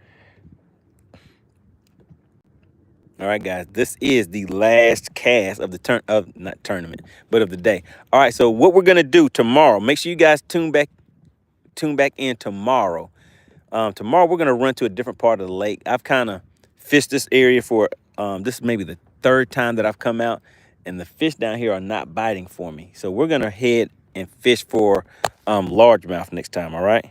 All right, guys, this is the last cast of the not tournament, but of the day. All right, so what we're gonna do tomorrow, make sure you guys tune back in tomorrow. Tomorrow we're gonna run to a different part of the lake. I've kind of fished this area for this is maybe the third time that I've come out, and the fish down here are not biting for me. So we're gonna head and fish for largemouth next time. All right.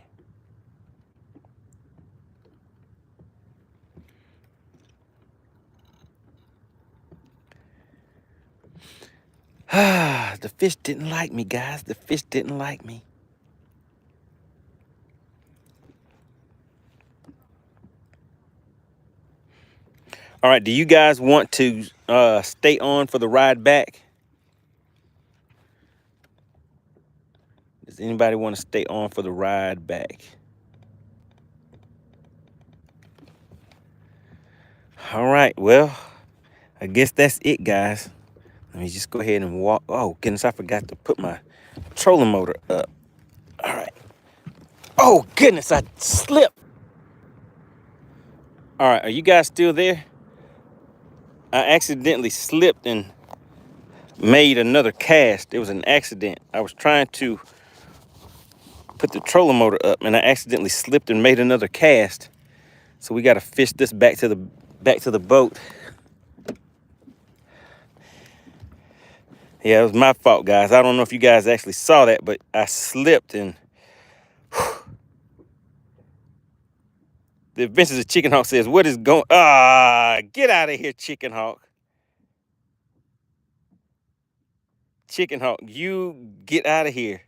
The fish didn't like me, guys. The fish didn't like me. All right, do you guys want to stay on for the ride back? Does anybody want to stay on for the ride back? All right, well, I guess that's it, guys. Let me just go ahead and walk. Oh, goodness, I forgot to put my trolling motor up. All right. Oh, goodness, I slipped. All right, are you guys still there? I accidentally slipped and made another cast. It was an accident. I was trying to put the trolling motor up, and I accidentally slipped and made another cast. So we got to fish this back to the boat. Yeah, it was my fault, guys. I don't know if you guys actually saw that, but I slipped and the Adventures of Chicken Hawk says, what is going, get out of here, Chicken Hawk. Chicken Hawk, you get out of here.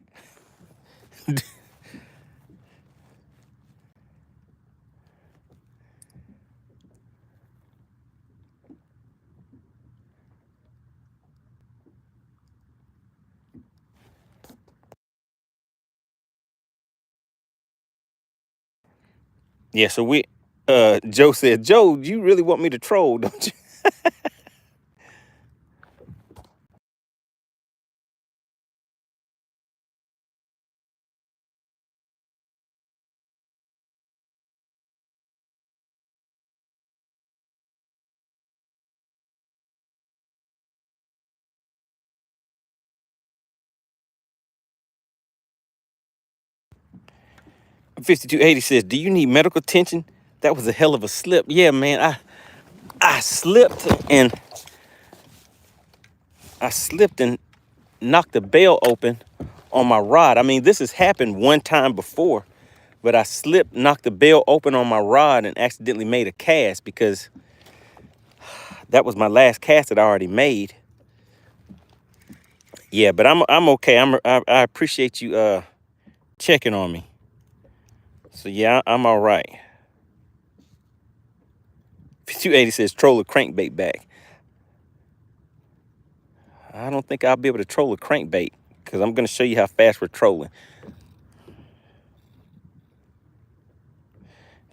Yeah, so Joe said, Joe, you really want me to troll, don't you? 5280 says, do you need medical attention? That was a hell of a slip. Yeah, man, I slipped and knocked the bail open on my rod. I mean, this has happened one time before, but I slipped, knocked the bail open on my rod and accidentally made a cast because that was my last cast that I already made. Yeah, but I'm okay. I appreciate you checking on me. So yeah, I'm all right. 280 says troll a crankbait back. I don't think I'll be able to troll a crankbait because I'm going to show you how fast we're trolling.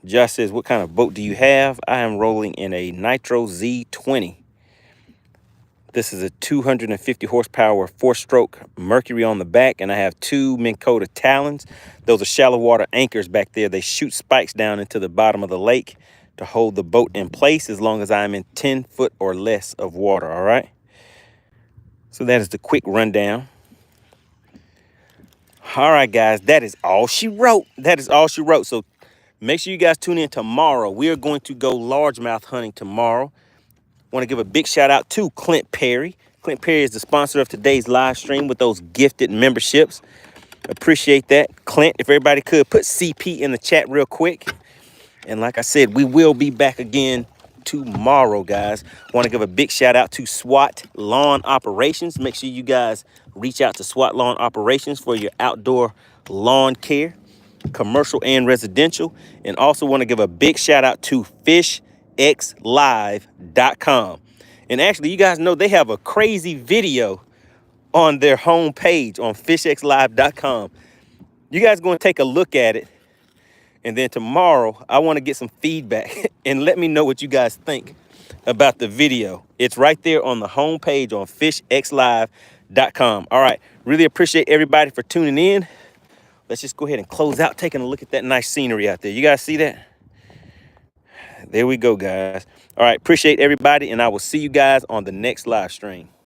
Josh says, what kind of boat do you have? I am rolling in a Nitro Z20. This is a 250 horsepower 4-stroke Mercury on the back, and I have 2 Minn Kota Talons. Those are shallow water anchors back there. They shoot spikes down into the bottom of the lake to hold the boat in place as long as I'm in 10 foot or less of water, all right? So that is the quick rundown. All right, guys, that is all she wrote. That is all she wrote. So make sure you guys tune in tomorrow. We are going to go largemouth hunting tomorrow. Want to give a big shout out to Clint Perry. Clint Perry is the sponsor of today's live stream with those gifted memberships. Appreciate that. Clint, if everybody could put CP in the chat real quick. And like I said, we will be back again tomorrow, guys. Want to give a big shout out to SWAT Lawn Operations. Make sure you guys reach out to SWAT Lawn Operations for your outdoor lawn care, commercial and residential. And also want to give a big shout out to fishxlive.com. And actually, you guys know they have a crazy video on their homepage on fishxlive.com. You guys going to take a look at it. And then tomorrow, I want to get some feedback and let me know what you guys think about the video. It's right there on the homepage on fishxlive.com. All right. Really appreciate everybody for tuning in. Let's just go ahead and close out, taking a look at that nice scenery out there. You guys see that? There we go, guys. All right. Appreciate everybody, and I will see you guys on the next live stream.